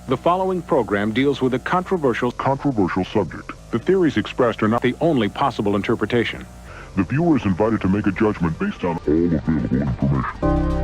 The following program deals with a controversial subject. The theories expressed are not the only possible interpretation. The viewer is invited to make a judgment based on all available information.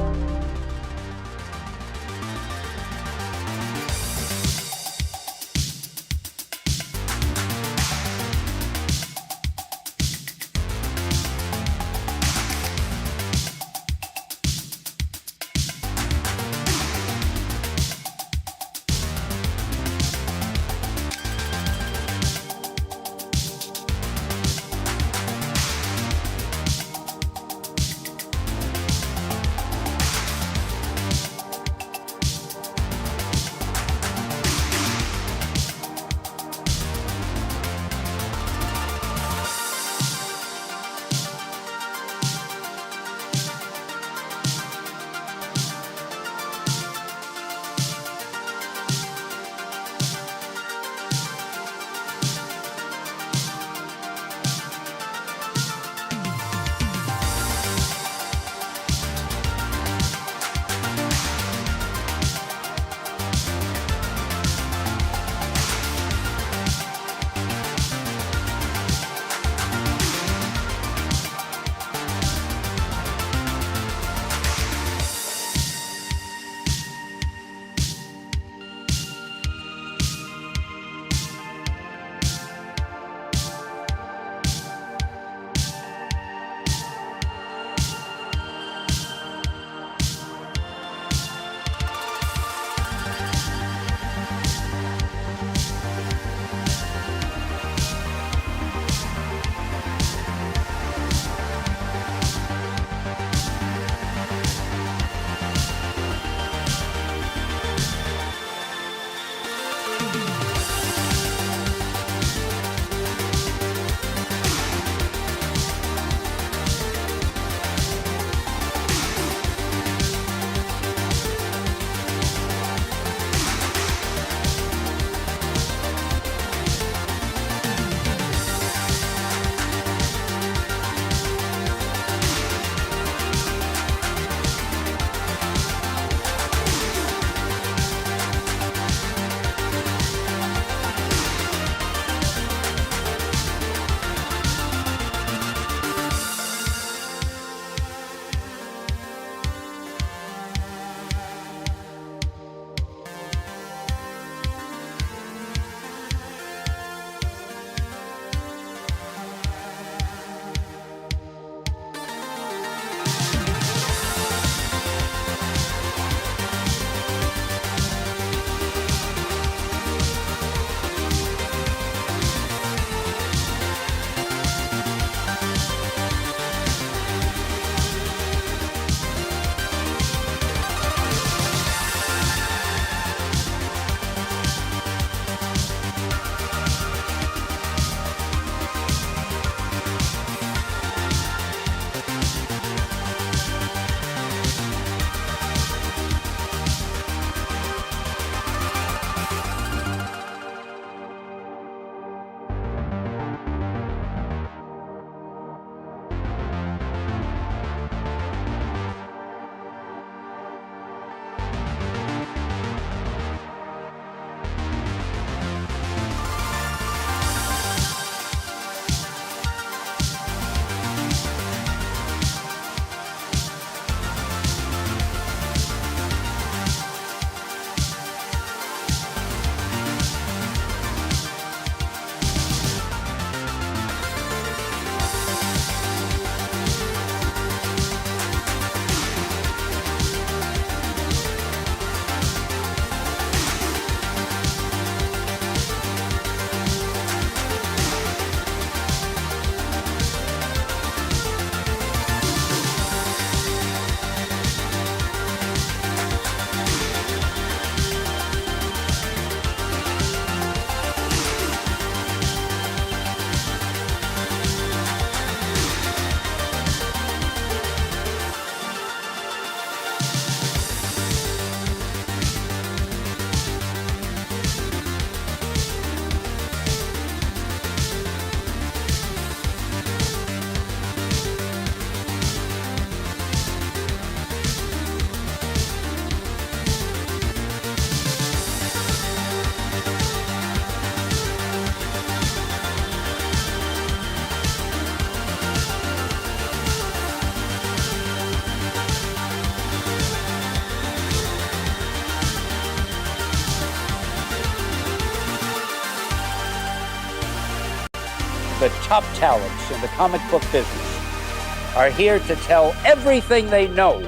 the top talents in the comic book business are here to tell everything they know.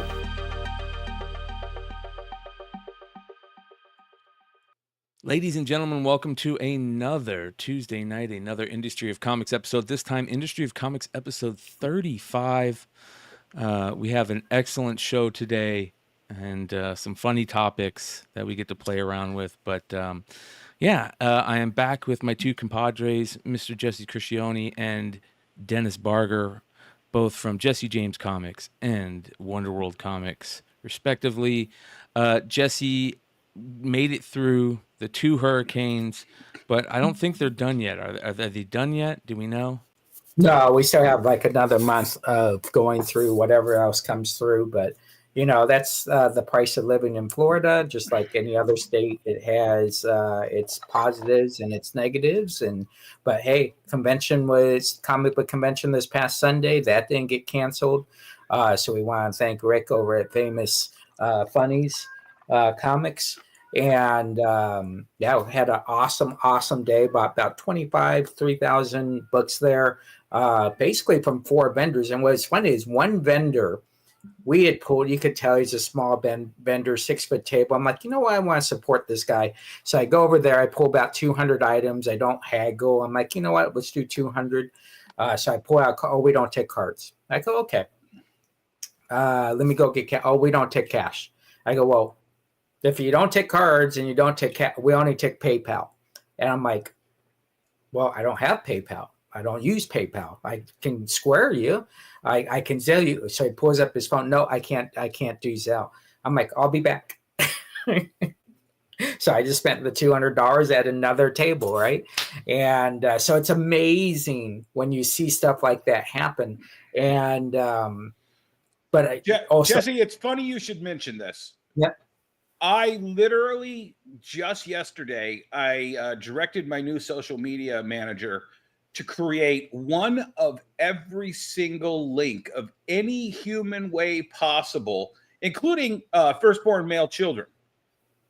Ladies and gentlemen, welcome to another Tuesday night, another Industry of Comics episode. This time, Industry of Comics episode 35. We have an excellent show today and some funny topics that we get to play around with. But I am back with my two compadres, Mr. Jesse Criscione and Dennis Barger, both from Jesse James Comics and Wonder World Comics, respectively. Jesse made it through the two hurricanes, but I don't think they're done yet. Are they done yet? Do we know? No, we still have like another month of going through whatever else comes through. But, you know, that's the price of living in Florida. Just like any other state, it has its positives and its negatives. But hey, comic book convention this past Sunday. That didn't get canceled. So we want to thank Rick over at Famous Funnies Comics. And we had an awesome day. Bought about 3,000 books there, basically from 4 vendors. And what's funny is one vendor we had pulled, you could tell he's a small vendor, 6-foot table. I'm like, you know what? I want to support this guy. So I go over there, I pull about 200 items. I don't haggle. I'm like, you know what? Let's do 200. So I pull out, we don't take cards. I go, okay. Let me go get cash. Oh, we don't take cash. I go, well, if you don't take cards and you don't take we only take PayPal. And I'm like, well, I don't have PayPal. I don't use PayPal. I can Square you. I can Zelle you. So he pulls up his phone. No, I can't do Zelle. I'm like, I'll be back. So I just spent the $200 at another table, right? And so it's amazing when you see stuff like that happen. And but Jesse, it's funny you should mention this. Yep. I literally just yesterday, I directed my new social media manager to create one of every single link of any human way possible, including firstborn male children,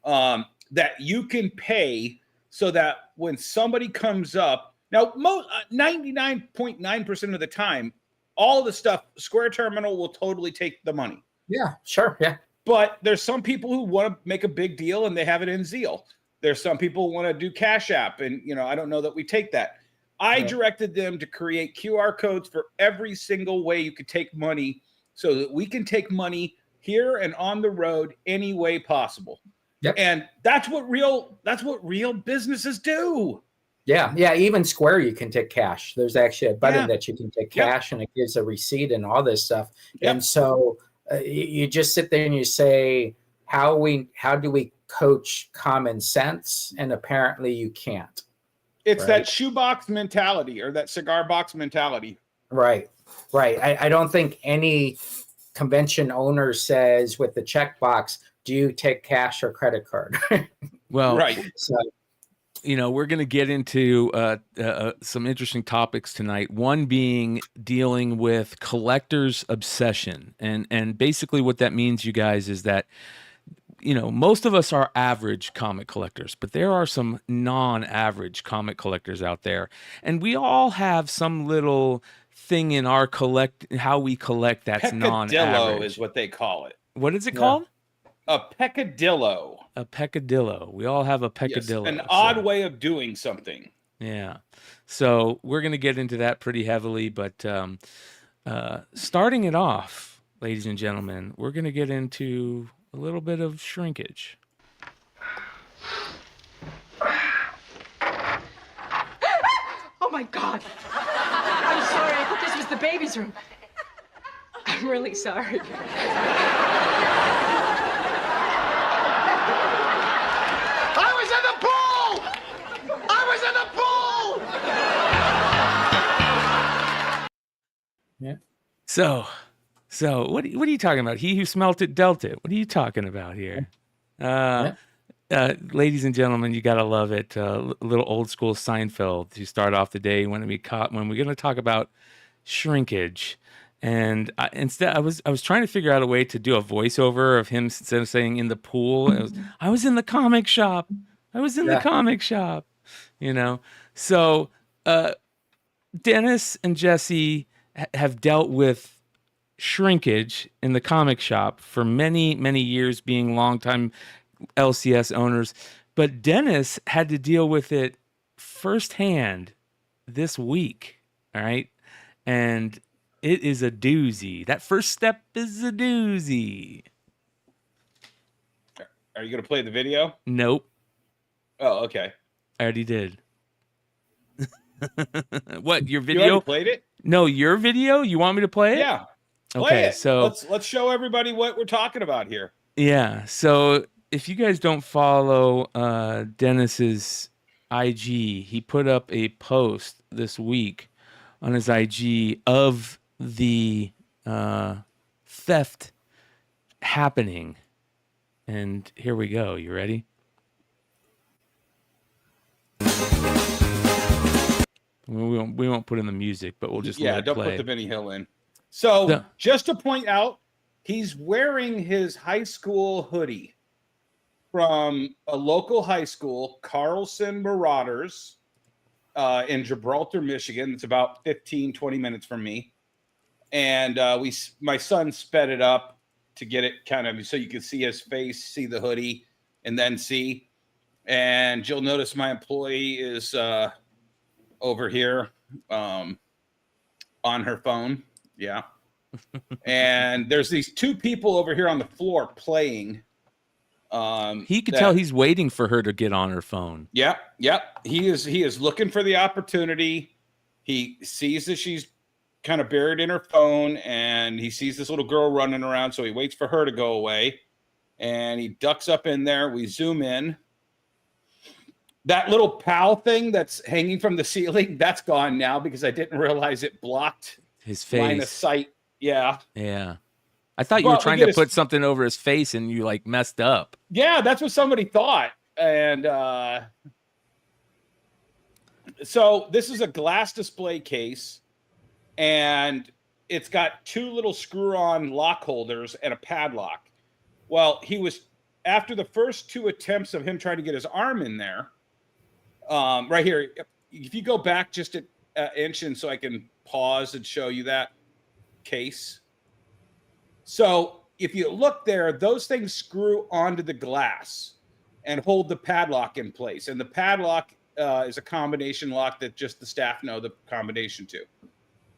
that you can pay so that when somebody comes up, now 99.9% of the time, all the stuff, Square Terminal will totally take the money. Yeah, sure, yeah. But there's some people who want to make a big deal and they have it in Zeal. There's some people who want to do Cash App, and I don't know that we take that. I directed them to create QR codes for every single way you could take money so that we can take money here and on the road any way possible. Yep. And that's what real businesses do. Yeah. Even Square, you can take cash. There's actually a button that you can take cash, and it gives a receipt and all this stuff. Yep. And so you just sit there and you say, how do we coach common sense? And apparently you can't. It's that shoebox mentality or that cigar box mentality. Right. I don't think any convention owner says with the checkbox, do you take cash or credit card? Well, right. So, we're going to get into some interesting topics tonight. One being dealing with collector's obsession. And basically what that means, you guys, is that, most of us are average comic collectors, but there are some non-average comic collectors out there. And we all have some little thing in our how we collect that's non-average. Peccadillo is what they call it. What is it called? A peccadillo. A peccadillo. We all have a peccadillo. Yes, an odd way of doing something. Yeah. So we're going to get into that pretty heavily, but starting it off, ladies and gentlemen, we're going to get into a little bit of shrinkage. Oh my God. I'm sorry. I thought this was the baby's room. I'm really sorry. yeah. So what are you talking about? He who smelt it dealt it. What are you talking about here? Ladies and gentlemen, you gotta love it. A little old school Seinfeld to start off the day when we're going to talk about shrinkage. And I was trying to figure out a way to do a voiceover of him instead of saying in the pool. I was in the comic shop. I was in the comic shop. So Dennis and Jesse have dealt with shrinkage in the comic shop for many, many years, being longtime LCS owners. But Dennis had to deal with it firsthand this week. All right. And it is a doozy. That first step is a doozy. Are you going to play the video? Nope. Oh, okay. I already did. What, your You video? already played it? No, your video? You want me to play it? Yeah. Play Okay, it. so let's show everybody what we're talking about here. yeah, so if you guys don't follow Dennis's IG, he put up a post this week on his IG of the theft happening. And here we go. You ready? We won't put in the music, but we'll just let it don't play. put the Benny Hill in. So No. just to point out, he's wearing his high school hoodie from a local high school, Carlson Marauders, in Gibraltar, Michigan. It's about 15, 20 minutes from me. And my son sped it up to get it kind of so you can see his face, see the hoodie, and then see. And you'll notice my employee is over here on her phone. Yeah. And there's these two people over here on the floor playing. He could tell he's waiting for her to get on her phone. Yep. He is looking for the opportunity. He sees that she's kind of buried in her phone, and he sees this little girl running around, so he waits for her to go away, and he ducks up in there. We zoom in. That little PAL thing that's hanging from the ceiling, that's gone now because I didn't realize it blocked His face. line of sight. Yeah. Yeah. I thought you were trying to put something over his face and you like messed up. Yeah, that's what somebody thought. And so this is a glass display case, and it's got two little screw-on lock holders and a padlock. Well, he was, after the first two attempts of him trying to get his arm in there, right here, if you go back just an inch and so I can pause and show you that case. So if you look there, those things screw onto the glass and hold the padlock in place. And the padlock is a combination lock that just the staff know the combination to.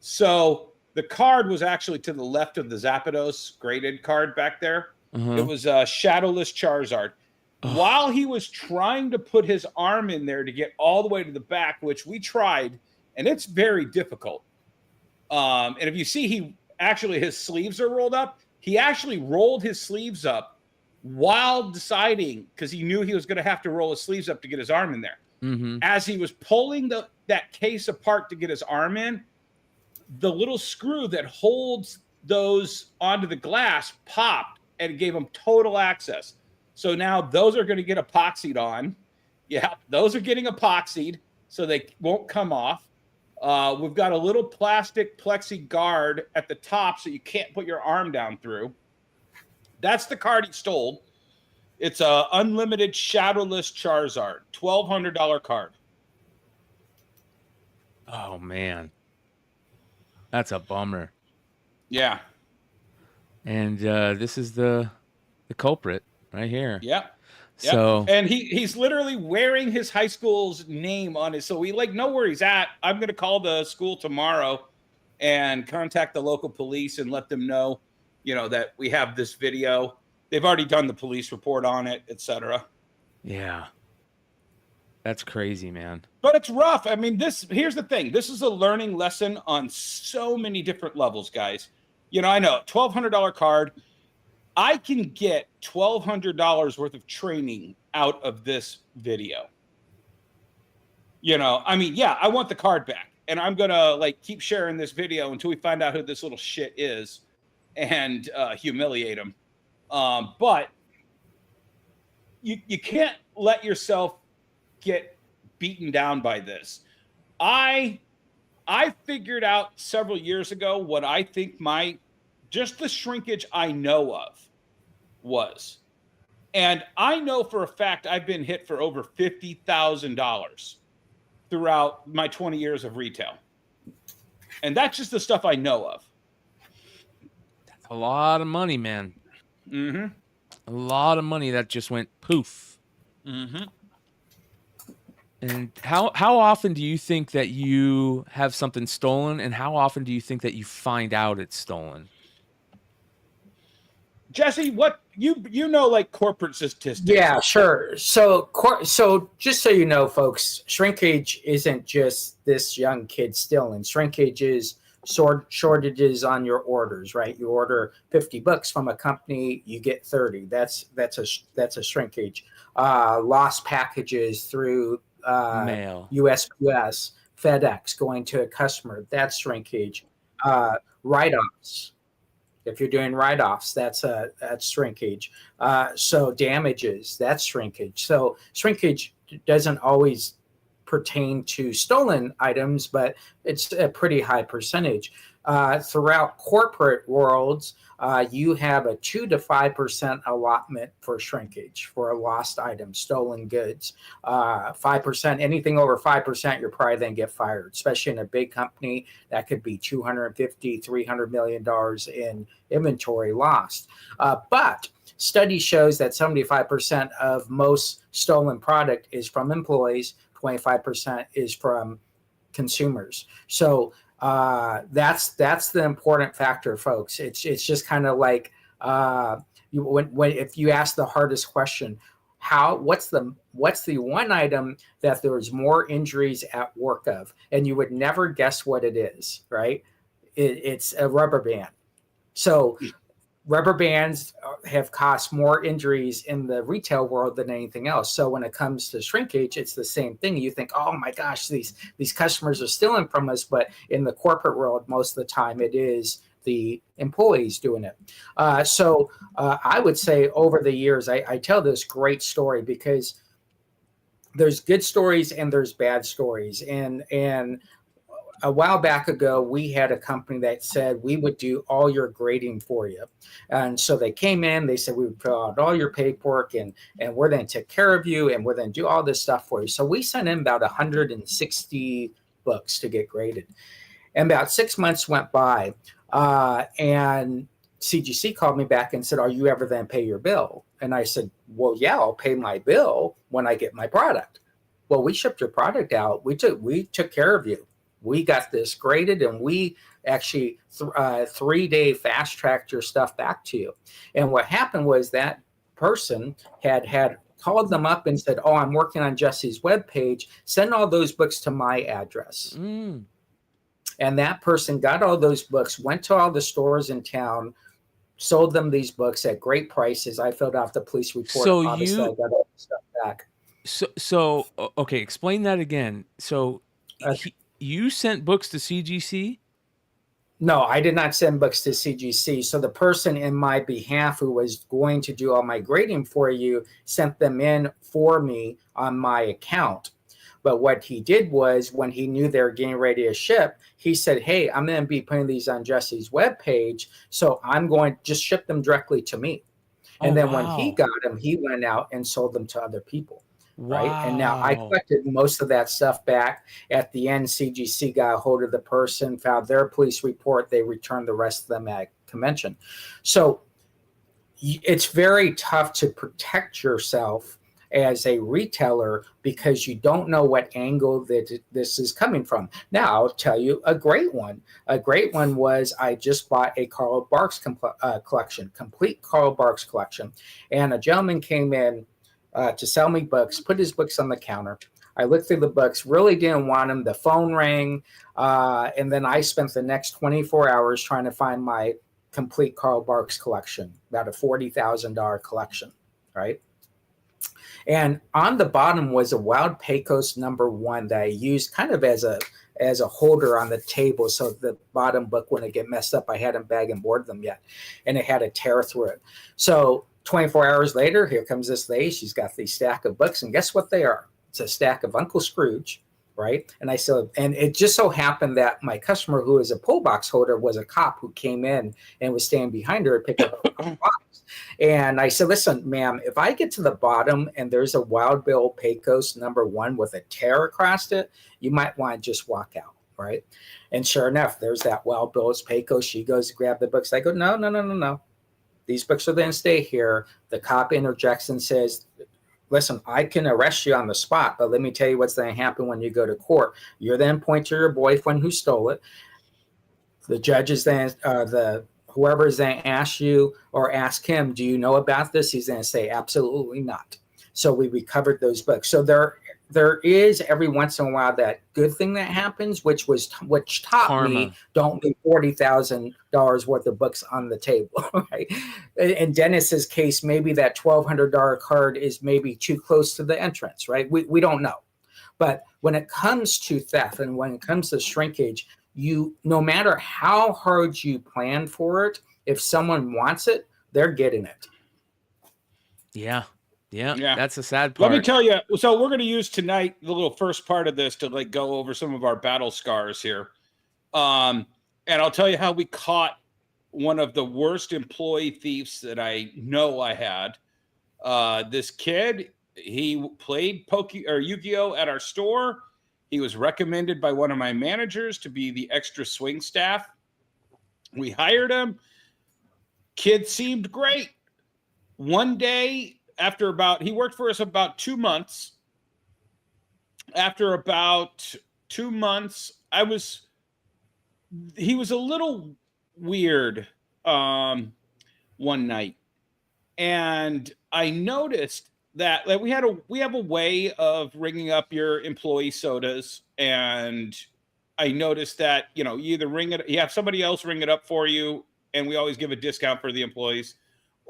So the card was actually to the left of the Zapdos graded card back there. It was a Shadowless Charizard. While he was trying to put his arm in there to get all the way to the back, which we tried, and it's very difficult. And if you see, his sleeves are rolled up. He actually rolled his sleeves up while deciding, because he knew he was going to have to roll his sleeves up to get his arm in there. As he was pulling that case apart to get his arm in, the little screw that holds those onto the glass popped, and it gave him total access. So now those are going to get epoxied on. Yeah, those are getting epoxied so they won't come off. We've got a little plastic plexi guard at the top so you can't put your arm down through. That's the card he stole. It's a unlimited Shadowless Charizard, $1,200 card. Oh, man. That's a bummer. Yeah. And this is the culprit right here. Yeah. So, and he's literally wearing his high school's name on it. So we know where he's at. I'm going to call the school tomorrow and contact the local police and let them know, that we have this video. They've already done the police report on it, etc. Yeah. That's crazy, man. But it's rough. I mean, here's the thing. This is a learning lesson on so many different levels, guys. I know, $1,200 card. I can get $1,200 worth of training out of this video. I want the card back, and I'm going to keep sharing this video until we find out who this little shit is and humiliate him. But you can't let yourself get beaten down by this. I figured out several years ago what I think just the shrinkage I know of was. And I know for a fact I've been hit for over $50,000 throughout my 20 years of retail. And that's just the stuff I know of. A lot of money, man. Mm-hmm. A lot of money that just went poof. Mm-hmm. And how often do you think that you have something stolen, and how often do you think that you find out it's stolen? Jesse, what you know, like corporate statistics? Yeah, sure. So just so you know, folks, shrinkage isn't just this young kid stealing. Shrinkage is shortages on your orders, right? You order 50 bucks from a company, you get 30. That's a shrinkage. Lost packages through Mail. USPS, FedEx going to a customer. That's shrinkage. Write-offs. If you're doing write-offs, that's shrinkage. So damages, that's shrinkage. So shrinkage doesn't always pertain to stolen items, but it's a pretty high percentage. Throughout corporate worlds, you have a 2 to 5% allotment for shrinkage for a lost item, stolen goods. 5%, anything over 5%, you're probably then get fired, especially in a big company. That could be $250, $300 million in inventory lost. But study shows that 75% of most stolen product is from employees, 25% is from consumers. So that's the important factor, folks. It's just kind of like when if you ask the hardest question, what's the one item that there's more injuries at work of, and you would never guess what it is, right? It's a rubber band. So rubber bands have caused more injuries in the retail world than anything else. So when it comes to shrinkage, it's the same thing. You think, oh my gosh, these customers are stealing from us. But in the corporate world, most of the time it is the employees doing it. So I would say over the years, I tell this great story because there's good stories and there's bad stories. And a while back ago, we had a company that said we would do all your grading for you. And so they came in, they said we would fill out all your paperwork and we're going to take care of you and we're going to do all this stuff for you. So we sent in about 160 books to get graded. And about 6 months went by and CGC called me back and said, are you ever going to pay your bill? And I said, well, yeah, I'll pay my bill when I get my product. Well, we shipped your product out. We took care of you. We got this graded and we actually 3-day fast tracked your stuff back to you. And what happened was that person had called them up and said, oh, I'm working on Jesse's webpage. Send all those books to my address. And that person got all those books, went to all the stores in town, sold them these books at great prices. I filled out the police report. So obviously, I got all the stuff back. So okay, explain that again. So you sent books to CGC? No, I did not send books to CGC. So the person in my behalf who was going to do all my grading for you sent them in for me on my account. But what he did was when he knew they were getting ready to ship, he said, hey, I'm going to be putting these on Jesse's webpage. So I'm going to just ship them directly to me. And then when he got them, he went out and sold them to other people. Right. And now I collected most of that stuff back. At the end, CGC got a hold of the person, found their police report. They returned the rest of them at convention. So it's very tough to protect yourself as a retailer because you don't know what angle that this is coming from. Now, I'll tell you a great one. A great one was I just bought a Carl Barks collection, complete Carl Barks collection. And a gentleman came in to sell me books, put his books on the counter. I looked through the books, really didn't want them. The phone rang. And then I spent the next 24 hours trying to find my complete Carl Barks collection, about a $40,000 collection, right? And on the bottom was a Wild Pecos #1 that I used kind of as a holder on the table so the bottom book wouldn't get messed up. I hadn't bag and board them yet. And it had a tear through it. So 24 hours later, here comes this lady. She's got these stack of books, and guess what they are? It's a stack of Uncle Scrooge, right? And I said, and it just so happened that my customer, who is a pull box holder, was a cop who came in and was standing behind her and picked up a box. And I said, listen, ma'am, if I get to the bottom and there's a Wild Bill Pecos #1 with a tear across it, you might want to just walk out. right? And sure enough, there's that wild Bills Payco. She goes to grab the books. I go, no. These books are going to stay here. The cop interjects and says, listen, I can arrest you on the spot, but let me tell you what's going to happen when you go to court. You're then point to your boyfriend who stole it. The judge is then, whoever is going to ask you or ask him, do you know about this? He's going to say, absolutely not. So we recovered those books. So there is every once in a while that good thing that happens, which taught Karma. me don't leave $40,000 worth of books on the table. Right? In Dennis's case, maybe that $1,200 card is maybe too close to the entrance. Right? We don't know. But when it comes to theft and when it comes to shrinkage, no matter how hard you plan for it, if someone wants it, they're getting it. Yeah. Yeah. That's the sad part. Let me tell you. So we're going to use tonight the little first part of this to like go over some of our battle scars here. And I'll tell you how we caught one of the worst employee thieves that I know I had. This kid, he played Yu-Gi-Oh at our store. He was recommended by one of my managers to be the extra swing staff. We hired him. Kid seemed great. One day, he worked for us about 2 months. After about 2 months, he was a little weird one night. And I noticed that we have a way of ringing up your employee sodas. And I noticed that, you either you have somebody else ring it up for you, and we always give a discount for the employees.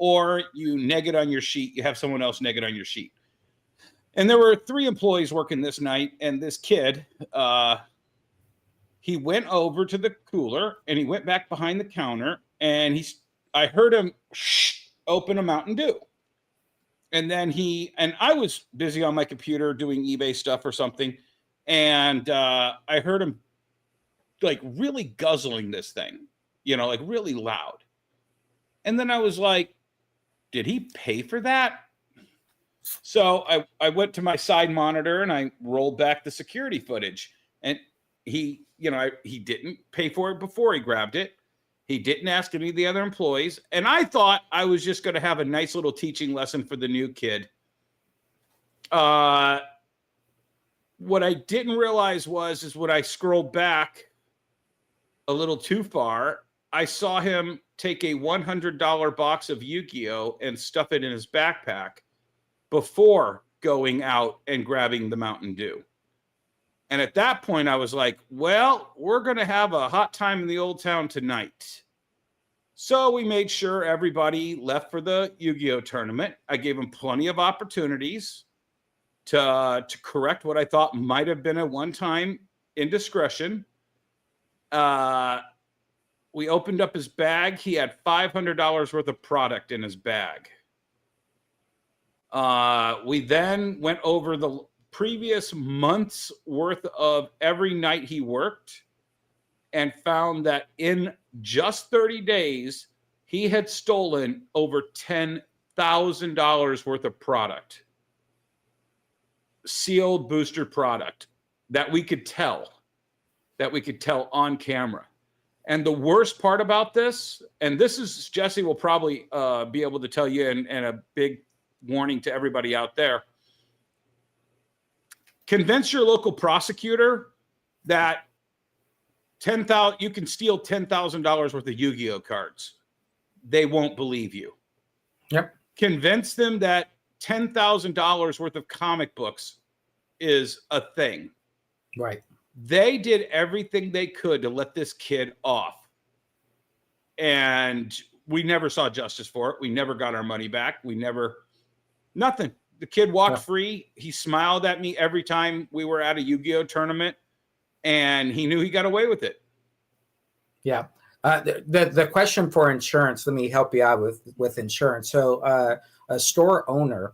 Or you neg it on your sheet. You have someone else neg it on your sheet. And there were 3 employees working this night. And this kid, he went over to the cooler and he went back behind the counter. And I heard him open a Mountain Dew. And then I was busy on my computer doing eBay stuff or something. And I heard him like really guzzling this thing, like really loud. And then I was like, did he pay for that? So I went to my side monitor and I rolled back the security footage. And he didn't pay for it before he grabbed it. He didn't ask any of the other employees. And I thought I was just going to have a nice little teaching lesson for the new kid. What I didn't realize is when I scrolled back a little too far, I saw him take a $100 box of Yu-Gi-Oh and stuff it in his backpack before going out and grabbing the Mountain Dew. And at that point, I was like, well, we're going to have a hot time in the old town tonight. So we made sure everybody left for the Yu-Gi-Oh tournament. I gave them plenty of opportunities to correct what I thought might have been a one-time indiscretion. We opened up his bag. He had $500 worth of product in his bag. We then went over the previous month's worth of every night he worked and found that in just 30 days, he had stolen over $10,000 worth of product. Sealed booster product that we could tell on camera. And the worst part about this, and this is Jesse will probably be able to tell you, and a big warning to everybody out there, convince your local prosecutor that you can steal $10,000 worth of Yu-Gi-Oh cards. They won't believe you. Yep. Convince them that $10,000 worth of comic books is a thing. Right. They did everything they could to let this kid off. And we never saw justice for it. We never got our money back. Nothing. The kid walked free. He smiled at me every time we were at a Yu-Gi-Oh tournament, and he knew he got away with it. Yeah. The question for insurance, let me help you out with insurance. So a store owner,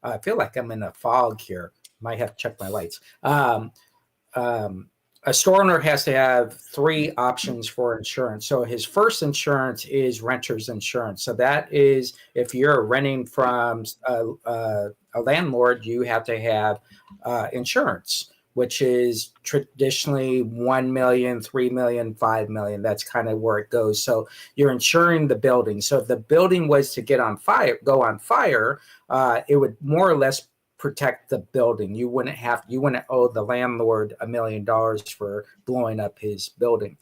I feel like I'm in a fog here. Might have to check my lights. A store owner has to have 3 options for insurance. So his first insurance is renter's insurance. So that is if you're renting from a landlord, you have to have insurance, which is traditionally 1 million, 3 million, 5 million. That's kind of where it goes. So you're insuring the building. So if the building was to go on fire, it would more or less protect the building. You wouldn't owe the landlord $1 million for blowing up his building.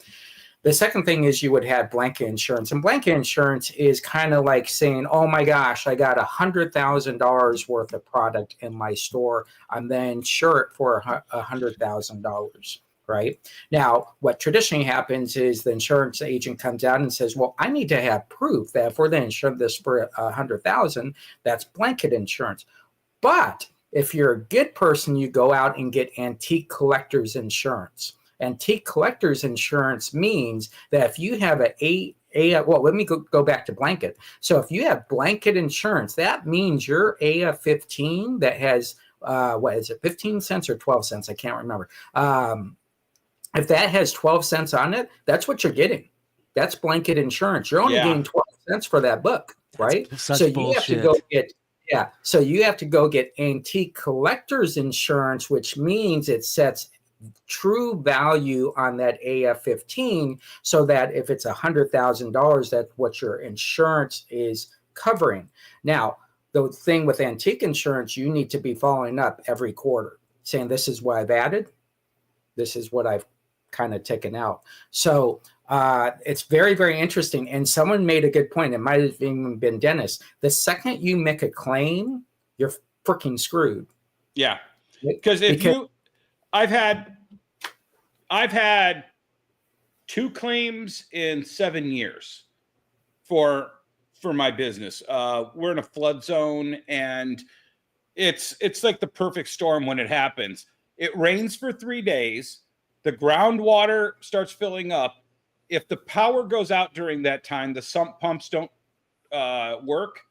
The second thing is you would have blanket insurance. And blanket insurance is kind of like saying, oh my gosh, I got $100,000 worth of product in my store. I'm then insure it for $100,000, right? Now, what traditionally happens is the insurance agent comes out and says, well, I need to have proof that if we're going to insure this for $100,000, that's blanket insurance. But if you're a good person, you go out and get antique collector's insurance. Antique collector's insurance means that if you have let me go back to blanket. So if you have blanket insurance, that means your AF-15 that has, 15 cents or 12 cents? I can't remember. If that has 12 cents on it, that's what you're getting. That's blanket insurance. You're only getting 12 cents for that book, right? Such so bullshit. You have to go get so you have to go get antique collector's insurance, which means it sets true value on that AF-15 so that if it's $100,000, that's what your insurance is covering. Now, the thing with antique insurance, you need to be following up every quarter saying, this is what I've added. This is what I've kind of taken out. So it's very, very interesting. And someone made a good point. It might have even been Dennis. The second you make a claim, you're freaking screwed. Yeah. Because I've had 2 claims in 7 years for my business. We're in a flood zone, and it's like the perfect storm when it happens. It rains for 3 days. The groundwater starts filling up. If the power goes out during that time, the sump pumps don't work.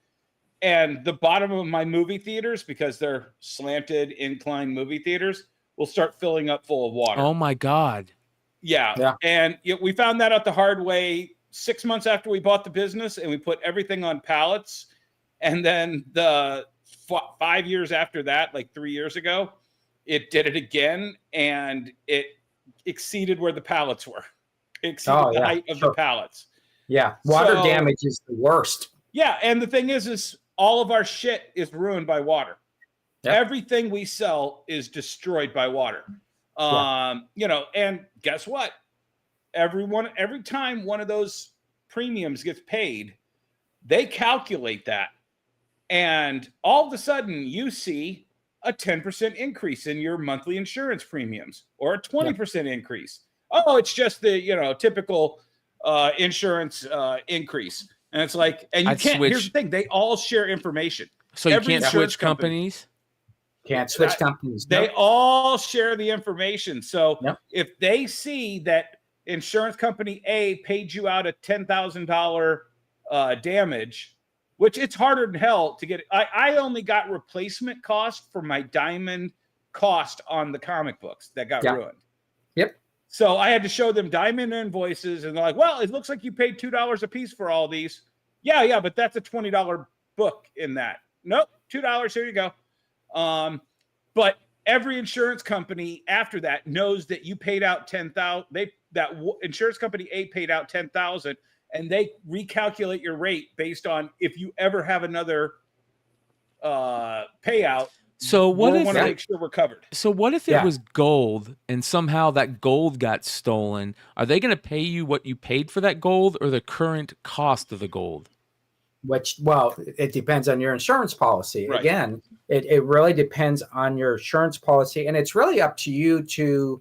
And the bottom of my movie theaters, because they're slanted incline movie theaters, will start filling up full of water. Oh my God. Yeah. And we found that out the hard way 6 months after we bought the business, and we put everything on pallets. And then the 5 years after that, like 3 years ago, it did it again, and it exceeded where the pallets were. It exceeded the height of the pallets. Yeah. Water damage is the worst. Yeah. And the thing is all of our shit is ruined by water. Yep. Everything we sell is destroyed by water. And guess what? Every time one of those premiums gets paid, they calculate that. And all of a sudden you see a 10% increase in your monthly insurance premiums, or a 20% increase. Oh, it's just the, typical insurance increase. And it's like, and here's the thing, they all share information. So you can't switch companies? Can't switch companies. They all share the information. So if they see that insurance company A paid you out a $10,000 damage, which it's harder than hell to get. I only got replacement cost for my diamond cost on the comic books that got ruined. Yep. So I had to show them diamond invoices, and they're like, well, it looks like you paid $2 a piece for all these. Yeah, but that's a $20 book in that. Nope, $2, here you go. But every insurance company after that knows that you paid out $10,000. Insurance company A paid out $10,000, and they recalculate your rate based on if you ever have another payout. So what if want to make sure we're covered? So what if it was gold and somehow that gold got stolen? Are they going to pay you what you paid for that gold, or the current cost of the gold? It depends on your insurance policy. Right. Again, it really depends on your insurance policy, and it's really up to you to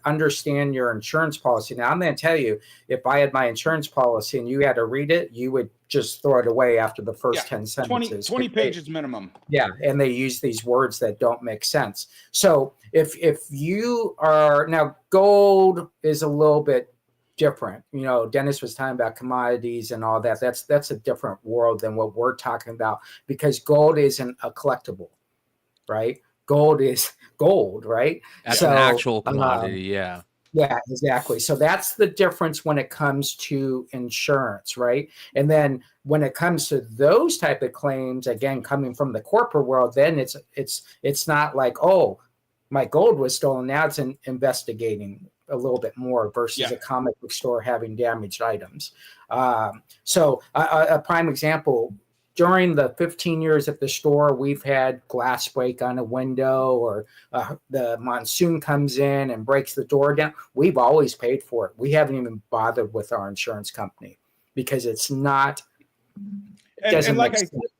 understand your insurance policy. Now, I'm going to tell you, if I had my insurance policy and you had to read it, you would just throw it away after the first 10 sentences. 20 pages minimum. Yeah, and they use these words that don't make sense. So if you are, now gold is a little bit different. Dennis was talking about commodities and all that. That's a different world than what we're talking about, because gold isn't a collectible, right? Gold is gold, right? That's an actual commodity, yeah. Yeah, exactly. So that's the difference when it comes to insurance, right? And then when it comes to those type of claims, again, coming from the corporate world, then it's not like, oh, my gold was stolen. Now it's investigating a little bit more versus a comic book store having damaged items. So a prime example, during the 15 years at the store, we've had glass break on a window, or the monsoon comes in and breaks the door down. We've always paid for it. We haven't even bothered with our insurance company because it's not. And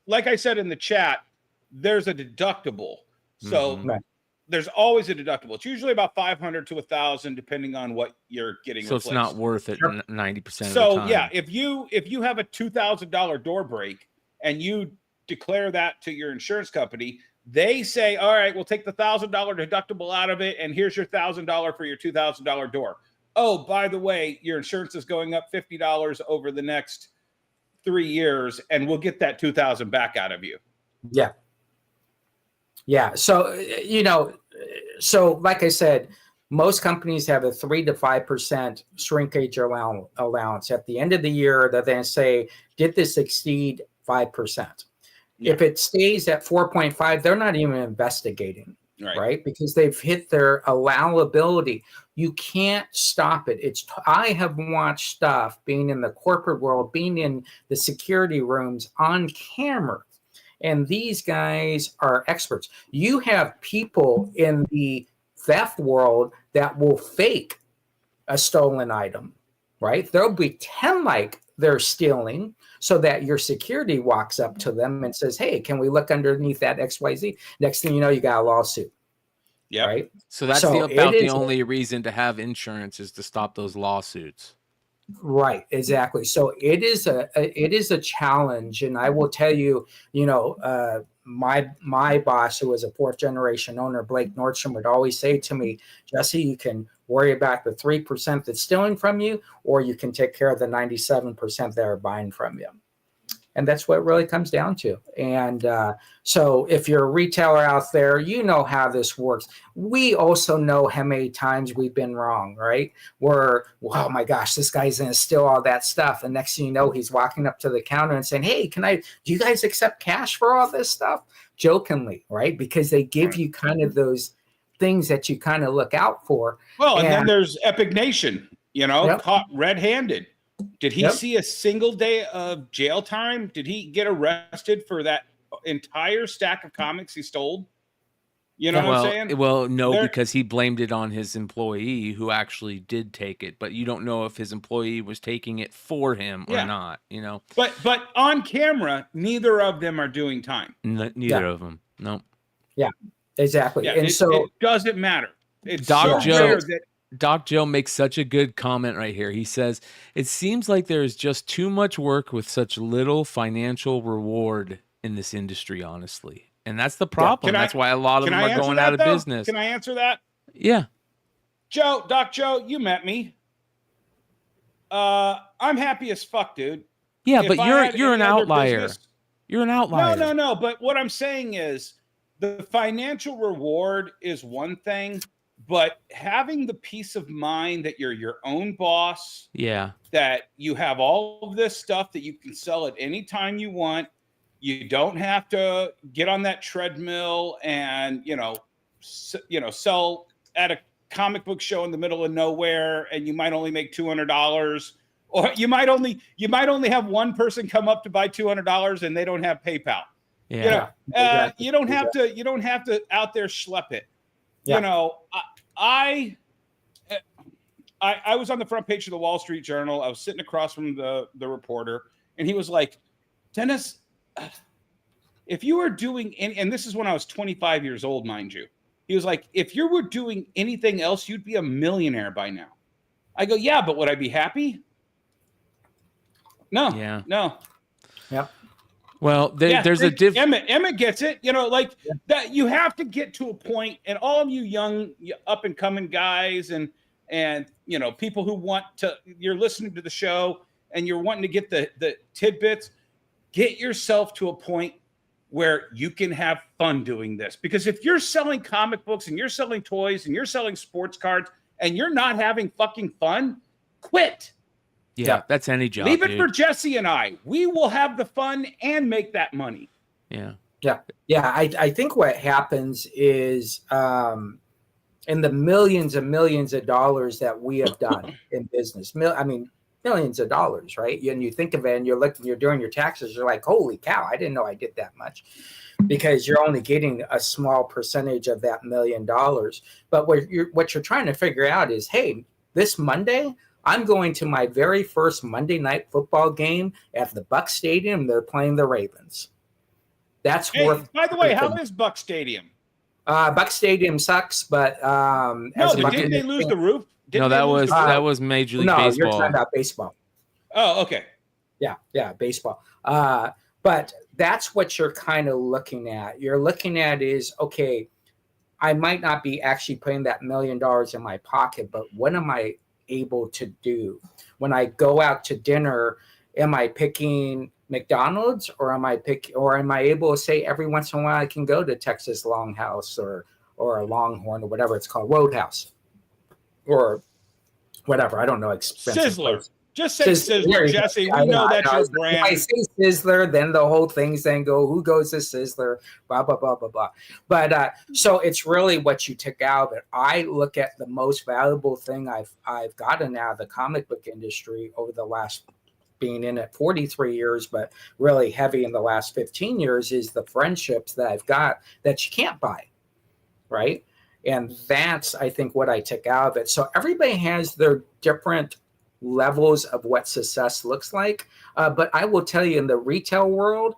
like I said in the chat, there's a deductible. So there's always a deductible. It's usually about $500 to $1,000, depending on what you're getting. So replaced. It's not worth it 90% of the So time. yeah, if you have a $2,000 door break and you declare that to your insurance company, they say, all right, we'll take the $1,000 deductible out of it, and here's your $1,000 for your $2,000 door. Oh, by the way, your insurance is going up $50 over the next 3 years, and we'll get that $2,000 back out of you. Yeah. Yeah. So, so like I said, most companies have a 3 to 5% shrinkage allowance. At the end of the year, they're going to say, did this exceed 5%? If it stays at 4.5, they're not even investigating, right? Because they've hit their allowability. You can't stop it. I have watched stuff being in the corporate world, being in the security rooms on camera. And these guys are experts. You have people in the theft world that will fake a stolen item, right? They'll pretend like they're stealing so that your security walks up to them and says, hey, can we look underneath that XYZ? Next thing you know, you got a lawsuit. Yeah. Right. So that's the only reason to have insurance is to stop those lawsuits. Right, exactly. So it is a challenge, and I will tell you, my boss, who was a 4th generation owner, Blake Nordstrom, would always say to me, Jesse, you can worry about the 3% that's stealing from you, or you can take care of the 97% that are buying from you. And that's what it really comes down to. And so if you're a retailer out there, you know how this works. We also know how many times we've been wrong, right? We're, oh my gosh, this guy's going to steal all that stuff. And next thing you know, he's walking up to the counter and saying, hey, do you guys accept cash for all this stuff? Jokingly, right? Because they give you kind of those things that you kind of look out for. Well, and then there's Epic Nation, caught red-handed. Did he see a single day of jail time? Did he get arrested for that entire stack of comics he stole? You know what I'm saying? Well, no, because he blamed it on his employee who actually did take it, but you don't know if his employee was taking it for him or not, But on camera, neither of them are doing time. Neither of them. No. Yeah, exactly. Yeah, and it doesn't matter. It's Doc Joe makes such a good comment right here. He says, it seems like there is just too much work with such little financial reward in this industry, honestly. And that's the problem. That's why a lot of them are going out of business. Can I answer that? Yeah. Doc Joe, you met me. I'm happy as fuck, dude. Yeah, but you're an outlier. You're an outlier. No. But what I'm saying is the financial reward is one thing. But having the peace of mind that you're your own boss, that you have all of this stuff that you can sell at any time you want, you don't have to get on that treadmill and sell at a comic book show in the middle of nowhere, and you might only make $200, or you might only have one person come up to buy $200 and they don't have PayPal. Yeah, you don't have to out there schlep it. Yeah. I was on the front page of the Wall Street Journal. I was sitting across from the reporter, and he was like, Dennis, if you were doing and this is when I was 25 years old, mind you. He was like, if you were doing anything else, you'd be a millionaire by now. I go, yeah, but would I be happy? No. Yeah. No. Yep. Well, there's a difference. Emmett gets it, that you have to get to a point, and all of you young up and coming guys and people who you're listening to the show and you're wanting to get the tidbits, get yourself to a point where you can have fun doing this. Because if you're selling comic books and you're selling toys and you're selling sports cards and you're not having fucking fun, quit. Yeah, that's any job. Leave it for Jesse and I. We will have the fun and make that money. Yeah. I think what happens is in the millions and millions of dollars that we have done in business. Millions of dollars, right? And you think of it and you're doing your taxes, you're like, holy cow, I didn't know I did that much, because you're only getting a small percentage of that $1 million. But what you're trying to figure out is, hey, this Monday, I'm going to my very first Monday night football game at the Buck Stadium. They're playing the Ravens. That's worth. By the way, how is Buck Stadium? Buck Stadium sucks, but didn't they lose the roof? That was Major League Baseball. You're talking about baseball. Oh, okay. Yeah, baseball. But that's what you're kind of looking at. You're looking at is, okay, I might not be actually putting that $1 million in my pocket, but what am I able to do when I go out to dinner? Am I picking McDonald's, or am I able to say every once in a while I can go to Texas Longhouse or a Longhorn or whatever it's called, Roadhouse or whatever, I don't know, expensive Sizzler. place. Just say Sizzler, Jesse. We know that's your brand. If I say Sizzler, then the whole thing's then go, who goes to Sizzler, blah, blah, blah, blah, blah. But so it's really what you took out of it. I look at the most valuable thing I've gotten out of the comic book industry over the last, being in it 43 years, but really heavy in the last 15 years, is the friendships that I've got that you can't buy, right? And that's, I think, what I took out of it. So everybody has their different levels of what success looks like. But I will tell you, in the retail world,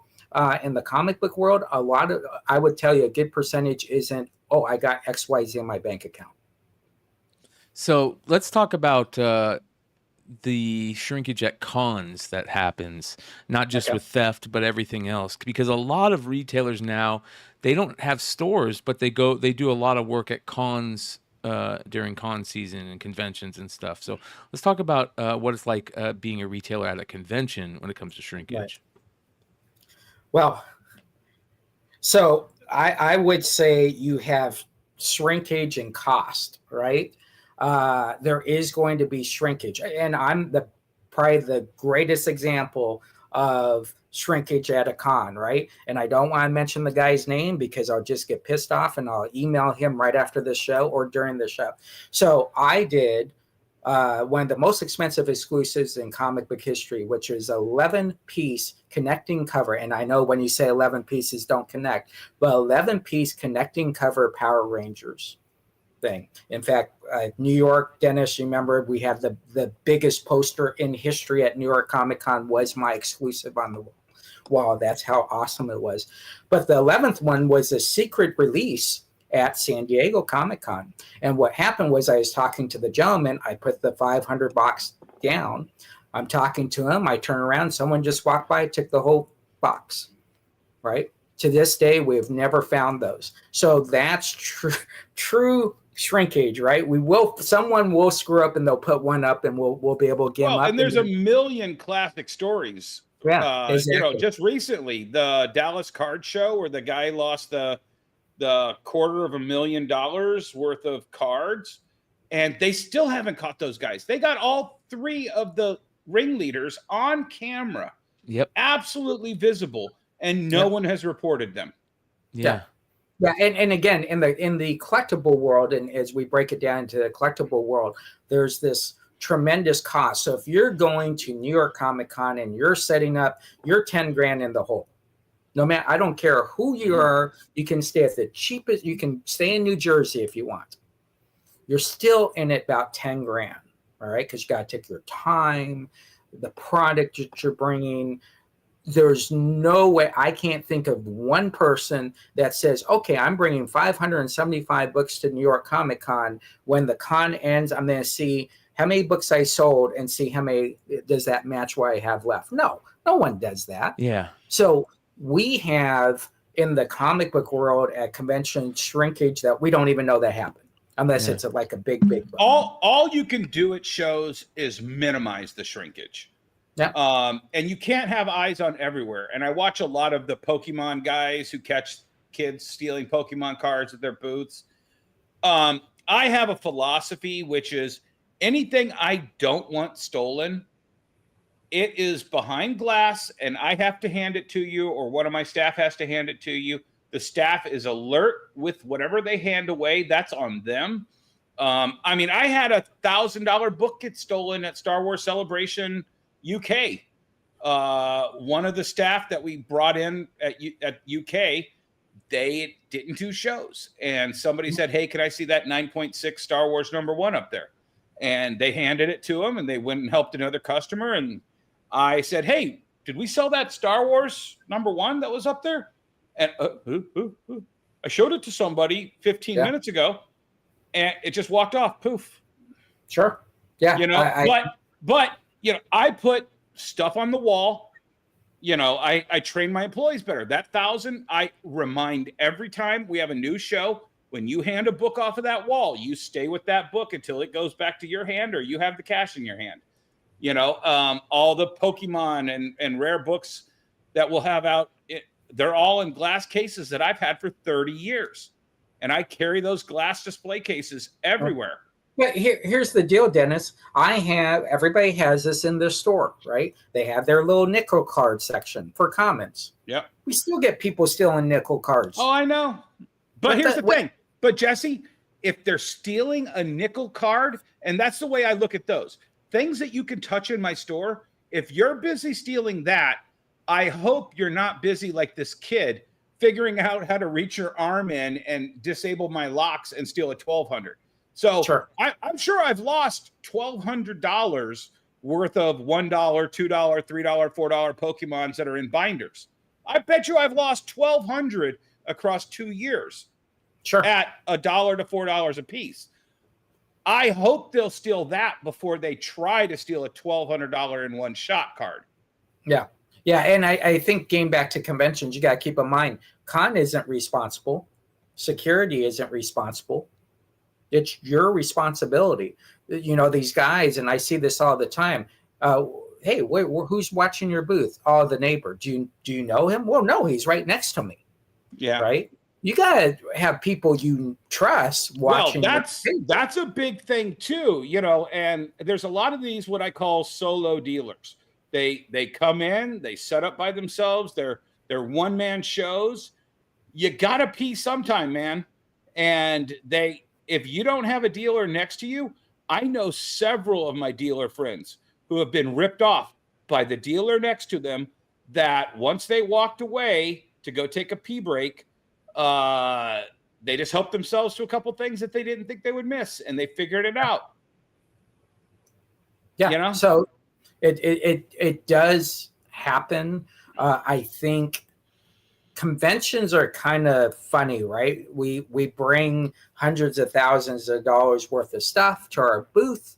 in the comic book world, I would tell you a good percentage isn't, oh, I got XYZ in my bank account. So let's talk about the shrinkage at cons that happens, not just with theft, but everything else. Because a lot of retailers now, they don't have stores, but they do a lot of work at cons during con season and conventions and stuff. So let's talk about what it's like being a retailer at a convention when it comes to shrinkage. Right. Well, so I would say you have shrinkage and cost, right? There is going to be shrinkage, and I'm probably the greatest example of shrinkage at a con, right? And I don't want to mention the guy's name because I'll just get pissed off and I'll email him right after the show or during the show. So I did one of the most expensive exclusives in comic book history, which is 11-piece connecting cover. And I know when you say 11 pieces don't connect, but 11-piece connecting cover Power Rangers thing. In fact, New York, Dennis, remember we had the biggest poster in history at New York Comic Con was my exclusive on the wall. That's how awesome it was. But the 11th one was a secret release at San Diego Comic Con. And what happened was I was talking to the gentleman. I put the $500 box down. I'm talking to him. I turn around. Someone just walked by, took the whole box, right? To this day, we've never found those. So that's true shrinkage, right? Someone will screw up and they'll put one up and we'll be able to get them up. And there's a million classic stories. Yeah, exactly. Just recently, the Dallas Card Show where the guy lost the $250,000 worth of cards, and they still haven't caught those guys. They got all three of the ringleaders on camera. Yep. Absolutely visible, and no one has reported them. Yeah. Yeah, and again, in the collectible world, and as we break it down into the collectible world, there's this tremendous cost. So if you're going to New York Comic Con and you're setting up, you're 10 grand in the hole. No matter, I don't care who you are, you can stay at the cheapest, you can stay in New Jersey if you want. You're still in it about 10 grand, all right? Because you got to take your time, the product that you're bringing. There's no way, I can't think of one person that says, okay, I'm bringing 575 books to New York Comic Con. When the con ends, I'm going to see how many books I sold and see how many, does that match what I have left? No one does that. Yeah. So we have in the comic book world at convention shrinkage that we don't even know that happened unless it's like a big book. All you can do at shows is minimize the shrinkage. Yeah. And you can't have eyes on everywhere. And I watch a lot of the Pokemon guys who catch kids stealing Pokemon cards at their booths. I have a philosophy, which is anything I don't want stolen, it is behind glass and I have to hand it to you, or one of my staff has to hand it to you. The staff is alert with whatever they hand away. That's on them. I mean, I had $1,000 book get stolen at Star Wars Celebration UK. One of the staff that we brought in at UK, they didn't do shows. And somebody said, hey, can I see that 9.6 Star Wars #1 up there? And they handed it to him, and they went and helped another customer. And I said, hey, did we sell that Star Wars #1 that was up there? And I showed it to somebody 15 minutes ago, and it just walked off. Poof. Sure. Yeah. You know, but you know, I put stuff on the wall. You know, I train my employees better. That 1,000, I remind every time we have a new show. When you hand a book off of that wall, you stay with that book until it goes back to your hand or you have the cash in your hand. You know, all the Pokemon and rare books that we'll have out, they're all in glass cases that I've had for 30 years. And I carry those glass display cases everywhere. Yeah, here's the deal, Dennis. Everybody has this in their store, right? They have their little nickel card section for comments. Yep. We still get people stealing nickel cards. Oh, I know. But here's the thing. But Jesse, if they're stealing a nickel card, and that's the way I look at those things that you can touch in my store. If you're busy stealing that, I hope you're not busy like this kid figuring out how to reach your arm in and disable my locks and steal a $1,200. So sure. I'm sure I've lost $1,200 worth of $1, $2, $3, $4 Pokemons that are in binders. I bet you I've lost $1,200 across 2 years. Sure. At $1 to $4 a piece. I hope they'll steal that before they try to steal a $1,200 in one shot card. Yeah. Yeah. And I think getting back to conventions, you got to keep in mind, con isn't responsible. Security isn't responsible. It's your responsibility. You know, these guys, and I see this all the time. Hey, wait, who's watching your booth? Oh, the neighbor. Do you know him? Well, no, he's right next to me. Yeah. Right. You got to have people you trust watching. Well, that's a big thing too, you know, and there's a lot of these, what I call solo dealers. They come in, they set up by themselves. They're one-man shows. You got to pee sometime, man. And if you don't have a dealer next to you, I know several of my dealer friends who have been ripped off by the dealer next to them that once they walked away to go take a pee break, they just helped themselves to a couple things that they didn't think they would miss, and they figured it out. Yeah. You know? So it does happen. I think conventions are kind of funny, right? We bring hundreds of thousands of dollars worth of stuff to our booth.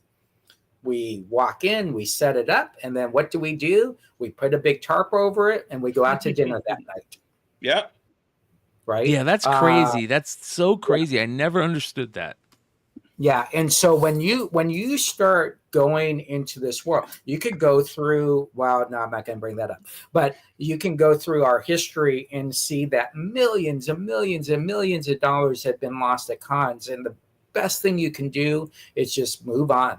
We walk in, we set it up, and then what do? We put a big tarp over it, and we go out to dinner that night. Yep. Right? Yeah, that's crazy. That's so crazy. I never understood that. Yeah, and so when you start going into this world, you could go through. Well, no, I'm not going to bring that up. But you can go through our history and see that millions and millions and millions of dollars have been lost at cons. And the best thing you can do is just move on.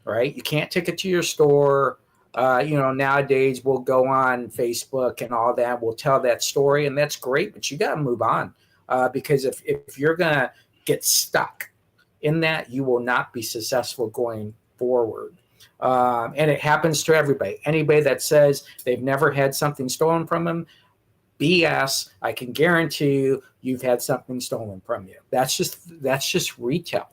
Right? You can't take it to your store. You know, nowadays we'll go on Facebook and all that. We'll tell that story, and that's great. But you got to move on because if you're gonna get stuck in that, you will not be successful going forward. And it happens to everybody. Anybody that says they've never had something stolen from them, BS. I can guarantee you've had something stolen from you. That's just retail.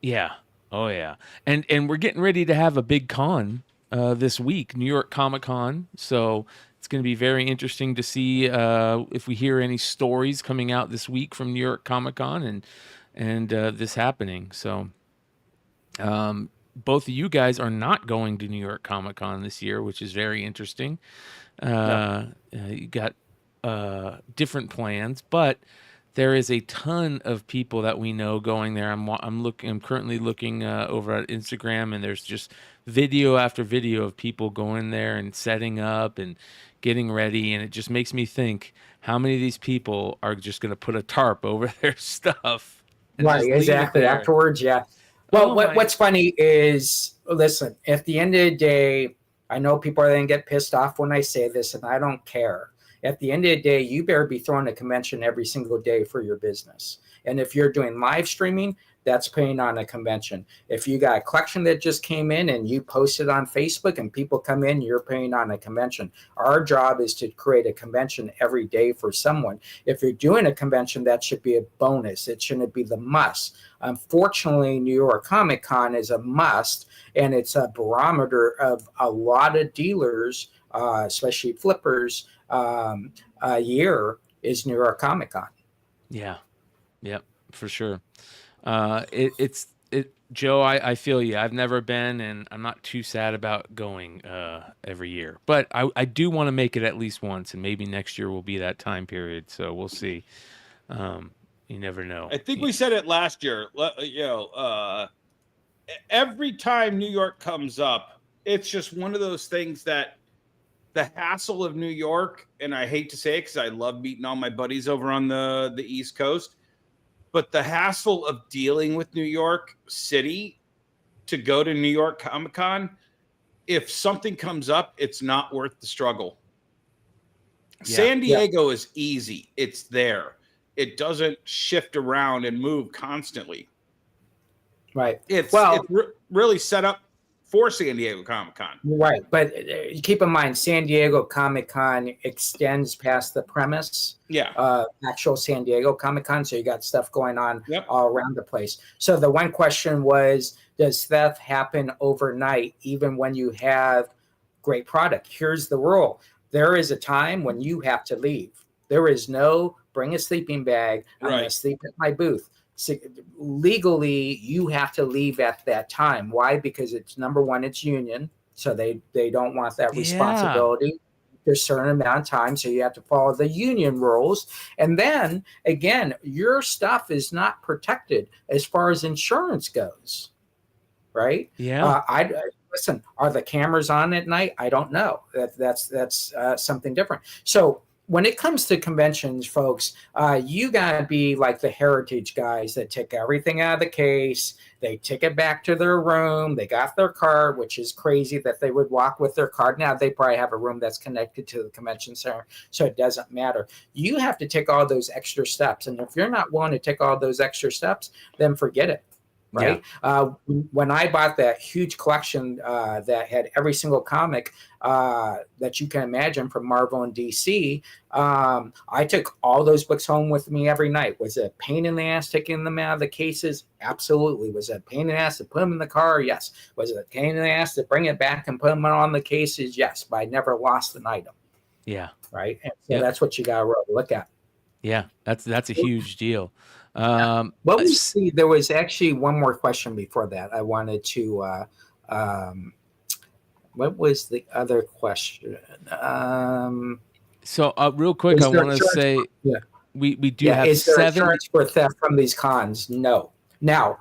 Yeah. Oh yeah. And we're getting ready to have a big con this week, New York Comic Con. So it's going to be very interesting to see if we hear any stories coming out this week from New York Comic Con and this happening. So both of you guys are not going to New York Comic Con this year, which is very interesting. You got different plans, but there is a ton of people that we know going there. I'm currently looking over at Instagram, and there's just video after video of people going there and setting up and getting ready, and it just makes me think how many of these people are just going to put a tarp over their stuff. Right, exactly. Afterwards, yeah. Well, what's funny is, listen, at the end of the day, I know people are going to get pissed off when I say this, and I don't care. At the end of the day, you better be throwing a convention every single day for your business. And if you're doing live streaming, that's paying on a convention. If you got a collection that just came in and you post it on Facebook and people come in, you're paying on a convention. Our job is to create a convention every day for someone. If you're doing a convention, that should be a bonus. It shouldn't be the must. Unfortunately, New York Comic Con is a must, and it's a barometer of a lot of dealers, especially flippers, a year is New York Comic Con. Yeah. Yep, for sure. Joe, I feel you. I've never been, and I'm not too sad about going every year. But I do want to make it at least once, and maybe next year will be that time period. So we'll see. You never know. I think we said it last year. Every time New York comes up, it's just one of those things that the hassle of New York, and I hate to say it because I love meeting all my buddies over on the East Coast, but the hassle of dealing with New York City to go to New York Comic Con, if something comes up, it's not worth the struggle. Yeah. San Diego is easy. It's there. It doesn't shift around and move constantly. Right. It's really set up for San Diego Comic Con. Right. But keep in mind, San Diego Comic Con extends past the premise. Yeah. Actual San Diego Comic Con. So you got stuff going on all around the place. So the one question was, does theft happen overnight, even when you have great product? Here's the rule. There is a time when you have to leave. There is no bring a sleeping bag. I'm going to sleep at my booth. So legally, you have to leave at that time. Why? Because it's number one, it's union. So they don't want that responsibility. There's a certain amount of time. So you have to follow the union rules. And then again, your stuff is not protected as far as insurance goes. Right? Yeah. Listen, are the cameras on at night? I don't know. That's something different. So when it comes to conventions, folks, you got to be like the heritage guys that take everything out of the case. They take it back to their room. They got their card, which is crazy that they would walk with their card. Now, they probably have a room that's connected to the convention center, so it doesn't matter. You have to take all those extra steps. And if you're not willing to take all those extra steps, then forget it. Right. Yeah. When I bought that huge collection that had every single comic that you can imagine from Marvel and DC, I took all those books home with me every night. Was it a pain in the ass taking them out of the cases? Absolutely. Was it a pain in the ass to put them in the car? Yes. Was it a pain in the ass to bring it back and put them on the cases? Yes. But I never lost an item. Yeah. Right. And so that's what you got to really look at. Yeah. That's a huge deal. Well, we see there was actually one more question before that. I wanted to, what was the other question? So real quick, I want to say we do have is there 7 insurance for theft from these cons? No. Now,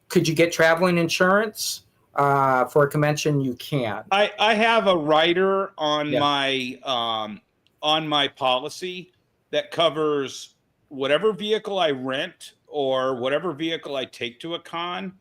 could you get traveling insurance for a convention? You can. I have a rider on my policy that covers whatever vehicle I rent or whatever vehicle I take to a con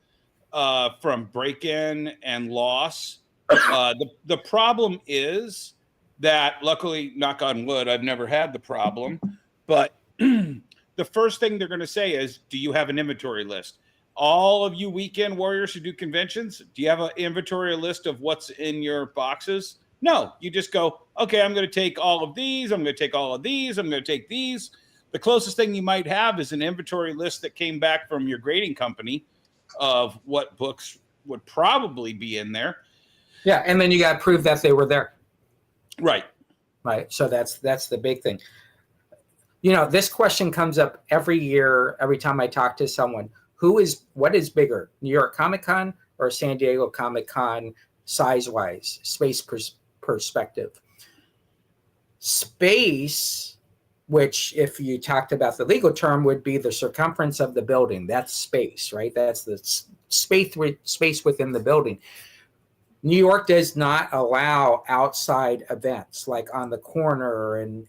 from break-in and loss. The problem is that, luckily, knock on wood, I've never had the problem. But the first thing they're going to say is, do you have an inventory list? All of you weekend warriors who do conventions, do you have an inventory list of what's in your boxes? No, you just go, okay, I'm going to take all of these. I'm going to take all of these. I'm going to take these. The closest thing you might have is an inventory list that came back from your grading company of what books would probably be in there. Yeah, and then you got to prove that they were there. Right. Right. So that's the big thing. You know, this question comes up every year, every time I talk to someone. What is bigger, New York Comic Con or San Diego Comic Con size-wise, space perspective? Space, which if you talked about the legal term, would be the circumference of the building. That's space, right? That's the space within the building. New York does not allow outside events like on the corner and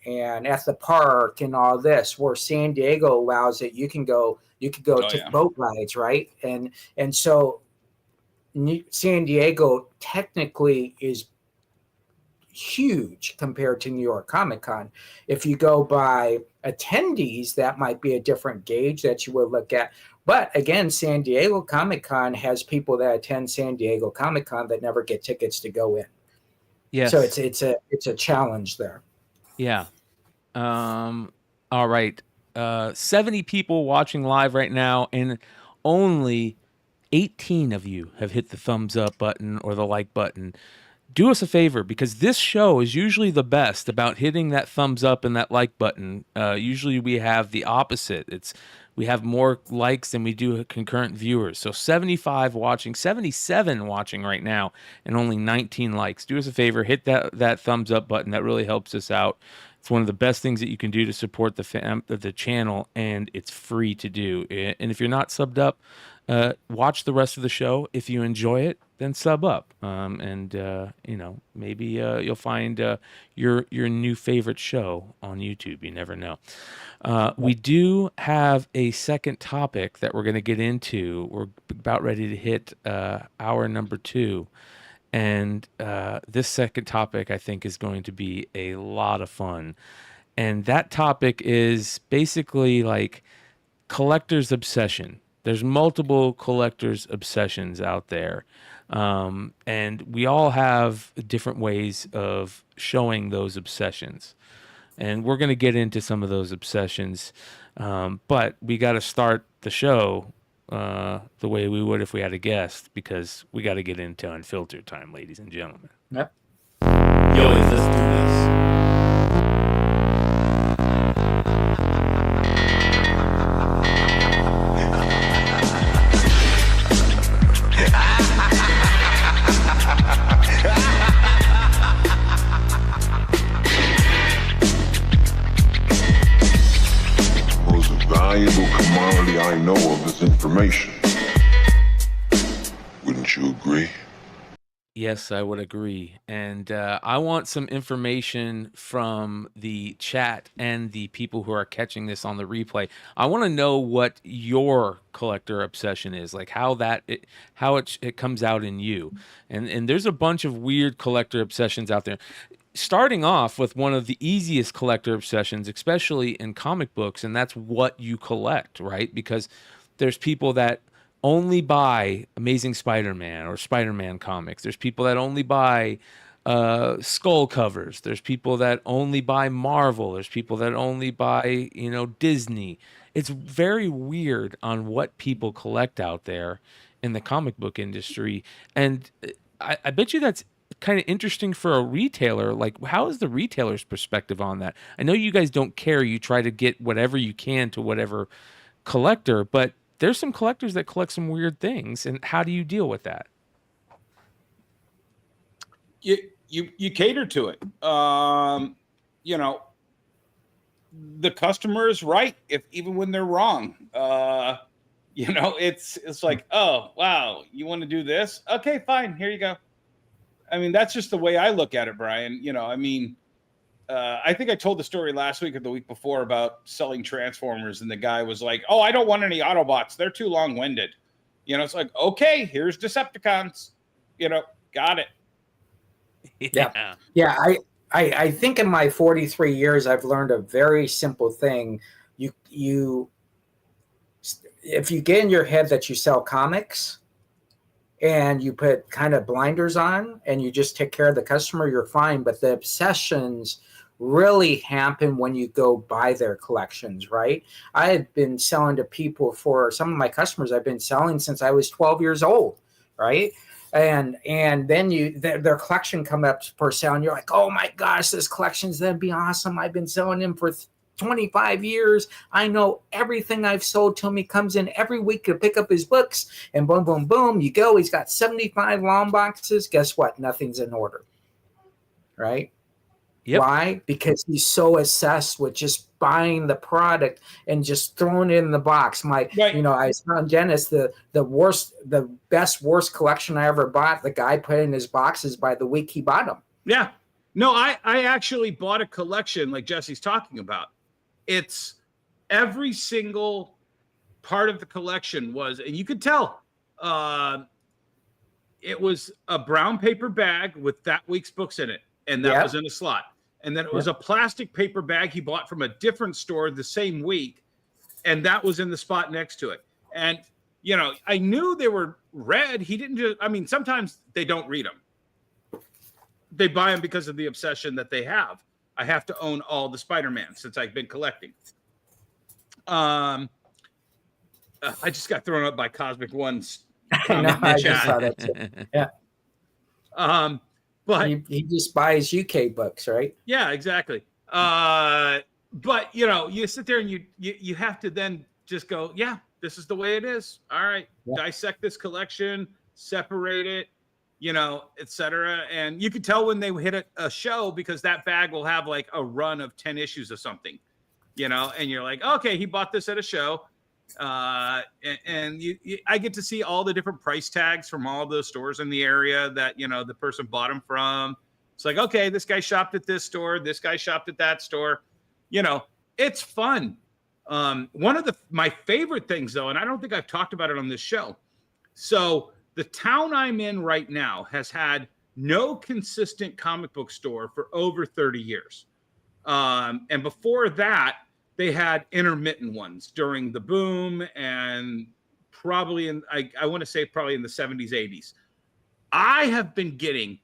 at the park and all this, where San Diego allows it. You could go to boat rides, right? And so San Diego technically is huge compared to New York Comic Con. If you go by attendees, that might be a different gauge that you would look at. But again, San Diego Comic Con has people that attend San Diego Comic Con that never get tickets to go in. Yes. So it's a challenge there. Yeah. All right. 70 people watching live right now, and only 18 of you have hit the thumbs up button or the like button. Do us a favor, because this show is usually the best about hitting that thumbs up and that like button. Usually we have the opposite. We have more likes than we do concurrent viewers. So 75 watching, 77 watching right now, and only 19 likes. Do us a favor, hit that thumbs up button. That really helps us out. It's one of the best things that you can do to support the channel, and it's free to do. And if you're not subbed up, watch the rest of the show. If you enjoy it, then sub up. Maybe you'll find your new favorite show on YouTube. You never know. We do have a second topic that we're going to get into. We're about ready to hit hour number 2. And this second topic, I think, is going to be a lot of fun. And that topic is basically like collector's obsession. There's multiple collector's obsessions out there. And we all have different ways of showing those obsessions. And we're going to get into some of those obsessions. But we got to start the show the way we would if we had a guest, because we got to get into unfiltered time, ladies and gentlemen. Yep. Yo, let's do this. Valuable commodity I know of is information. Wouldn't you agree? Yes, I would agree. And I want some information from the chat and the people who are catching this on the replay. I want to know what your collector obsession is, like how it comes out in you. And there's a bunch of weird collector obsessions out there. Starting off with one of the easiest collector obsessions, especially in comic books, and that's what you collect, right? Because there's people that only buy Amazing Spider-Man or Spider-Man comics. There's people that only buy Skull covers. There's people that only buy Marvel. There's people that only buy, Disney. It's very weird on what people collect out there in the comic book industry. And I bet you that's kind of interesting for a retailer. Like, how is the retailer's perspective on that? I know you guys don't care. You try to get whatever you can to whatever collector, but there's some collectors that collect some weird things. And how do you deal with that? You cater to it. The customer is right even when they're wrong. It's like, oh, wow, you want to do this? Okay, fine. Here you go. I mean, that's just the way I look at it, Brian. I think I told the story last week or the week before about selling Transformers, and the guy was like, oh, I don't want any Autobots. They're too long-winded. It's like, okay, here's Decepticons. Got it. Yeah. I think in my 43 years, I've learned a very simple thing. If you get in your head that you sell comics and you put kind of blinders on and you just take care of the customer, you're fine. But the obsessions really happen when you go buy their collections, right? I had been selling to people, for some of my customers I've been selling since I was 12 years old, right? And then their collection come up for sale, and you're like, oh my gosh, this collection's gonna be awesome. I've been selling them for 25 years. I know everything I've sold to him. He comes in every week to pick up his books, and boom, boom, boom, you go. He's got 75 long boxes. Guess what? Nothing's in order, right? Yep. Why? Because he's so obsessed with just buying the product and just throwing it in the box. I was telling Dennis the worst collection I ever bought, the guy put in his boxes by the week he bought them. Yeah. No, I actually bought a collection like Jesse's talking about. It's every single part of the collection was, and you could tell, it was a brown paper bag with that week's books in it. and that was in a slot. And then it was a plastic paper bag he bought from a different store the same week, and that was in the spot next to it. And, you know, I knew they were red. He didn't just, I mean, sometimes they don't read them. They buy them because of the obsession that they have. I have to own all the Spider-Man since I've been collecting. I just got thrown up by Cosmic One's comment in the just saw chat. that too. Yeah. But he just buys UK books, right? yeah, exactly. But you know, you sit there and you have to then just go, yeah, this is the way it is. All right, dissect this collection, separate it, you know, etc. And you can tell when they hit a show because that bag will have like a run of 10 issues of something, you know, and you're like, okay, he bought this at a show. I get to see all the different price tags from all the stores in the area that, you know, the person bought them from. It's like, okay, this guy shopped at this store, this guy shopped at that store. You know, it's fun. One of my favorite things, though, and I don't think I've talked about it on this show. So the town I'm in right now has had no consistent comic book store for over 30 years. And before that, they had intermittent ones during the boom and probably I want to say probably in the 70s, 80s. I have been getting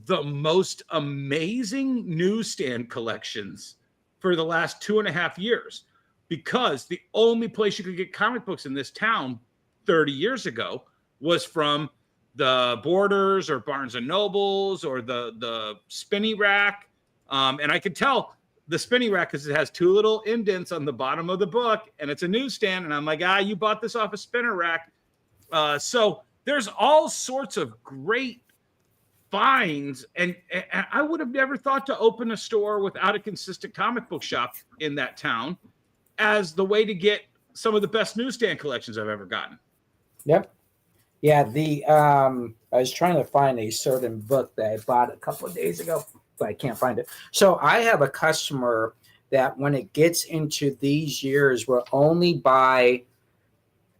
the most amazing newsstand collections for the last 2.5 years because the only place you could get comic books in this town 30 years ago was from the Borders or Barnes and Nobles or the Spinny Rack. And I could tell the Spinny Rack because it has two little indents on the bottom of the book and it's a newsstand. And I'm like, you bought this off a Spinner Rack. So there's all sorts of great finds. And I would have never thought to open a store without a consistent comic book shop in that town as the way to get some of the best newsstand collections I've ever gotten. Yep. Yeah. I was trying to find a certain book that I bought a couple of days ago, but I can't find it. So I have a customer that when it gets into these years will only buy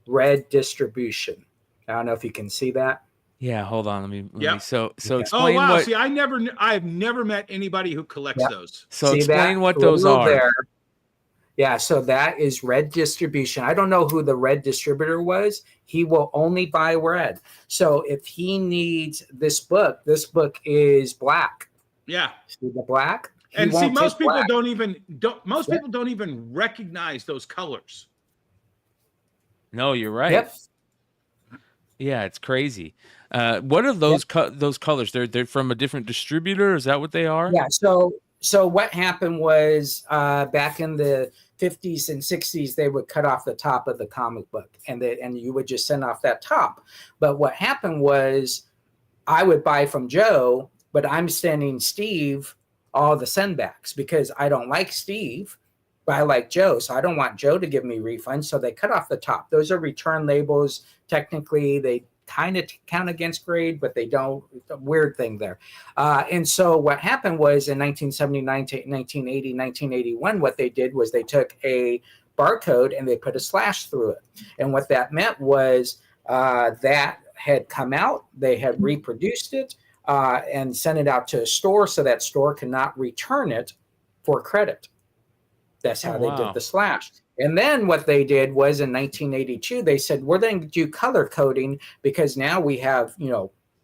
red distribution. I don't know if you can see that. Yeah, hold on. Let me so Oh explain wow! what. See, I've never met anybody who collects those. So See explain that? what those are. There. Yeah, so that is red distribution. I don't know who the red distributor was. He will only buy red. So if he needs this book is black. Yeah. See the black? And see, most people don't even recognize those colors. No, you're right. Yep. Yeah, it's crazy. What are those those colors? They're from a different distributor. Is that what they are? Yeah. So what happened was back in the 50s and 60s, they would cut off the top of the comic book, and you would just send off that top. But what happened was, I would buy from Joe, but I'm sending Steve all the sendbacks because I don't like Steve, but I like Joe. So I don't want Joe to give me refunds. So they cut off the top. Those are return labels. Technically, they kind of count against grade, but they don't. It's a weird thing there. And so what happened was in 1979 to 1980, 1981, what they did was they took a barcode and they put a slash through it. And what that meant was that had come out, they had reproduced it, and sent it out to a store so that store cannot return it for credit. That's how they did the slash. And then what they did was in 1982, they said, we're going to do color coding because now we have,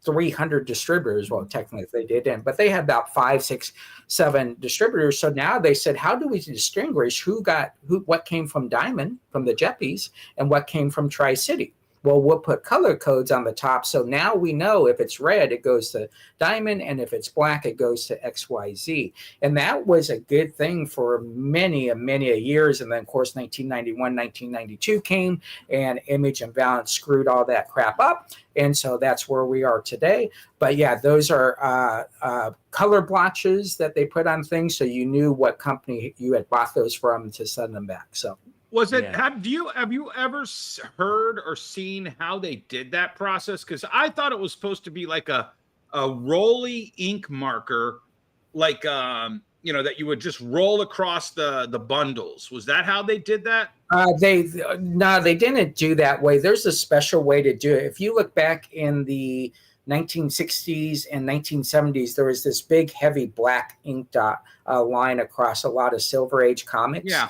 300 distributors. Well, technically they didn't, but they had about 5, 6, 7 distributors. So now they said, how do we distinguish what came from Diamond, from the Jeppies, and what came from Tri-City? Well, we'll put color codes on the top. So now we know if it's red, it goes to Diamond. And if it's black, it goes to XYZ. And that was a good thing for many years. And then, of course, 1991, 1992 came and Image and Balance screwed all that crap up. And so that's where we are today. But yeah, those are color blotches that they put on things. So you knew what company you had bought those from to send them back. So. Was it? Yeah. Have you ever heard or seen how they did that process? Because I thought it was supposed to be like a rolly ink marker, like that you would just roll across the bundles. Was that how they did that? They didn't do that way. There's a special way to do it. If you look back in the 1960s and 1970s, there was this big, heavy black ink dot line across a lot of Silver Age comics. Yeah.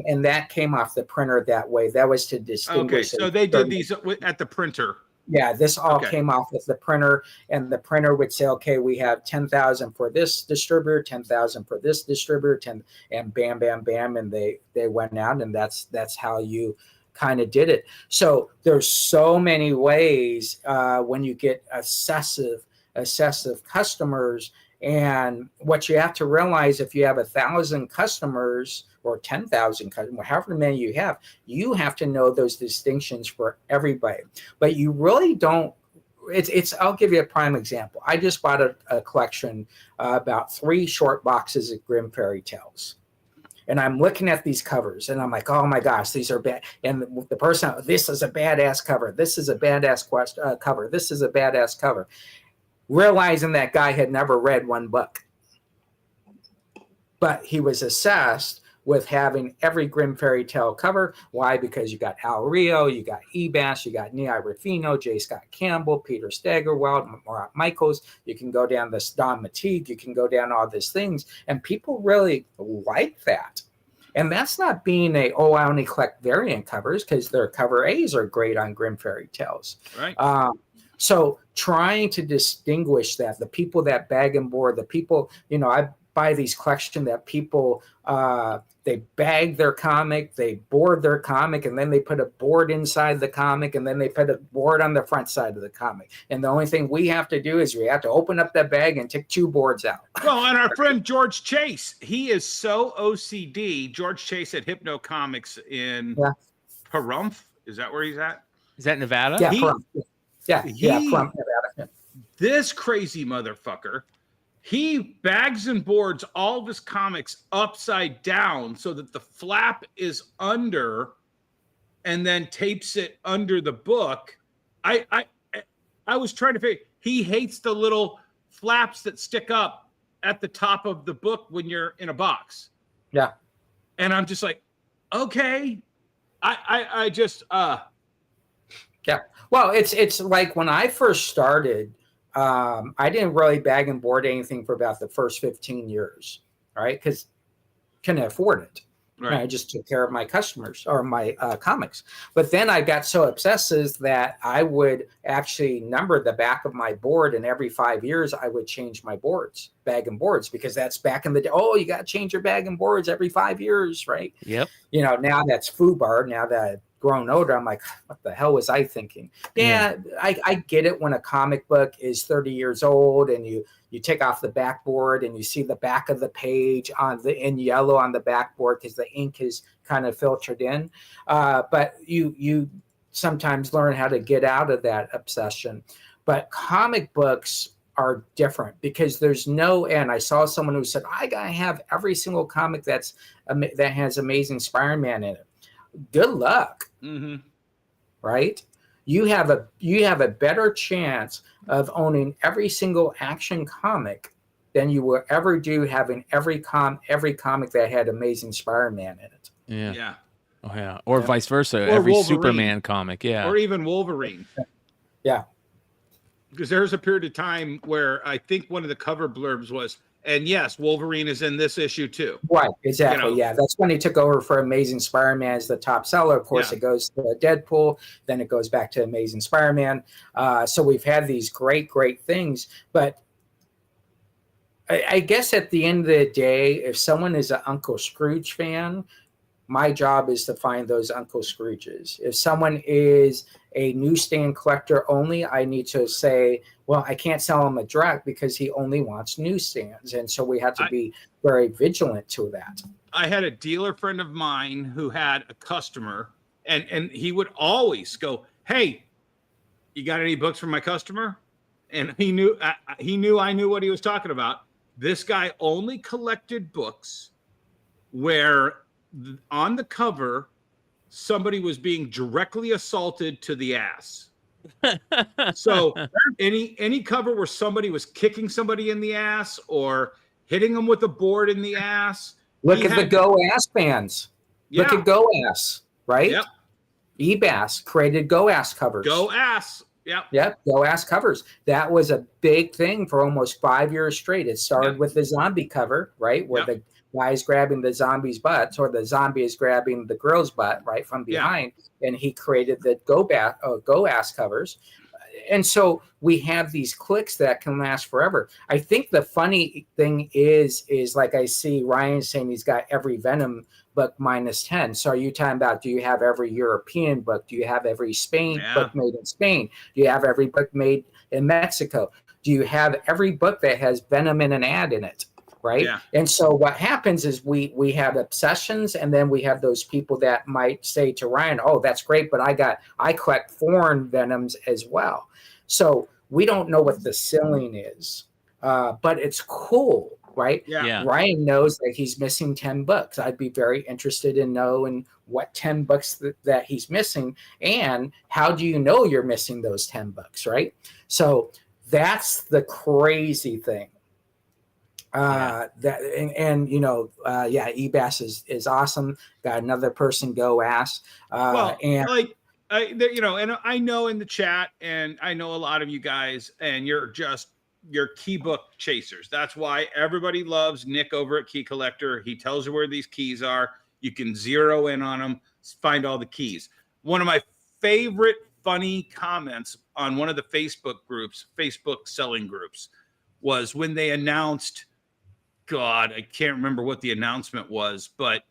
And that came off the printer that way. That was to distinguish. Okay, so they did these at the printer. Yeah, this all came off with the printer, and the printer would say, okay, we have 10,000 for this distributor, 10,000 for this distributor, 10, and bam, bam, bam, and they went out, and that's how you kind of did it. So there's so many ways when you get obsessive customers, and what you have to realize, if you have 1,000 customers or 10,000 customers, however many you have to know those distinctions for everybody. But you really don't. It's. I'll give you a prime example. I just bought a collection, about 3 short boxes of Grimm fairy tales. And I'm looking at these covers, and I'm like, oh my gosh, these are bad. And the person, this is a badass cover. This is a badass cover. This is a badass cover. Realizing that guy had never read one book. But he was obsessed with having every Grimm fairy tale cover. Why? Because you got Al Rio, you got Ebass, you got Nia Ruffino, J. Scott Campbell, Peter Steigerwald, Marat Michaels. You can go down this Don Mateague. You can go down all these things. And people really like that. And that's not being I only collect variant covers, because their cover A's are great on Grimm fairy tales. Right. So trying to distinguish that, the people that bag and board, the people, I buy these collections that people, they bag their comic, they board their comic, and then they put a board inside the comic, and then they put a board on the front side of the comic. And the only thing we have to do is we have to open up that bag and take 2 boards out. Well, and our friend George Chase, he is so OCD. George Chase at Hypno Comics in Pahrump. Is that where he's at? Is that Nevada? Yeah, from Nevada. This crazy motherfucker, he bags and boards all of his comics upside down so that the flap is under, and then tapes it under the book. I was trying to figure. He hates the little flaps that stick up at the top of the book when you're in a box. Yeah, and I'm just like, okay, I just yeah. Well, it's like when I first started. I didn't really bag and board anything for about the first 15 years, right? Because couldn't afford it. Right. And I just took care of my customers or my comics. But then I got so obsessive that I would actually number the back of my board, and every 5 years I would change my boards, bag and boards, because that's back in the day. Oh, you got to change your bag and boards every 5 years, right? Yep. Now that's FUBAR. Now that I've grown older, I'm like, what the hell was I thinking? Yeah. I get it when a comic book is 30 years old and you take off the backboard and you see the back of the page in yellow on the backboard because the ink is kind of filtered in. But you sometimes learn how to get out of that obsession. But comic books are different because there's no end. I saw someone who said, I gotta have every single comic that has Amazing Spider-Man in it. Good luck. Mm-hmm. Right? You have a better chance of owning every single Action comic than you will ever do having every comic that had Amazing Spider-Man in it. Yeah. Yeah. Oh yeah. Or vice versa. Or every Wolverine. Superman comic. Yeah. Or even Wolverine. Yeah. Because there's a period of time where I think one of the cover blurbs was, and yes, Wolverine is in this issue too. Right, exactly. Yeah, that's when he took over for Amazing Spider-Man as the top seller. Of course, It goes to Deadpool, then it goes back to Amazing Spider-Man. So we've had these great things. But I guess at the end of the day, if someone is an Uncle Scrooge fan, my job is to find those Uncle Scrooges. If someone is a newsstand collector only, I need to say, well, I can't sell him a direct because he only wants newsstands. And so we have to be very vigilant to that. I had a dealer friend of mine who had a customer, and he would always go, hey, you got any books for my customer? And he knew I knew what he was talking about. This guy only collected books where on the cover, somebody was being directly assaulted to the ass. So any cover where somebody was kicking somebody in the ass or hitting them with a board in the ass. Look at the Go Ass fans. Yeah. Look at Go Ass, right? Yep. Ebass created Go Ass covers. Go Ass. Yeah. Yep. Go ask covers. That was a big thing for almost 5 years straight. It started with the zombie cover, right? Where the guy's grabbing the zombie's butt, or the zombie is grabbing the girl's butt, right, from behind. And he created the go ask covers. And so we have these clicks that can last forever. I think the funny thing is like I see Ryan saying he's got every Venom book minus 10. So are you talking about, do you have every European book? Do you have every book made in Spain? Do you have every book made in Mexico? Do you have every book that has Venom in an ad in it? Right. Yeah. And so what happens is we have obsessions, and then we have those people that might say to Ryan, oh, that's great, but I collect foreign Venoms as well. So we don't know what the ceiling is, but it's cool, right? Yeah. Ryan knows that he's missing 10 books. I'd be very interested in knowing what 10 books that he's missing, and how do you know you're missing those 10 books, right? So that's the crazy thing. EBAS is awesome. Got another person go ask. And I know in the chat, and I know a lot of you guys, and you're key book chasers. That's why everybody loves Nick over at Key Collector. He tells you where these keys are. You can zero in on them, find all the keys. One of my favorite funny comments on one of the Facebook selling groups, was when they announced, God, I can't remember what the announcement was, but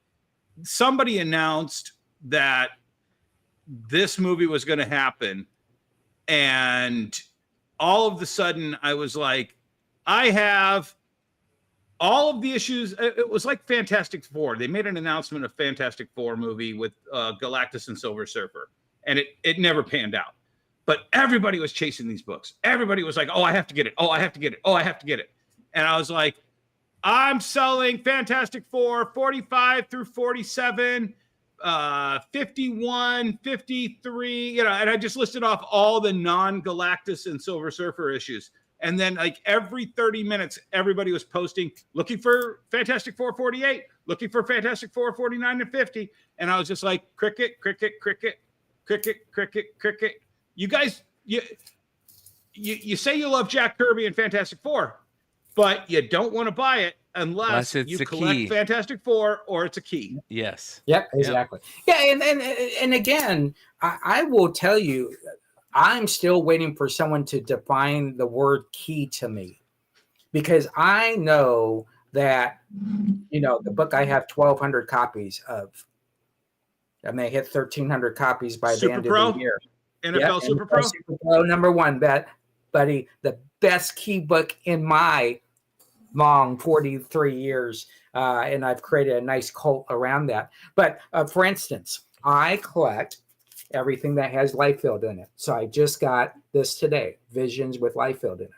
somebody announced that this movie was going to happen. And all of a sudden I was like, I have all of the issues. It was like Fantastic Four. They made an announcement of Fantastic Four movie with Galactus and Silver Surfer, and it never panned out. But everybody was chasing these books. Everybody was like, oh, I have to get it. Oh, I have to get it. Oh, I have to get it. And I was like, I'm selling Fantastic Four 45 through 47, 51, 53, and I just listed off all the non-Galactus and Silver Surfer issues. And then like every 30 minutes, everybody was posting, looking for Fantastic Four 48, looking for Fantastic Four 49 and 50. And I was just like, cricket, cricket, cricket, cricket, cricket, cricket. You guys, you say you love Jack Kirby and Fantastic Four, but you don't want to buy it unless you collect key. Fantastic Four, or it's a key. Yes. Yep, exactly. Yep. Yeah, and again, I will tell you, I'm still waiting for someone to define the word key to me, because I know that, the book I have 1,200 copies of, and they hit 1,300 copies by the end of the year. NFL Super Pro? Super Pro #1, buddy, the best key book in my long 43 years, and I've created a nice cult around that. But for instance, I collect everything that has Liefeld in it. So I just got this today, Visions with Liefeld in it,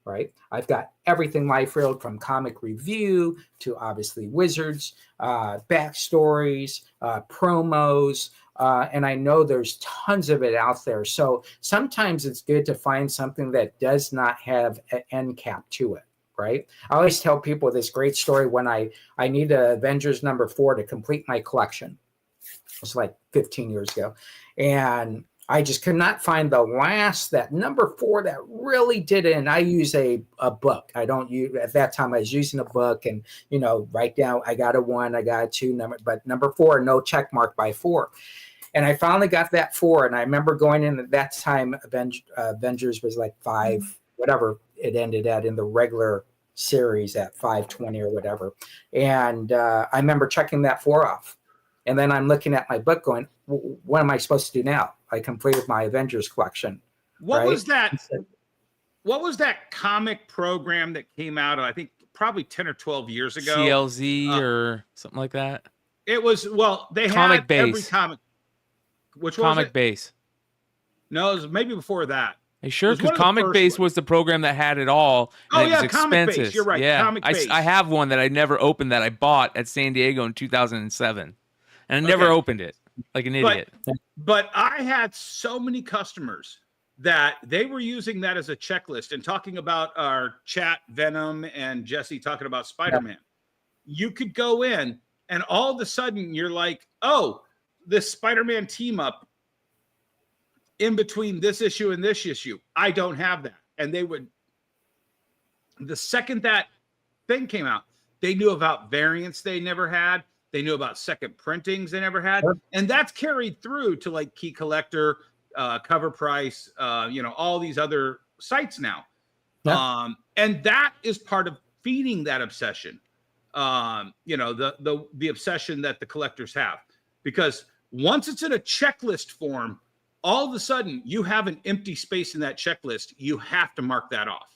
right? I've got everything Liefeld, from comic review to obviously Wizards, backstories, promos, and I know there's tons of it out there. So sometimes it's good to find something that does not have an end cap to it, right? I always tell people this great story when I need a Avengers #4 to complete my collection. It was like 15 years ago. And I just could not find that #4 that really did it. And I use a book. I don't use, at that time I was using a book, and, write down, I got a 1, I got a 2 number, but #4, no check mark by 4. And I finally got that 4. And I remember going in at that time, Avengers was like 5, whatever it ended at in the regular series at 520 or whatever. And I remember checking that 4 off. And then I'm looking at my book going, what am I supposed to do now? I completed my Avengers collection. What was that? What was that comic program that came out, I think probably 10 or 12 years ago? CLZ or something like that? It was, they Comic had Base. every comic. Which was Comic Base. No, it was maybe before that. Are you sure? Because Comic Base was the program that had it all. And it was Comic Base. You're right. Yeah. Comic Base. I have one that I never opened that I bought at San Diego in 2007. And I never opened it, like an idiot. But I had so many customers that they were using that as a checklist and talking about our chat, Venom, and Jesse talking about Spider-Man. You could go in, and all of a sudden you're like, oh, this Spider-Man team up in between this issue and this issue. I don't have that. And they would, the second that thing came out, they knew about variants they never had. They knew about second printings they never had. Sure. And that's carried through to like Key Collector, Cover Price, all these other sites now. Yeah. And that is part of feeding that obsession. The obsession that the collectors have, because once it's in a checklist form, all of a sudden you have an empty space in that checklist. You have to mark that off.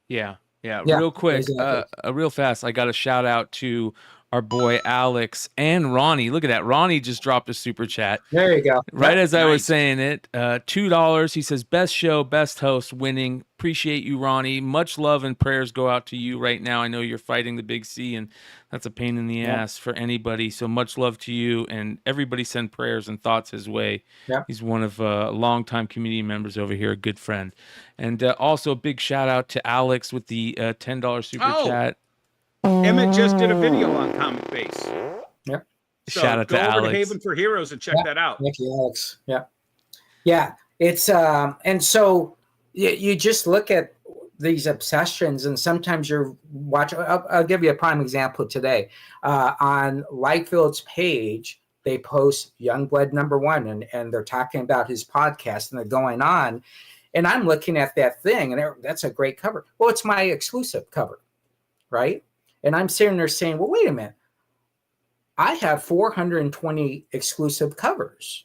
Yeah. Yeah, Real quick, exactly. real fast. I got a shout out to our boy Alex and Ronnie. Look at that. Ronnie just dropped a super chat. There you go. Right Yep. as I was Nice. saying it, $2. He says, best show, best host, winning. Appreciate you, Ronnie. Much love and prayers go out to you right now. I know you're fighting the big C, and that's a pain in the Yep. ass for anybody. So much love to you, and everybody send prayers and thoughts his way. Yep. He's one of longtime community members over here, a good friend. And also a big shout out to Alex with the $10 super chat. Emmett just did a video on Comic Base. Yep. So Shout out go to over Alex. to Haven for Heroes and check that out. Thank you, Alex. Yeah. It's and so you just look at these obsessions, and sometimes you're watching. I'll give you a prime example today. On Lightfield's page, they post Youngblood #1, and they're talking about his podcast, and they're going on, and I'm looking at that thing, and that's a great cover. Well, it's my exclusive cover, right? And I'm sitting there saying, well, wait a minute. I have 420 exclusive covers.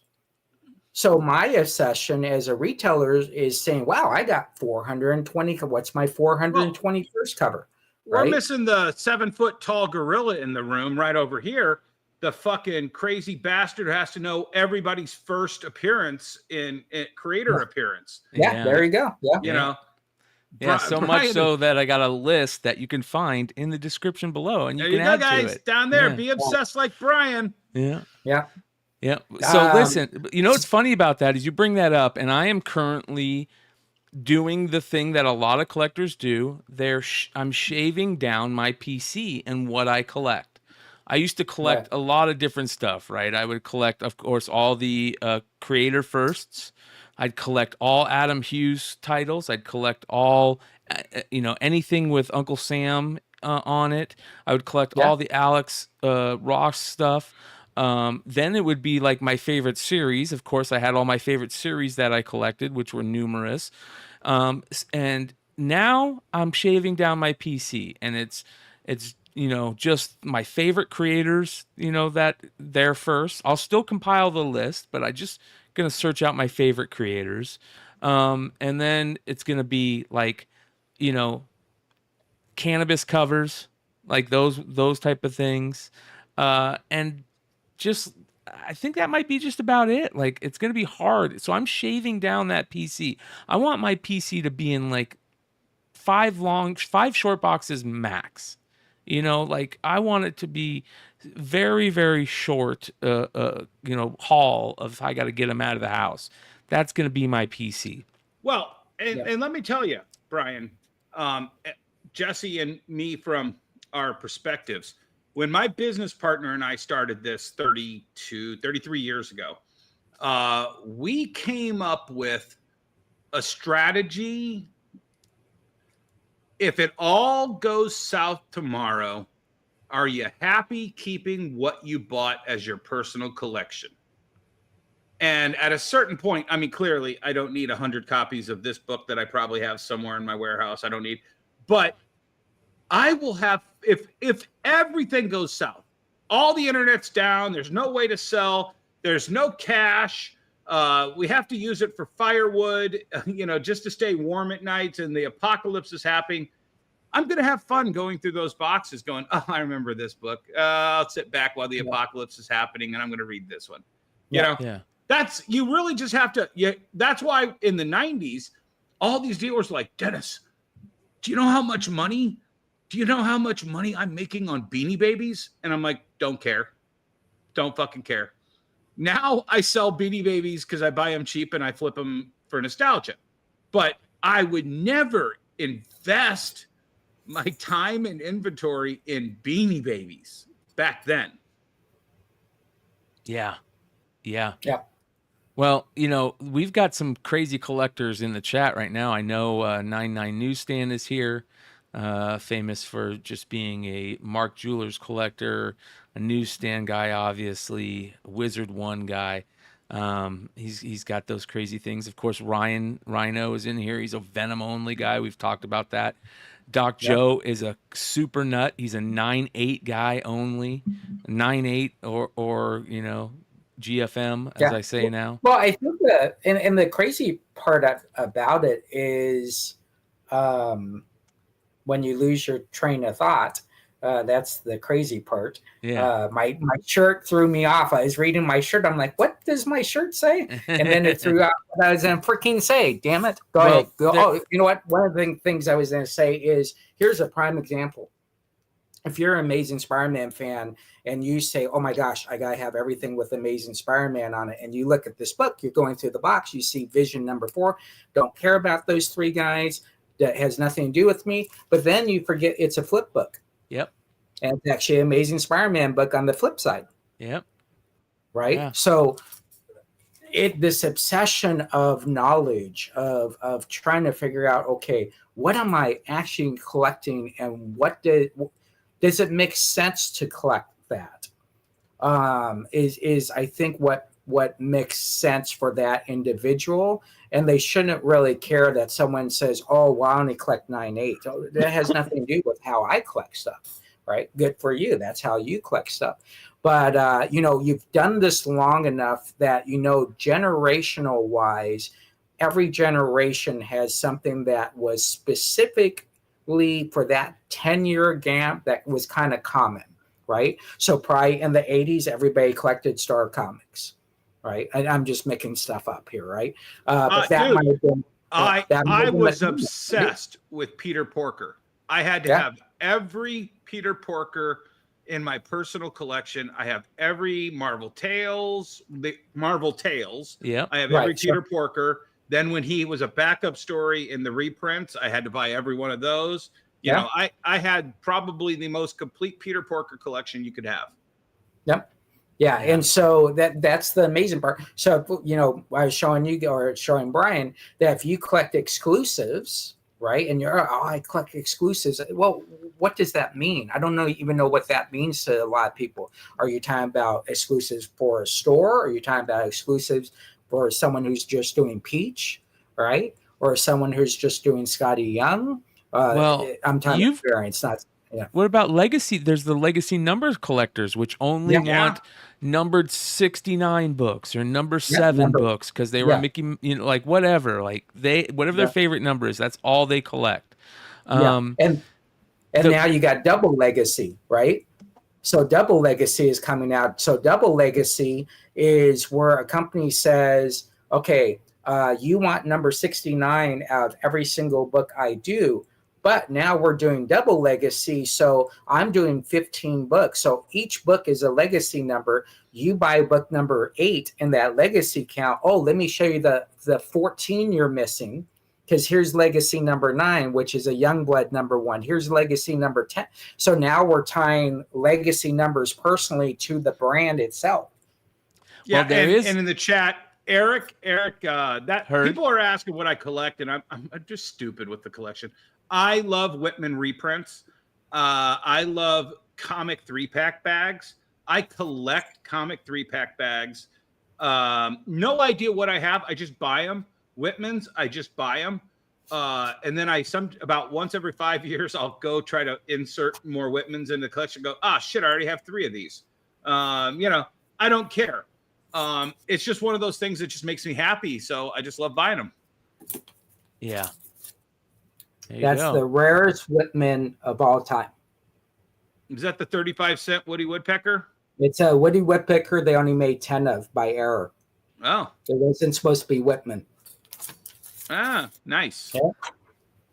So my obsession as a retailer is saying, wow, I got 420. What's my 421st cover? We're Right? missing the 7-foot tall gorilla in the room right over here. The fucking crazy bastard who has to know everybody's first appearance in creator appearance. Yeah, there you go. Yeah. You know, Yeah, so much Brian, so that I got a list that you can find in the description below, and you there can you go, add guys. to it. Down there, Yeah. be obsessed like Brian. Yeah. Yeah. Yeah. So listen, you know what's funny about that is you bring that up, and I am currently doing the thing that a lot of collectors do. I'm shaving down my PC and what I collect. I used to collect a lot of different stuff, right? I would collect, of course, all the creator firsts. I'd collect all Adam Hughes titles. I'd collect all, anything with Uncle Sam on it. I would collect all the Alex Ross stuff. Then it would be like my favorite series. Of course, I had all my favorite series that I collected, which were numerous. And now I'm shaving down my PC, and it's just my favorite creators, that they're first. I'll still compile the list, but I just going to search out my favorite creators. And then it's going to be like, cannabis covers, like those type of things. And just, I think that might be just about it. Like, it's going to be hard. So I'm shaving down that PC. I want my PC to be in like 5 short boxes max. Like I want it to be very, very short, haul of I got to get them out of the house. That's going to be my PC. Well, and let me tell you, Brian, Jesse and me from our perspectives, when my business partner and I started this 33 years ago, we came up with a strategy. If it all goes south tomorrow, are you happy keeping what you bought as your personal collection? And at a certain point, I mean, clearly, I don't need 100 copies of this book that I probably have somewhere in my warehouse. I don't need, but I will have, if everything goes south, all the internet's down, there's no way to sell, there's no cash, we have to use it for firewood, just to stay warm at night, and the apocalypse is happening. I'm going to have fun going through those boxes going, oh, I remember this book. I'll sit back while the apocalypse is happening, and I'm going to read this one. You really just have to, that's why in the 90s, all these dealers were like, Dennis, do you know how much money I'm making on Beanie Babies? And I'm like, don't care. Don't fucking care. Now I sell Beanie Babies because I buy them cheap and I flip them for nostalgia. But I would never invest my time and inventory in Beanie Babies back then. Yeah. Well, we've got some crazy collectors in the chat right now. I know 99 Newsstand is here, famous for just being a Mark Jewelers collector, a newsstand guy, obviously, a Wizard One guy. He's got those crazy things. Of course, Rhino is in here. He's a Venom only guy. We've talked about that. Doc Yep. Joe is a super nut. He's a 9.8 guy only, 9.8 or GFM, as Yeah. I say now. Well, I think and the crazy part about it is when you lose your train of thought. That's the crazy part. Yeah. My shirt threw me off. I was reading my shirt. I'm like, what does my shirt say? And then it threw out what I was going to freaking say. Damn it. Go ahead. Oh, you know what? One of the things I was going to say is, here's a prime example. If you're an Amazing Spider-Man fan and you say, oh my gosh, I got to have everything with Amazing Spider-Man on it. And you look at this book, you're going through the box, you see Vision number 4. Don't care about those 3 guys. That has nothing to do with me. But then you forget it's a flip book. Yep. And it's actually an Amazing Spider-Man book on the flip side. Yep. Right. Yeah. So this obsession of knowledge of trying to figure out, okay, what am I actually collecting and does it make sense to collect that? Is I think what makes sense for that individual, and they shouldn't really care that someone says, oh, well, I only collect 9.8. That has nothing to do with how I collect stuff, right? Good for you. That's how you collect stuff. But, you've done this long enough that, generational wise, every generation has something that was specifically for that 10-year gap that was kind of common, right? So probably in the 80s, everybody collected Star Comics, right? I'm just making stuff up here, right? But that dude, might have been. I was obsessed with Peter Porker. I had to have every Peter Porker in my personal collection. I have every Marvel Tales. Yeah. I have every Peter Porker. Then when he was a backup story in the reprints, I had to buy every one of those. I had probably the most complete Peter Porker collection you could have. Yep. Yeah. And so that's the amazing part. So, I was showing you or showing Brian that if you collect exclusives, right, and I collect exclusives. Well, what does that mean? I don't even know what that means to a lot of people. Are you talking about exclusives for a store? Are you talking about exclusives for someone who's just doing Peach, right? Or someone who's just doing Scotty Young? I'm talking variants, not. Yeah. What about legacy? There's the legacy numbers collectors, which only want numbered 69 books or number 7 books because they were Mickey, like whatever, like whatever their favorite number is, that's all they collect. And now you got double legacy, right? So double legacy is coming out. So double legacy is where a company says, okay, you want number 69 out of every single book I do. But now we're doing double legacy. So I'm doing 15 books. So each book is a legacy number. You buy book number 8 in that legacy count. Oh, let me show you the 14 you're missing. Because here's legacy number 9, which is a Youngblood number 1. Here's legacy number 10. So now we're tying legacy numbers personally to the brand itself. Yeah, and in the chat, Eric, people are asking what I collect, and I'm just stupid with the collection. I love Whitman reprints. I love comic 3-pack bags. I collect comic 3-pack bags. No idea what I have. I just buy them. Whitmans, I just buy them. And then about once every 5 years, I'll go try to insert more Whitmans in the collection. Go, shit, I already have 3 of these. I don't care. It's just one of those things that just makes me happy. So I just love buying them. Yeah. That's the rarest Whitman of all time. Is that the 35-cent Woody Woodpecker? It's a Woody Woodpecker they only made 10 of by error. Oh. It wasn't supposed to be Whitman. Nice. Yeah.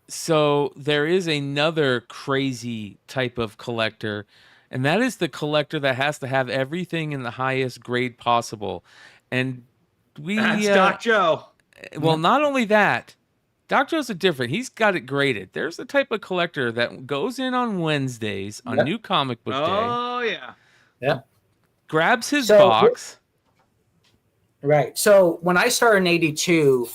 So there is another crazy type of collector, and that is the collector that has to have everything in the highest grade possible. And that's Doc Joe. Well, not only that, Doc Joe's different. He's got it graded. There's the type of collector that goes in on Wednesdays on New Comic Book Day. Oh, yeah. Yeah. Grabs his box. Right. So when I started in '82,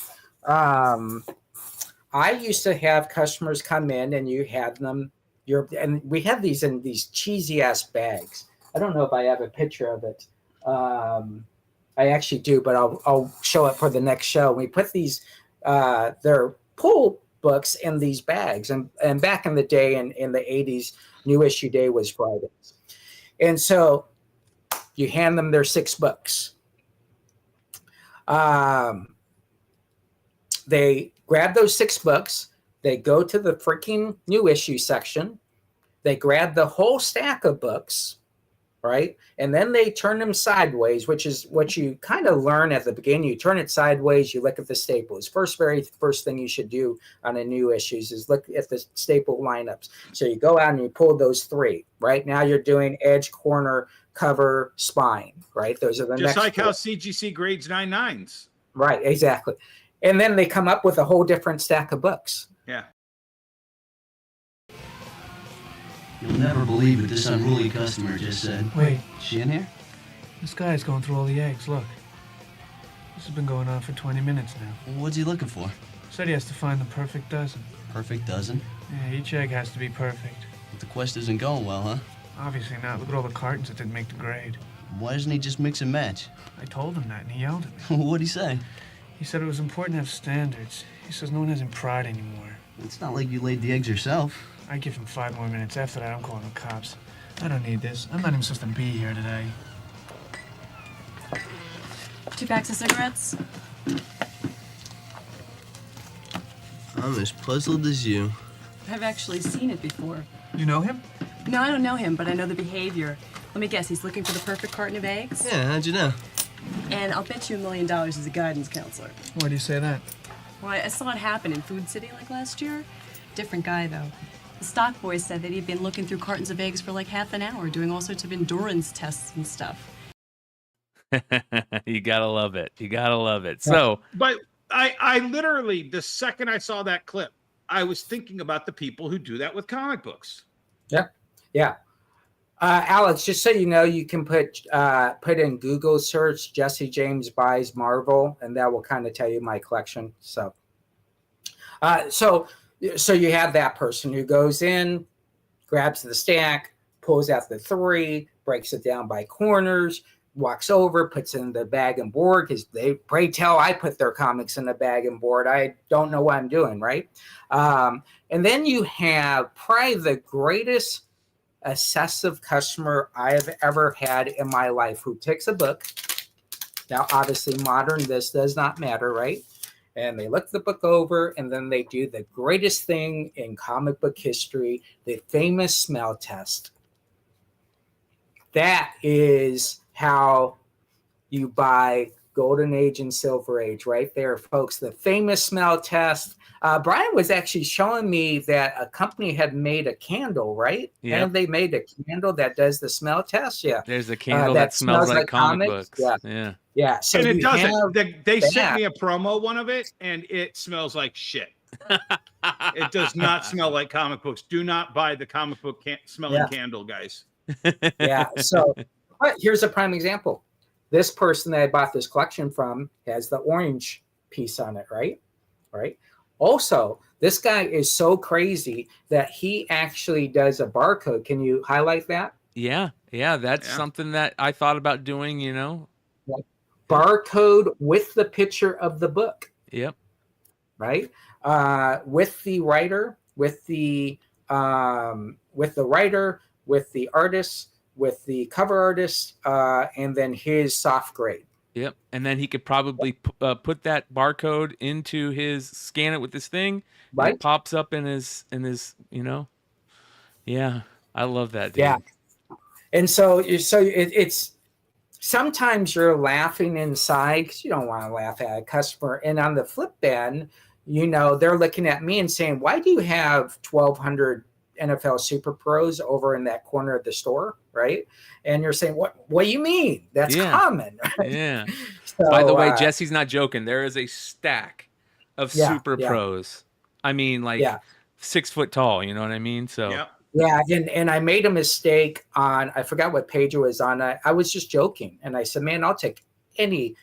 I used to have customers come in and you had them and we had these in these cheesy ass bags. I don't know if I have a picture of it. I actually do, but I'll show it for the next show. We put these their pool books in these bags, and back in the day in the '80s, new issue day was Fridays, and so you hand them their 6 books. They grab those 6 books, they go to the freaking new issue section, they grab the whole stack of books, right? And then they turn them sideways, which is what you kind of learn at the beginning. You turn it sideways, you look at the staples. Very first thing you should do on a new issues is look at the staple lineups. So you go out and you pull those 3. Right now you're doing edge, corner, cover, spine, right? Those are the just next like 4. how CGC grades 9.9s. Right, exactly. And then they come up with a whole different stack of books. Yeah. You'll never believe what this unruly customer just said. Wait, Is she in here? this guy's going through all the eggs. Look. This has been going on for 20 minutes now. What's he looking for? Said he has to find the perfect dozen. Perfect dozen? Yeah, each egg has to be perfect. But the quest isn't going well, huh? Obviously not. Look at all the cartons that didn't make the grade. Why doesn't he just mix and match? I told him that and he yelled at me. What'd he say? He said it was important to have standards. He says no one has any pride anymore. It's not like you laid the eggs yourself. I give him 5 more minutes. After that, I'm calling the cops. I don't need this. I'm not even supposed to be here today. 2 packs of cigarettes? I'm as puzzled as you. I've actually seen it before. You know him? No, I don't know him, but I know the behavior. Let me guess, he's looking for the perfect carton of eggs? Yeah, how'd you know? And I'll bet you $1 million he's a guidance counselor. Why do you say that? Well, I saw it happen in Food City like last year. Different guy, though. The stock boy said that he'd been looking through cartons of eggs for like half an hour, doing all sorts of endurance tests and stuff. You gotta love it. You gotta love it. So, But I literally, the second I saw that clip, I was thinking about the people who do that with comic books. Yeah, yeah. Alex, just so you know, you can put in Google search Jesse James buys Marvel, and that will kind of tell you my collection. So you have that person who goes in, grabs the stack, pulls out the 3, breaks it down by corners, walks over, puts it in the bag and board, because they pray tell I put their comics in the bag and board. I don't know what I'm doing, right? And then you have probably the greatest obsessive customer I've ever had in my life, who takes a book. Now, obviously, modern, this does not matter, right? And they look the book over, and then they do the greatest thing in comic book history, the famous smell test. That is how you buy Golden Age and Silver Age right there, folks. The famous smell test. Bryan was actually showing me that a company had made a candle, right? Yeah. And they made a candle that does the smell test. Yeah. there's a candle that smells like comic books. Yeah. Yeah. So And it you doesn't. have They sent that. me a promo one of it, and it smells like shit. It does not smell like comic books. Do not buy the comic book smelling candle, guys. Yeah. So but here's a prime example. This person that I bought this collection from has the orange piece on it, right? Right. Also, this guy is so crazy that he actually does a barcode. Can you highlight that? Yeah. That's something that I thought about doing, you know. Barcode with the picture of the book. Yep. Right. With the writer, with the writer, with the artist, with the cover artist, and then his soft grade. Yep. And then he could probably put that barcode into scan it with this thing. Right. It pops up in his, you know. Yeah. I love that, dude. Yeah. And so it's sometimes you're laughing inside because you don't want to laugh at a customer. And on the flip end, you know, they're looking at me and saying, why do you have 1,200 NFL Super Pros over in that corner of the store, right? And you're saying, what do you mean? That's common, right? Yeah. So, by the way, Jesse's not joking. There is a stack of Super Pros. I mean, like 6 foot tall, you know what I mean? So yeah, and I made a mistake on, I forgot what page it was on. I was just joking. And I said, man, I'll take any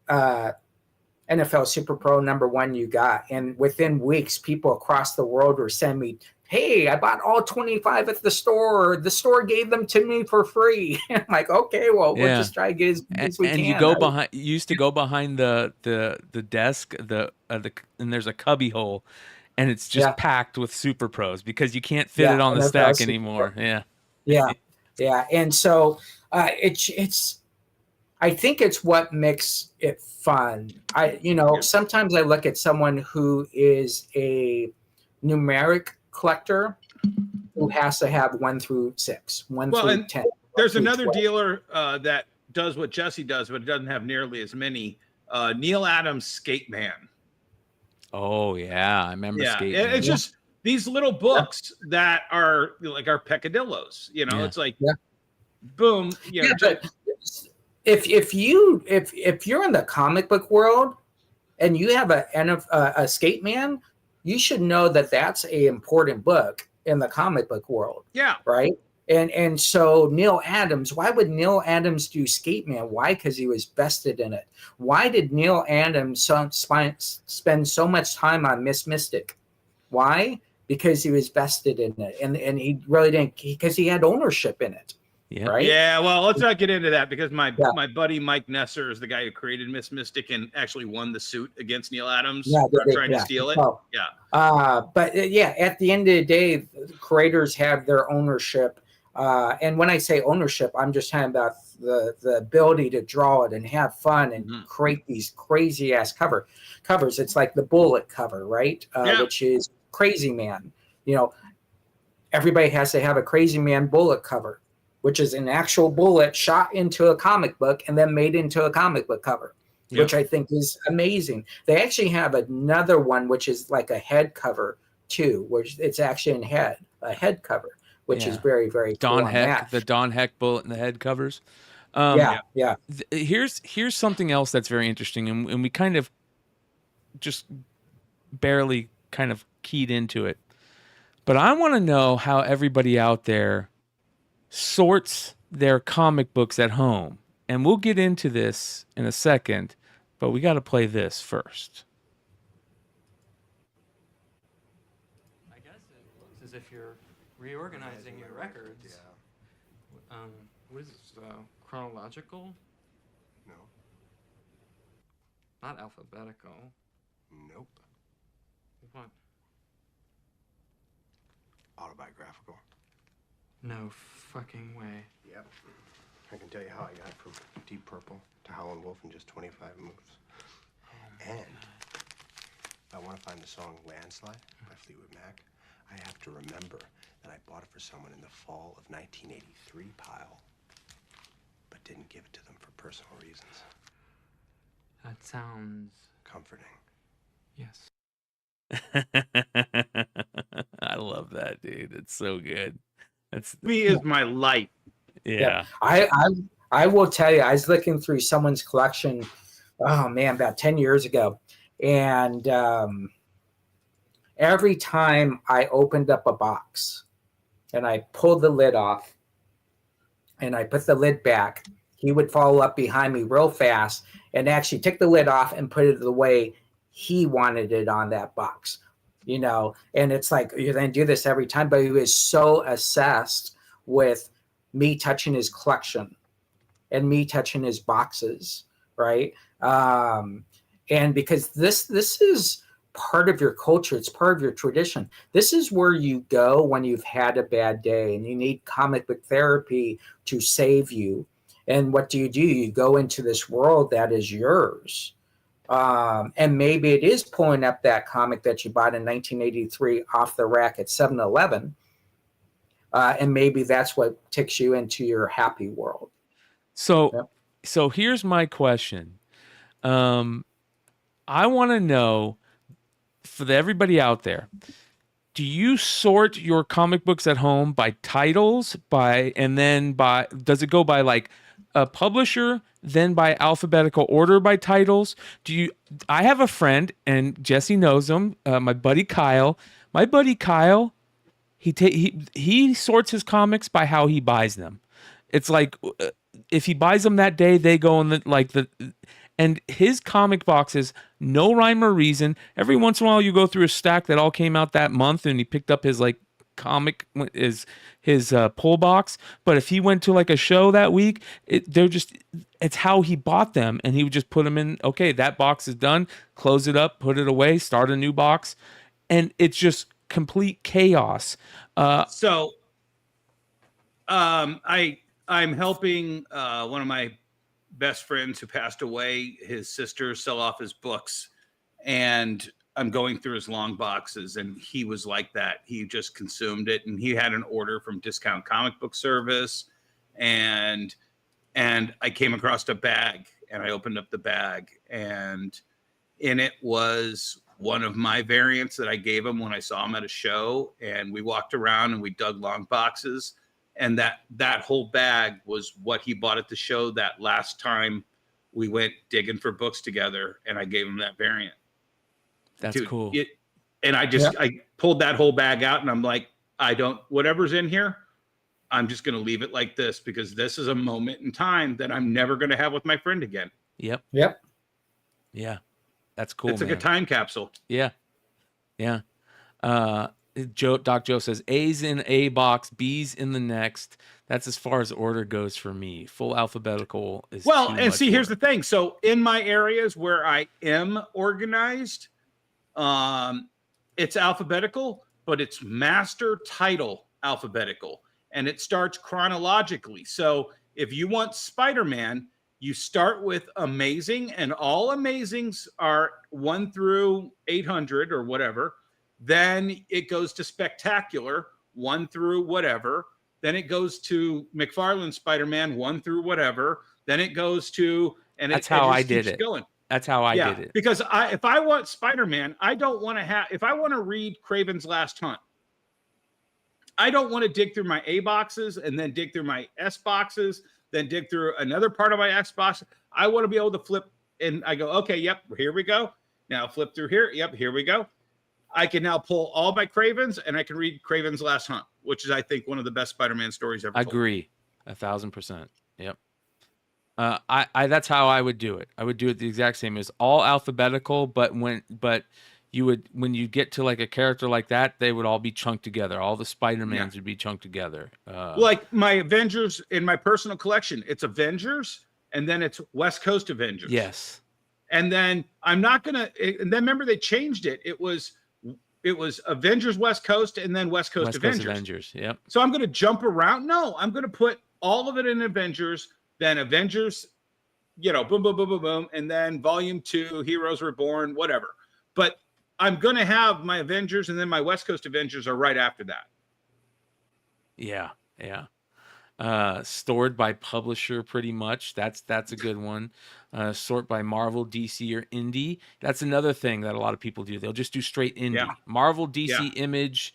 NFL Super Pro #1 you got. And within weeks, people across the world were sending me, hey, I bought all 25 at the store. The store gave them to me for free. I'm like, okay, well, we'll just try to get as many as we can. And you go behind. You used to go behind the desk, and there's a cubby hole, and it's just packed with Super Pros because you can't fit it on the stack anymore. Yeah. And so I think it's what makes it fun. Sometimes I look at someone who is a numeric collector who has to have 1 through 6, 1 through 10. There's another dealer that does what Jesse does, but it doesn't have nearly as many. Neil Adams Skate Man. Oh yeah, I remember Skate Man. It's just these little books that are like our peccadillos. It's like boom. But if you're in the comic book world and you have a Skate Man, you should know that that's a important book in the comic book world. Yeah. Right. And so Neil Adams, why would Neil Adams do Skate Man? Why? Because he was vested in it. Why did Neil Adams spend so much time on Miss Mystic? Why? Because he was vested in it. And he really didn't, because he had ownership in it. Yeah. Right. Yeah. Well, let's not get into that because my buddy Mike Nesser is the guy who created Miss Mystic and actually won the suit against Neil Adams for trying to steal it. Oh. Yeah. But at the end of the day, creators have their ownership. And when I say ownership, I'm just talking about the ability to draw it and have fun and create these crazy ass covers. It's like the Bullet cover, right? Which is Crazy Man. Everybody has to have a Crazy Man Bullet cover, which is an actual bullet shot into a comic book and then made into a comic book cover, which I think is amazing. They actually have another one, which is like a head cover too, which it's actually a head cover, which is very, very Don cool. Heck, the Don Heck bullet in the head covers. Here's something else that's very interesting, and we kind of just barely kind of keyed into it. But I want to know how everybody out there sorts their comic books at home. And we'll get into this in a second, but we got to play this first. I guess it looks as if you're reorganizing your records. Yeah. What is this, chronological? No. Not alphabetical. Nope. What? Autobiographical. No fucking way. Yep. I can tell you how I got from Deep Purple to Howlin' Wolf in just 25 moves. And if I want to find the song Landslide by Fleetwood Mac, I have to remember that I bought it for someone in the fall of 1983 pile, but didn't give it to them for personal reasons. That sounds comforting. Yes. I love that, dude. It's so good. Me is my light. Yeah. I will tell you, I was looking through someone's collection, about 10 years ago. And every time I opened up a box and I pulled the lid off and I put the lid back, he would follow up behind me real fast and actually take the lid off and put it the way he wanted it on that box. And it's like, you're going to do this every time, but he was so obsessed with me touching his collection and me touching his boxes. Right. And because this is part of your culture, it's part of your tradition. This is where you go when you've had a bad day and you need comic book therapy to save you. And what do? You go into this world that is yours. And maybe it is pulling up that comic that you bought in 1983 off the rack at 7-Eleven. And maybe that's what takes you into your happy world. So here's my question. I want to know, for everybody out there, do you sort your comic books at home by titles, does it go by like a publisher, then by alphabetical order by titles? I have a friend, and Jesse knows him, my buddy Kyle. My buddy Kyle, he sorts his comics by how he buys them. It's like if he buys them that day, they go in And his comic boxes, no rhyme or reason. Every once in a while, you go through a stack that all came out that month, and he picked up his like comic his pull box. But if he went to like a show that week, it's how he bought them, and he would just put them in. Okay, that box is done. Close it up, put it away, start a new box, and it's just complete chaos. I'm helping one of my best friends who passed away, his sister, sell off his books, and I'm going through his long boxes, and he was like that. He just consumed it, and he had an order from Discount Comic Book Service, and I came across a bag, and I opened up the bag, and in it was one of my variants that I gave him when I saw him at a show, and we walked around and we dug long boxes. And that whole bag was what he bought at the show that last time we went digging for books together, and I gave him that variant. That's cool. I pulled that whole bag out, and I'm like, whatever's in here, I'm just going to leave it like this, because this is a moment in time that I'm never going to have with my friend again. Yep. Yeah. That's cool. It's like a time capsule. Yeah. Doc Joe says A's in a box, B's in the next. That's as far as order goes for me. Full alphabetical is here's the thing. So in my areas where I am organized, it's alphabetical, but it's master title alphabetical, and it starts chronologically. So if you want Spider-Man, you start with amazing, and all amazings are 1 through 800 or whatever. Then it goes to spectacular, 1 through whatever. Then it goes to McFarlane Spider-Man, 1 through whatever. Then it goes to, and that's how I did it. Going. That's how I did it. Because if I want Spider-Man, I don't want to have. If I want to read Kraven's Last Hunt, I don't want to dig through my A boxes and then dig through my S boxes, then dig through another part of my X box. I want to be able to flip, and I go, okay, yep, here we go. Now flip through here. Yep, here we go. I can now pull all my Cravens, and I can read Kraven's Last Hunt, which is, I think, one of the best Spider-Man stories ever told. Agree, 1,000%. Yep. That's how I would do it. I would do it the exact same as all alphabetical, but when you get to like a character like that, they would all be chunked together. All the Spider-Mans would be chunked together. Like my Avengers in my personal collection, it's Avengers, and then it's West Coast Avengers. Yes. And then I'm not gonna. And then remember they changed it. It was Avengers West Coast, and then West Coast Avengers. Yep. So I'm going to jump around. No, I'm going to put all of it in Avengers, then Avengers, boom, boom, boom, boom, boom, and then Volume 2, Heroes Reborn, whatever. But I'm going to have my Avengers, and then my West Coast Avengers are right after that. Yeah. Stored by publisher, pretty much. That's a good one. Sort by Marvel, DC, or Indie. That's another thing that a lot of people do. They'll just do straight Indie. Yeah. Marvel, DC, Image,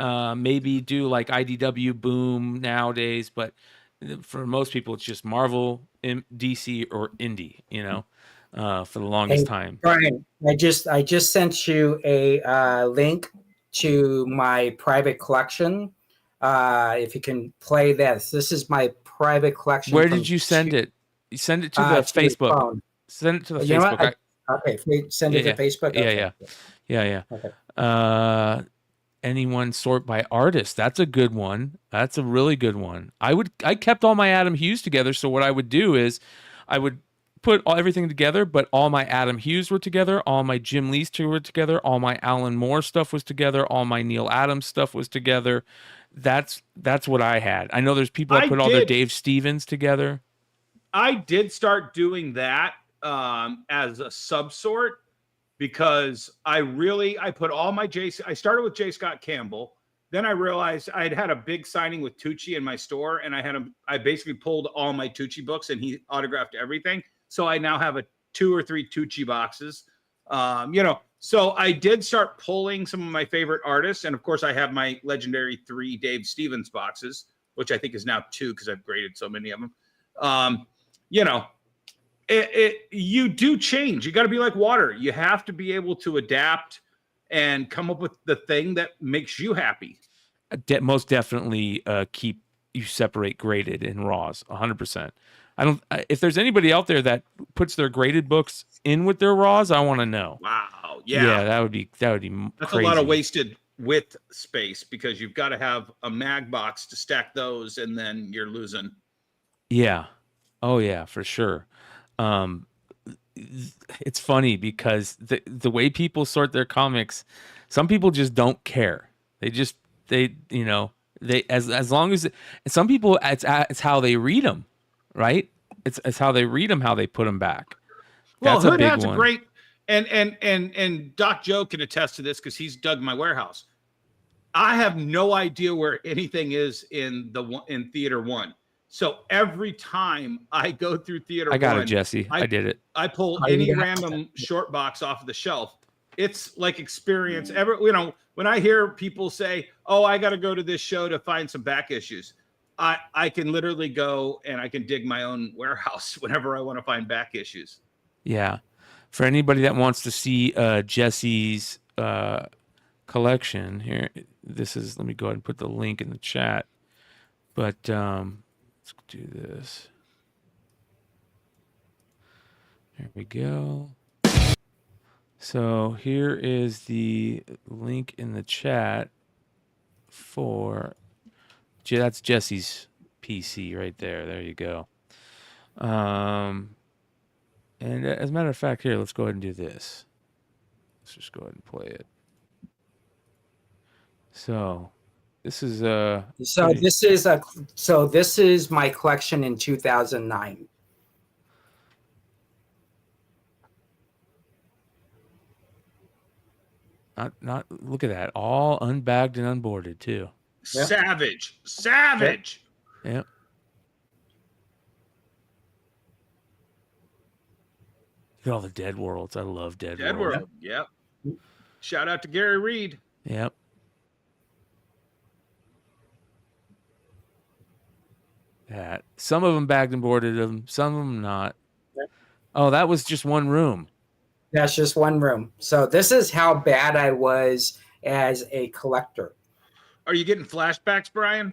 maybe do like IDW, Boom nowadays, but for most people, it's just Marvel, DC, or Indie. For the longest time. Brian, I just sent you a link to my private collection. If you can play this is my private collection. Where did you send it? You send it to the Facebook. Send it to the Facebook. Send it to Facebook. Yeah. Okay. Anyone sort by artist? That's a good one. That's a really good one. I kept all my Adam Hughes together. So what I would do is I would put everything together, but all my Adam Hughes were together, all my Jim Lee's were together, all my Alan Moore stuff was together, all my Neil Adams stuff was together. That's what I had. I know there's people that put all their Dave Stevens together. I did start doing that as a subsort, because I put all my I started with J. Scott Campbell. Then I realized I'd had a big signing with Tucci in my store, and I basically pulled all my Tucci books, and he autographed everything. So I now have 2 or 3 Tucci boxes. So I did start pulling some of my favorite artists. And of course I have my legendary 3 Dave Stevens boxes, which I think is now 2 because I've graded so many of them. You do change. You got to be like water. You have to be able to adapt and come up with the thing that makes you happy. Most definitely keep you separate graded and raws 100%. If there's anybody out there that puts their graded books in with their raws, I want to know. Wow. Yeah, that would be That's crazy. a lot of wasted width space because you've got to have a mag box to stack those, and then you're losing. Yeah. Oh yeah, for sure. It's funny because the way people sort their comics, some people just don't care. As long as some people, it's how they read them, right? It's how they read them, how they put them back. Well, That's a Hood big has one. a great, and Doc Joe can attest to this because he's dug my warehouse. I have no idea where anything is in theater 1. So every time I go through theater 1, I got it, Jesse. I did it. I pull any random short box off of the shelf. It's like experience. When I hear people say, "Oh, I got to go to this show to find some back issues," I can literally go and I can dig my own warehouse whenever I want to find back issues. Yeah. For anybody that wants to see Jesse's collection here, let me go ahead and put the link in the chat. But let's do this. There we go. So here is the link in the chat that's Jesse's PC right there. There you go. And as a matter of fact, here, let's go ahead and do this. Let's just go ahead and play it. So this is this is my collection in 2009. Not look at that, all unbagged and unboarded too. Savage. Yep. Look at all the Dead Worlds. I love Dead World. Yep. Shout out to Gary Reed. Yep. That some of them bagged and boarded them, some of them not. Yep. Oh, that was just one room. That's just one room. So this is how bad I was as a collector. Are you getting flashbacks, Brian?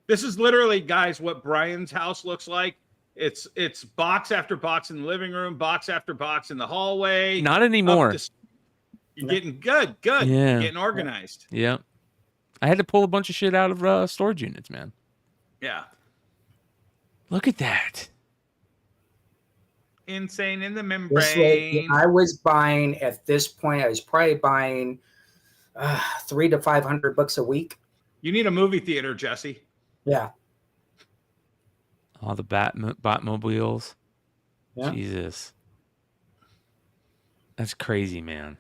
This is literally, guys, what Brian's house looks like. It's box after box in the living room, box after box in the hallway. Not anymore. You're getting good. Yeah. You're getting organized. Yeah. I had to pull a bunch of shit out of storage units, man. Yeah. Look at that. Insane in the membrane. I was buying at this point. I was probably buying 300 to 500 books a week. You need a movie theater, Jesse. Yeah. All the Batmobiles. Yeah. Jesus. That's crazy, man.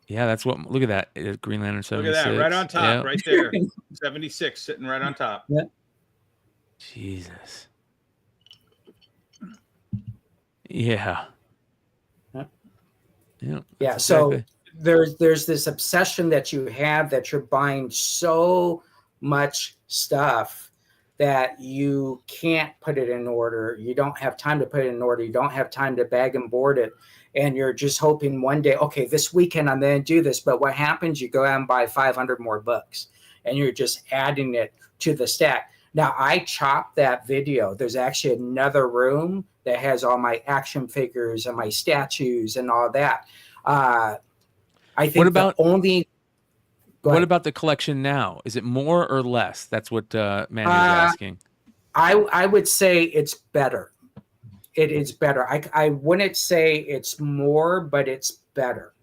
Yeah, that's what. Look at that. Green Lantern 76. Look at that. Right on top. Right there. 76 sitting right on top. Yeah. Jesus. Yeah. Yeah. Yeah. So there's this obsession that you have that you're buying so much stuff that you can't put it in order. You don't have time to put it in order. You don't have time to bag and board it. And you're just hoping one day, okay, this weekend I'm going to do this. But what happens? You go out and buy 500 more books and you're just adding it to the stack. Now, I chopped that video. There's actually another room that has all my action figures and my statues and all that. I think what about the collection now? Is it more or less? That's what Manny was asking. I would say it's better. It is better. I wouldn't say it's more, but it's better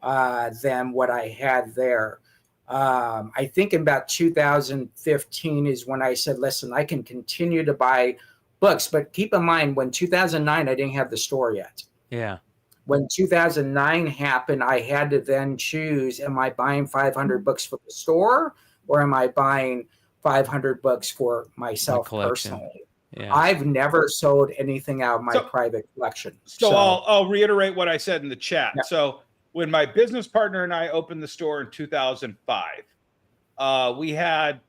than what I had there. I think in about 2015 is when I said, listen, I can continue to buy books. But keep in mind, when 2009, I didn't have the store yet. Yeah. When 2009 happened, I had to then choose, am I buying 500 books for the store or am I buying 500 books for myself personally? Yeah. I've never sold anything out of my private collection. So I'll reiterate what I said in the chat. Yeah. So when my business partner and I opened the store in 2005, we had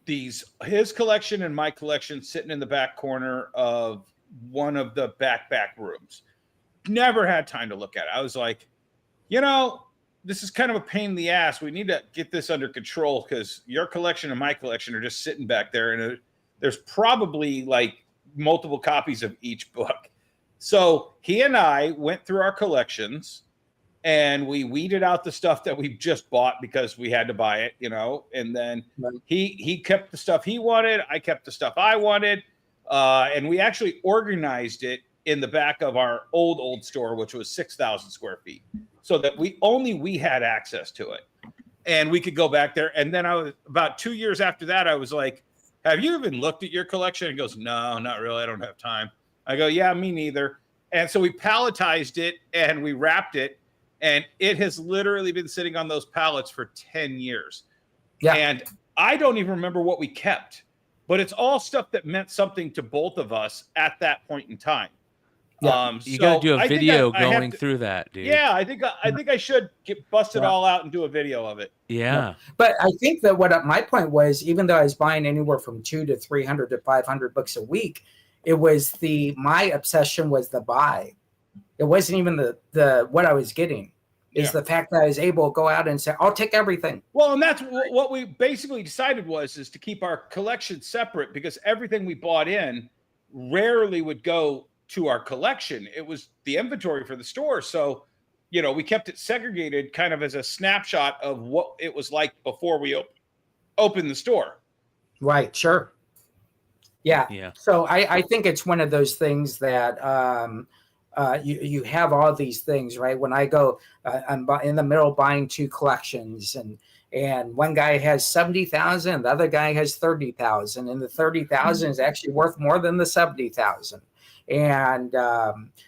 his collection and my collection sitting in the back corner of one of the back rooms. Never had time to look at it. I was like, this is kind of a pain in the ass. We need to get this under control because your collection and my collection are just sitting back there, and there's probably like multiple copies of each book. So he and I went through our collections and we weeded out the stuff that we just bought because we had to buy it, and then he kept the stuff he wanted. I kept the stuff I wanted. And we actually organized it in the back of our old store, which was 6,000 square feet, so that we had access to it and we could go back there. And then about 2 years after that, I was like, have you even looked at your collection? And he goes, no, not really. I don't have time. I go, yeah, me neither. And so we palletized it and we wrapped it, and it has literally been sitting on those pallets for 10 years. Yeah. And I don't even remember what we kept, but it's all stuff that meant something to both of us at that point in time. Yeah. You got to do a video going through that, dude. Yeah, I think I should bust it all out and do a video of it. Yeah. But I think that my point was, even though I was buying anywhere from 200 to 300 to 500 books a week, it was my obsession was the buy. It wasn't even the what I was getting. Is the fact that I was able to go out and say, I'll take everything. Well, and that's what we basically decided is to keep our collection separate, because everything we bought in rarely would go to our collection. It was the inventory for the store. So, we kept it segregated kind of as a snapshot of what it was like before we opened the store. Right. Sure. Yeah. Yeah. So I think it's one of those things that you have all these things, right? When I go, I'm in the middle buying two collections, and one guy has 70,000, the other guy has 30,000, and the 30,000 is actually worth more than the 70,000. And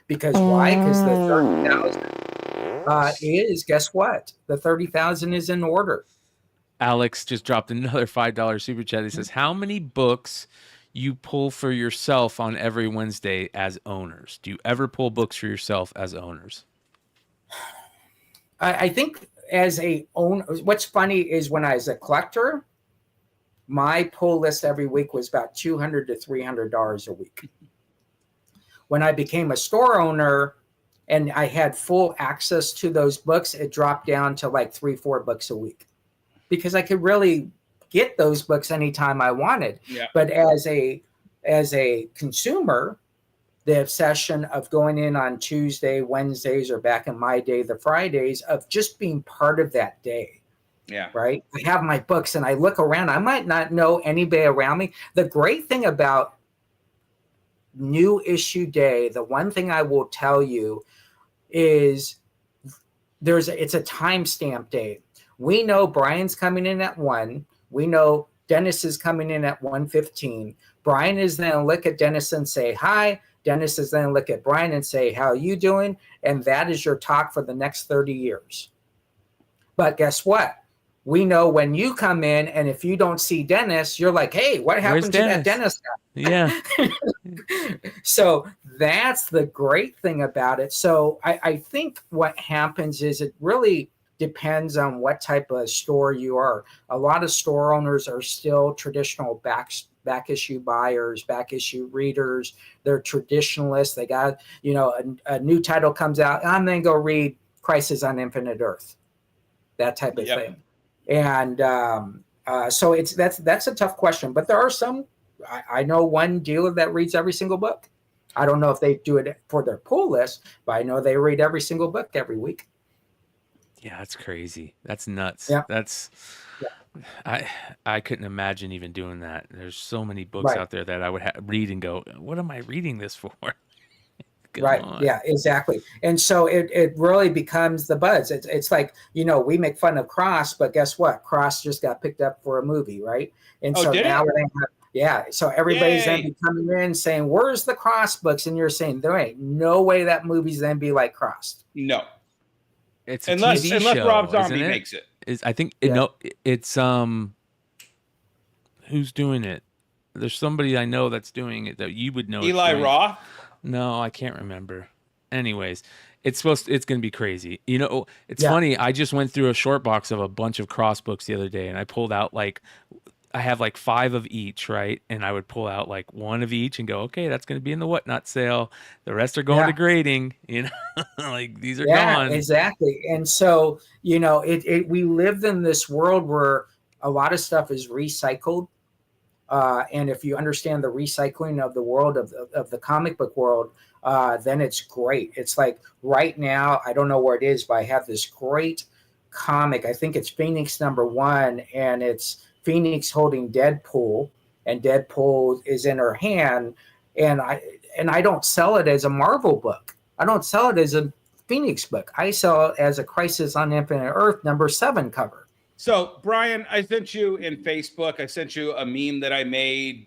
because why? Because the 30,000 is, guess what? The 30,000 is in order. Alex just dropped another $5 super chat. He says, how many books you pull for yourself on every Wednesday as owners? Do you ever pull books for yourself as owners? I think as a owner, what's funny is when I was a collector, my pull list every week was about $200 to $300 a week. When I became a store owner and I had full access to those books, it dropped down to like 3-4 books a week, because I could really get those books anytime I wanted. Yeah. But as a consumer, the obsession of going in on Tuesday, Wednesdays, or back in my day, the Fridays, of just being part of that day. Yeah. Right. I have my books and I look around. I might not know anybody around me. The great thing about new issue day, the one thing I will tell you is it's a timestamp day. We know Brian's coming in at 1. We know Dennis is coming in at 1:15. Brian is then to look at Dennis and say hi. Dennis is then to look at Brian and say, how are you doing? And that is your talk for the next 30 years. But guess what? We know when you come in, and if you don't see Dennis, you're like, hey, what happened to that Dennis guy? Yeah. So that's the great thing about it. So I think what happens is it really depends on what type of store you are. A lot of store owners are still traditional back issue buyers, back issue readers. They're traditionalists. They got, a new title comes out, I'm going to go read Crisis on Infinite Earth, that type of thing. And so that's a tough question. But there are some. I know one dealer that reads every single book. I don't know if they do it for their pull list, but I know they read every single book every week. Yeah, that's crazy. That's nuts. Yeah. I couldn't imagine even doing that. There's so many books out there that I would read and go, what am I reading this for? Right. On. Yeah, exactly. And so it really becomes the buzz. It's like, we make fun of Cross, but guess what? Cross just got picked up for a movie, right? And so now so everybody's then coming in saying, where's the Cross books? And you're saying, there ain't no way that movie's then be like Cross. No. It's a TV show, Rob Zombie makes it. It's who's doing it? There's somebody I know that's doing it that you would know. Eli Roth? No, I can't remember. Anyways, it's going to be crazy. It's funny. I just went through a short box of a bunch of Cross books the other day, and I pulled out I have like 5 of each, right? And I would pull out like 1 of each and go, okay, that's going to be in the whatnot sale. The rest are going to grading, you know, like these are gone. Exactly. And so, you know, we lived in this world where a lot of stuff is recycled. And if you understand the recycling of the world of the comic book world, then it's great. It's like right now, I don't know where it is, but I have this great comic. I think it's Phoenix #1, and it's Phoenix holding Deadpool, and Deadpool is in her hand. And I don't sell it as a Marvel book. I don't sell it as a Phoenix book. I sell it as a Crisis on Infinite Earth #7 cover. So, Brian, I sent you in Facebook, I sent you a meme that I made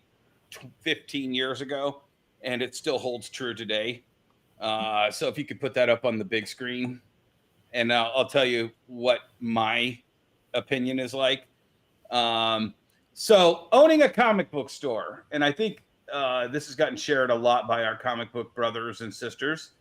15 years ago, and it still holds true today. So if you could put that up on the big screen, and I'll tell you what my opinion is like. So owning a comic book store, and I think this has gotten shared a lot by our comic book brothers and sisters,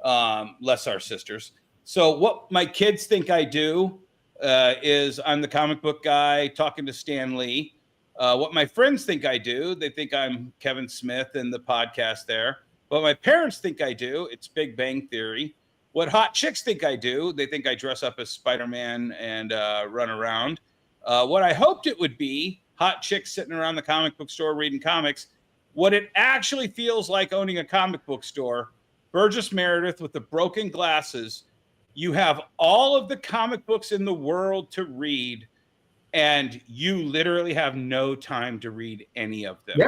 less our sisters. So what my kids think I do is I'm the comic book guy talking to Stan Lee. What my friends think I do, they think I'm Kevin Smith and the podcast there. What my parents think I do, it's Big Bang Theory. What hot chicks think I do, they think I dress up as Spider-Man and run around. What I hoped it would be, hot chicks sitting around the comic book store reading comics. What it actually feels like owning a comic book store, Burgess Meredith with the broken glasses. You have all of the comic books in the world to read, and you literally have no time to read any of them.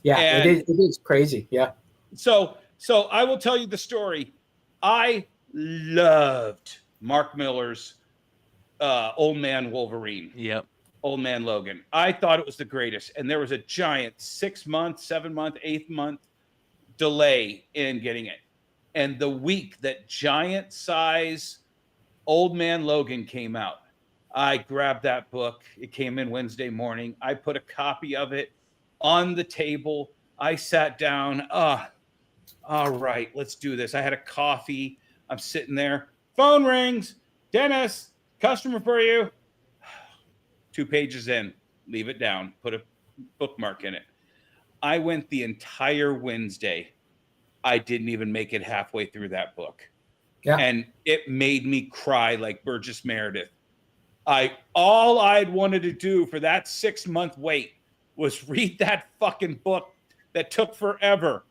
Yeah, it is crazy. Yeah. So I will tell you the story. I loved Mark Miller's Old Man Wolverine. Yep. Old Man Logan. I thought it was the greatest. And there was a giant 6-month, 7-month, 8-month delay in getting it. And the week that giant size Old Man Logan came out, I grabbed that book. It came in Wednesday morning. I put a copy of it on the table. I sat down. All right, let's do this. I had a coffee. I'm sitting there. Phone rings. Dennis, customer for you. 2 pages in. Leave it down. Put a bookmark in it. I went the entire Wednesday. I didn't even make it halfway through that book. Yeah. And it made me cry like Burgess Meredith. All I'd wanted to do for that 6-month wait was read that fucking book that took forever.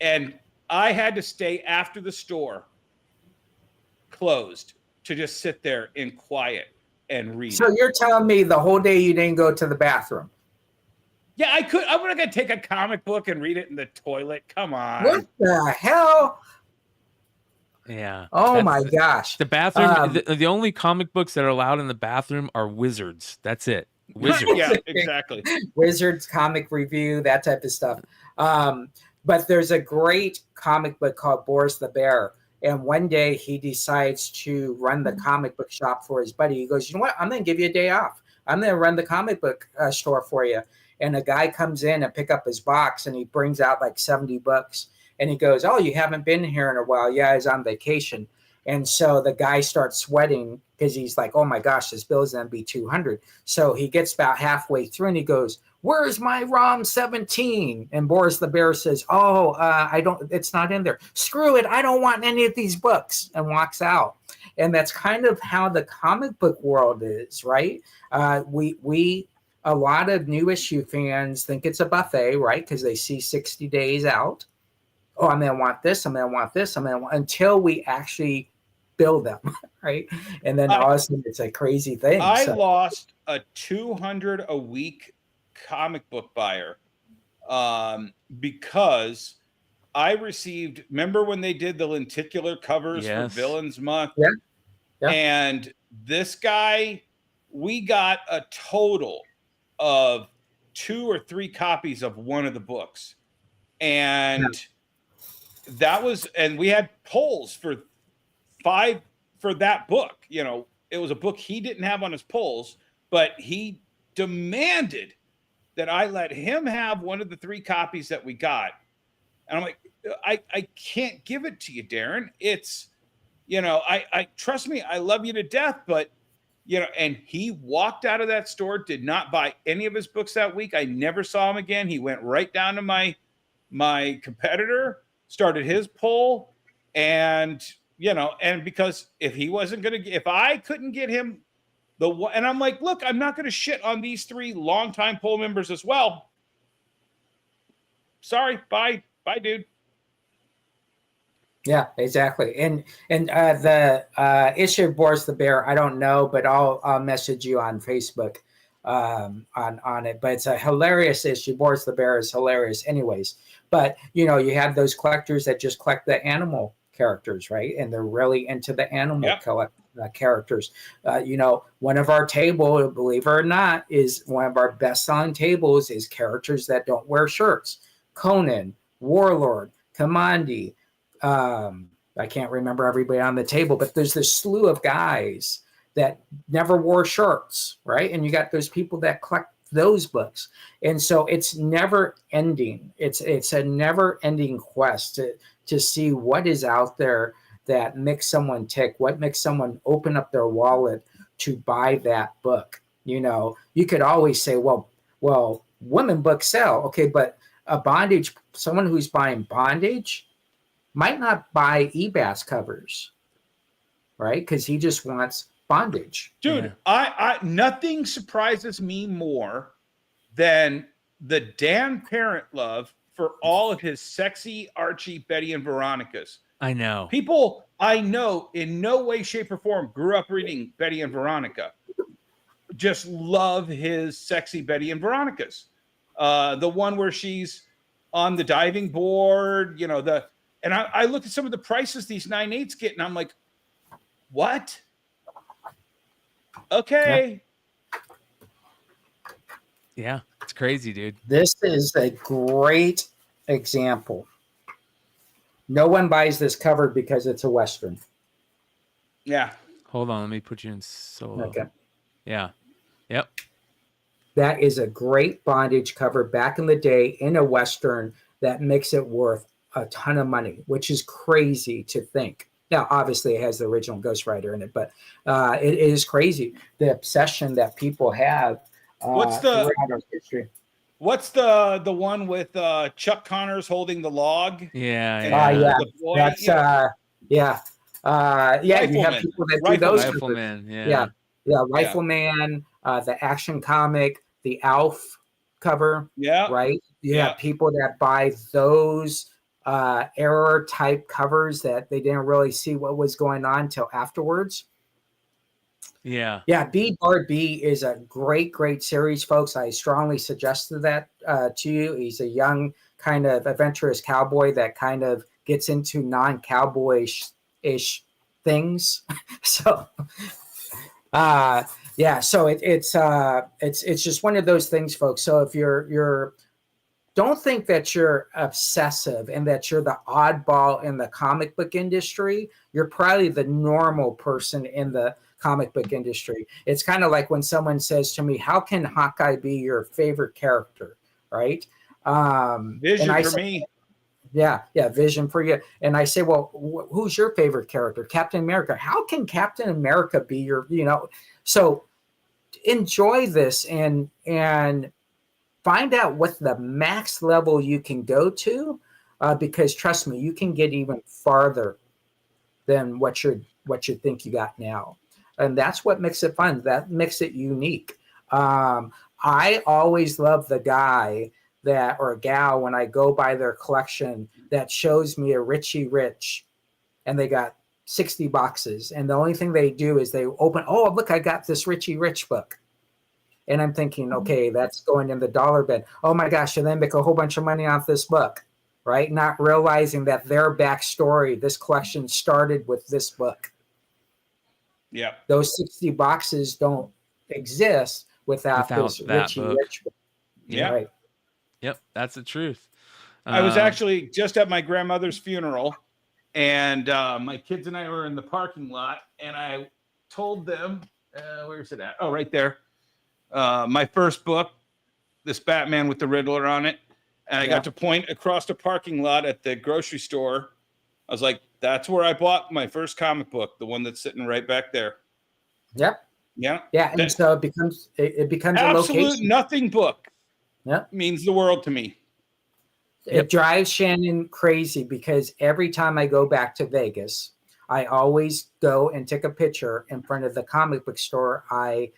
And I had to stay after the store closed to just sit there in quiet and read. So you're telling me the whole day you didn't go to the bathroom? Yeah, I could. I'm not going to take a comic book and read it in the toilet. Come on. What the hell? Yeah. Oh my gosh. The bathroom. The only comic books that are allowed in the bathroom are Wizards. That's it. Wizards. Yeah, exactly. Wizards, comic review, that type of stuff. But there's a great comic book called Boris the Bear. And one day he decides to run the comic book shop for his buddy. He goes, you know what? I'm going to give you a day off. I'm going to run the comic book store for you. And a guy comes in and pick up his box, and he brings out like 70 books. And he goes, oh, you haven't been here in a while. Yeah, he's on vacation. And so the guy starts sweating because he's like, oh my gosh, this bill is going to be $200. So he gets about halfway through and he goes, where's my ROM 17? And Boris the Bear says, oh, it's not in there. Screw it. I don't want any of these books, and walks out. And that's kind of how the comic book world is, right? A lot of new issue fans think it's a buffet, right? Because they see 60 days out. Oh, I'm going to want this. I'm going to want this. Until we actually build them, right? And then all of a sudden it's a crazy thing. I lost a $200 a week comic book buyer because I received, remember when they did the lenticular covers for Villains Month? Yeah. And this guy, we got a total of 2 or 3 copies of one of the books. And that was, and we had polls for 5 for that book. You know, it was a book he didn't have on his polls, but he demanded that I let him have one of the 3 copies that we got. And I'm like, I can't give it to you, Darren. It's, you know, I trust me, I love you to death, but you know, and he walked out of that store, did not buy any of his books that week. I never saw him again. He went right down to my competitor, started his poll, and, you know, and because if he wasn't going to, if I couldn't get him and I'm like, look, I'm not going to shit on these 3 longtime poll members as well. Sorry. Bye, dude. Yeah, exactly. And the issue of Boris the Bear, I don't know, but I'll message you on Facebook on it. But it's a hilarious issue. Boris the Bear is hilarious anyways. But, you know, you have those collectors that just collect the animal characters, right? And they're really into the animal characters. You know, one of our table, believe it or not, is one of our best-selling tables is characters that don't wear shirts. Conan, Warlord, Commandi. I can't remember everybody on the table, but there's this slew of guys that never wore shirts, right? And you got those people that collect those books. And so it's never ending. It's a never ending quest to see what is out there that makes someone tick, what makes someone open up their wallet to buy that book. You know, you could always say, well, women books sell. Okay, but a bondage, someone who's buying bondage might not buy eBass covers, right? Because he just wants bondage. Dude, I nothing surprises me more than the Dan Parent love for all of his sexy Archie, Betty, and Veronicas. I know. People I know in no way, shape, or form grew up reading Betty and Veronica. Just love his sexy Betty and Veronicas. The one where she's on the diving board, you know, and I look at some of the prices these 9/8s get, and I'm like, what? Okay. Yeah, it's crazy, dude. This is a great example. No one buys this cover because it's a Western. Yeah. Hold on, let me put you in solo. Okay. Yeah. Yep. That is a great bondage cover back in the day in a Western that makes it worth a ton of money, which is crazy to think. Now, obviously, it has the original Ghost Rider in it, but it is crazy the obsession that people have. What's the one with Chuck Connors holding the log? Yeah. That's yeah. You have people that do those. Rifleman. Rifleman, the Action Comic, the Alf cover. Yeah. Right. Yeah. People that buy those error type covers that they didn't really see what was going on till afterwards. Yeah. B Bard B is a great series, folks. I strongly suggested that to you. He's a young kind of adventurous cowboy that kind of gets into non-cowboyish things. So it's just one of those things, folks. So if you're don't think that you're obsessive and that you're the oddball in the comic book industry. You're probably the normal person in the comic book industry. It's kind of like when someone says to me, how can Hawkeye be your favorite character? Right? Vision for me. Yeah, Vision for you. And I say, well, who's your favorite character? Captain America. How can Captain America be your, so enjoy this and find out what the max level you can go to, because trust me, you can get even farther than what you think you got now. And that's what makes it fun. That makes it unique. I always love the guy or gal when I go by their collection that shows me a Richie Rich and they got 60 boxes. And the only thing they do is they open, oh, look, I got this Richie Rich book. And I'm thinking, okay, that's going in the dollar bin. Oh my gosh, and then make a whole bunch of money off this book, right? Not realizing that their backstory, this collection started with this book. Yeah. Those 60 boxes don't exist without this Richie Rich book. Yeah. Right. Yep, that's the truth. I was actually just at my grandmother's funeral, and my kids and I were in the parking lot, and I told them, where's it at? Oh, right there. My first book, this Batman with the Riddler on it. And I got to point across the parking lot at the grocery store. I was like, that's where I bought my first comic book, the one that's sitting right back there. Yep. Yeah. Yeah, and so it becomes a absolute location. nothing book. Yeah, means the world to me. It drives Shannon crazy because every time I go back to Vegas, I always go and take a picture in front of the comic book store I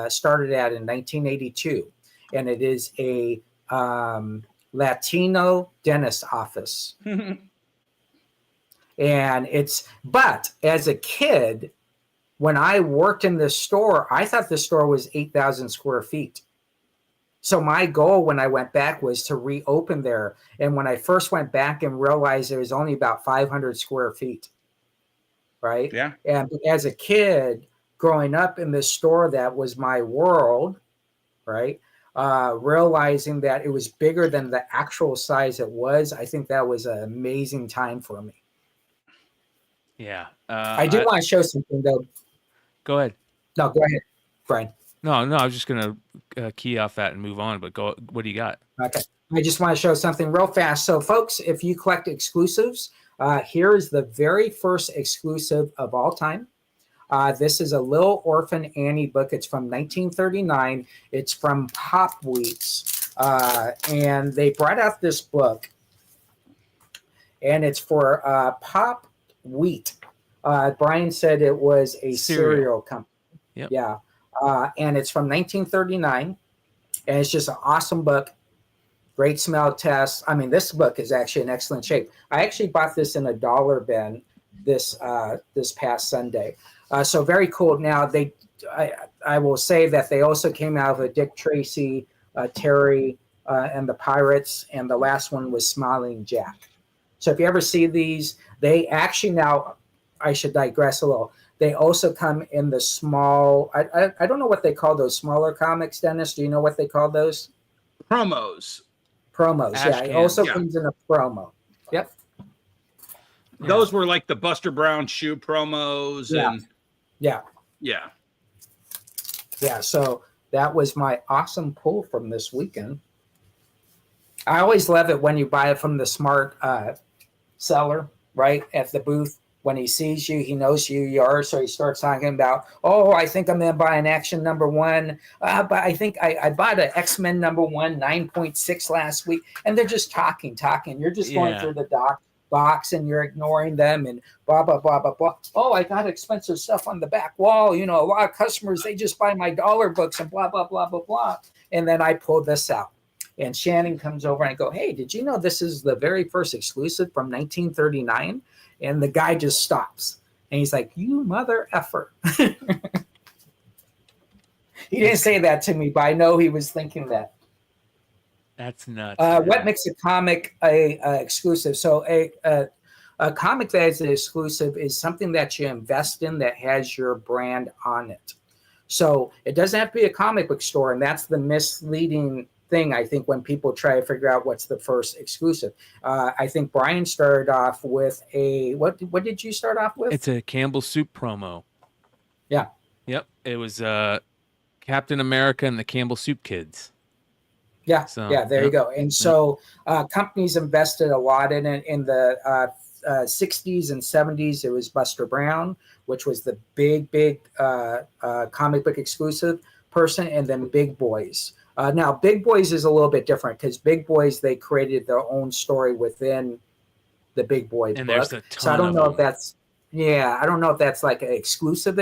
started at in 1982, and it is a Latino dentist office. And but as a kid, when I worked in this store, I thought the store was 8,000 square feet. So my goal when I went back was to reopen there. And when I first went back and realized it was only about 500 square feet, right? Yeah. And as a kid growing up in this store, that was my world, right? Realizing that it was bigger than the actual size it was, I think that was an amazing time for me. Yeah. I do want to show something though. Go ahead. No, go ahead, Brian. No, I was just going to key off that and move on, but go. What do you got? Okay. I just want to show something real fast. So, folks, if you collect exclusives, here is the very first exclusive of all time. This is a Little Orphan Annie book. It's from 1939. It's from Pop Weeks. And they brought out this book, and it's for Pop Wheat. Brian said it was a cereal company. Yep. Yeah. And it's from 1939. And it's just an awesome book. Great smell test. I mean, this book is actually in excellent shape. I actually bought this in a dollar bin this past Sunday. So very cool. Now, I will say that they also came out with Dick Tracy, Terry, and the Pirates, and the last one was Smiling Jack. So if you ever see these, they actually now, I should digress a little. They also come in the small, I don't know what they call those smaller comics, Dennis. Do you know what they call those? Promos. Yeah. It also comes in a promo. Yep. Those were like the Buster Brown shoe promos. Yeah. So that was my awesome pull from this weekend. I always love it when you buy it from the smart seller, right, at the booth. When he sees you, he knows who you are, so he starts talking about, oh, I think I'm going to buy an Action #1, but I think I bought an X-Men #1 9.6 last week, and they're just talking. You're just going through the box, and you're ignoring them, and blah, blah, blah, blah, blah. Oh, I got expensive stuff on the back wall. You know, a lot of customers, they just buy my dollar books and blah, blah, blah, blah, blah. And then I pull this out. And Shannon comes over and I go, hey, did you know this is the very first exclusive from 1939? And the guy just stops. And he's like, you mother effer. He didn't say that to me, but I know he was thinking that. That's nuts. What makes a comic a exclusive? So a comic that is an exclusive is something that you invest in that has your brand on it. So it doesn't have to be a comic book store, and that's the misleading thing, I think, when people try to figure out what's the first exclusive. I think Brian started off with what did you start off with? It's a Campbell Soup promo. Yeah. Yep. It was Captain America and the Campbell Soup Kids. Yeah. So, yeah. There you go. And so companies invested a lot in it. In the 60s and 70s, it was Buster Brown, which was the big comic book exclusive person, and then Big Boys. Now, Big Boys is a little bit different because Big Boys, they created their own story within the Big Boy and book. There's a ton so I don't know of if that's I don't know if that's like an exclusive,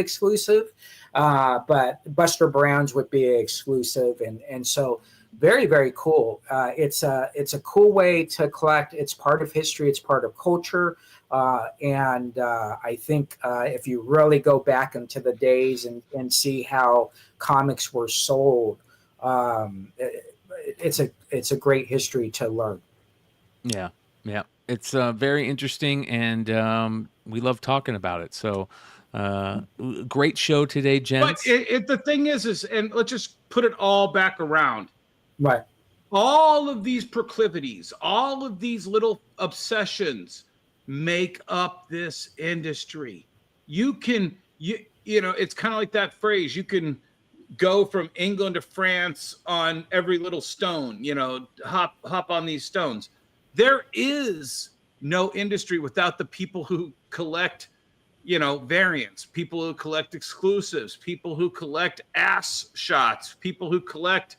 but Buster Brown's would be exclusive, and so very, very cool. It's a cool way to collect. It's part of history. It's part of culture. And I think if you really go back into the days and see how comics were sold, it's a great history to learn. Yeah. It's very interesting, and we love talking about it. So great show today, gents. But the thing is, and let's just put it all back around. Right. All of these proclivities, all of these little obsessions make up this industry. You know, it's kind of like that phrase, you can go from England to France on every little stone, you know, hop on these stones. There is no industry without the people who collect variants, people who collect exclusives, people who collect ass shots, people who collect,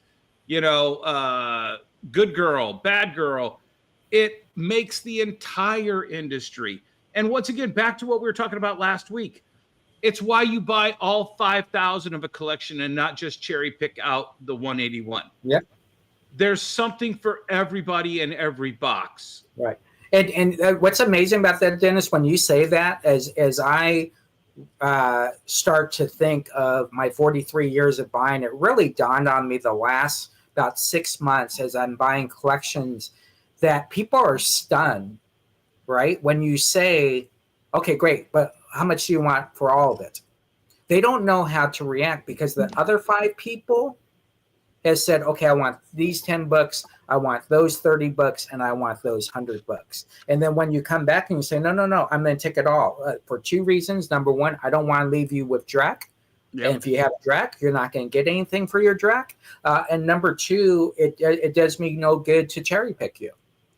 good girl, bad girl. It makes the entire industry. And once again, back to what we were talking about last week. It's why you buy all 5,000 of a collection and not just cherry pick out the 181. Yep. There's something for everybody in every box. Right. And what's amazing about that, Dennis, when you say that, as I start to think of my 43 years of buying, it really dawned on me the last about 6 months as I'm buying collections that people are stunned, right? When you say, okay, great, but how much do you want for all of it? They don't know how to react because the other 5 people has said, okay, I want these 10 books, I want those 30 books, and I want those 100 books. And then when you come back and you say, no, I'm going to take it all for 2 reasons. Number 1, I don't want to leave you with Drek. Yep. And if you have Drek, you're not going to get anything for your Drek. And number 2, it does me no good to cherry pick you.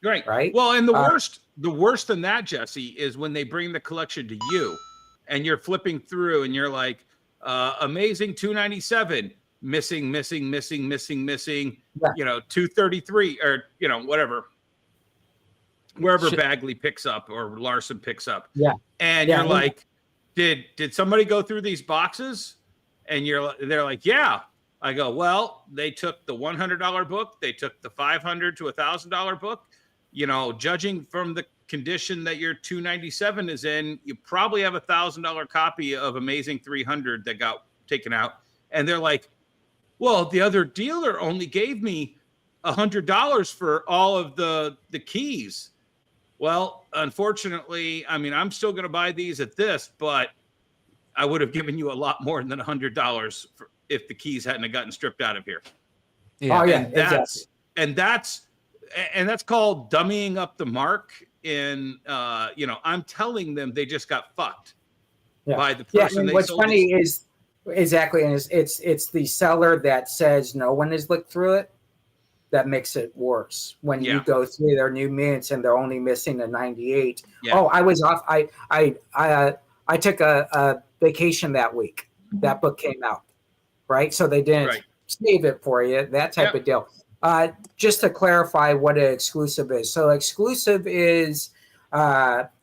Right. Well, and the worst than that, Jesse, is when they bring the collection to you and you're flipping through and you're like, amazing 297, missing, yeah. 233 or, whatever, wherever Bagley picks up or Larson picks up. Yeah. And you're like, did somebody go through these boxes? And they're like, yeah. I go, well, they took the $100 book. They took the $500 to $1,000 book. Judging from the condition that your 297 is in, you probably have $1,000 copy of Amazing 300 that got taken out. And they're like, well, the other dealer only gave me $100 for all of the keys. Well, unfortunately, I'm still going to buy these at this, but I would have given you a lot more than $100 if the keys hadn't gotten stripped out of here. Yeah. Oh, yeah, exactly. And that's called dummying up the mark. And I'm telling them they just got fucked by the person. And they what's sold funny is exactly, and it's the seller that says no one has looked through it that makes it worse. When you go through their new mints and they're only missing a 98. Yeah. Oh, I was off. I took a vacation that week. That book came out, right? So they didn't save it for you. That type of deal. Just to clarify what an exclusive is. So exclusive is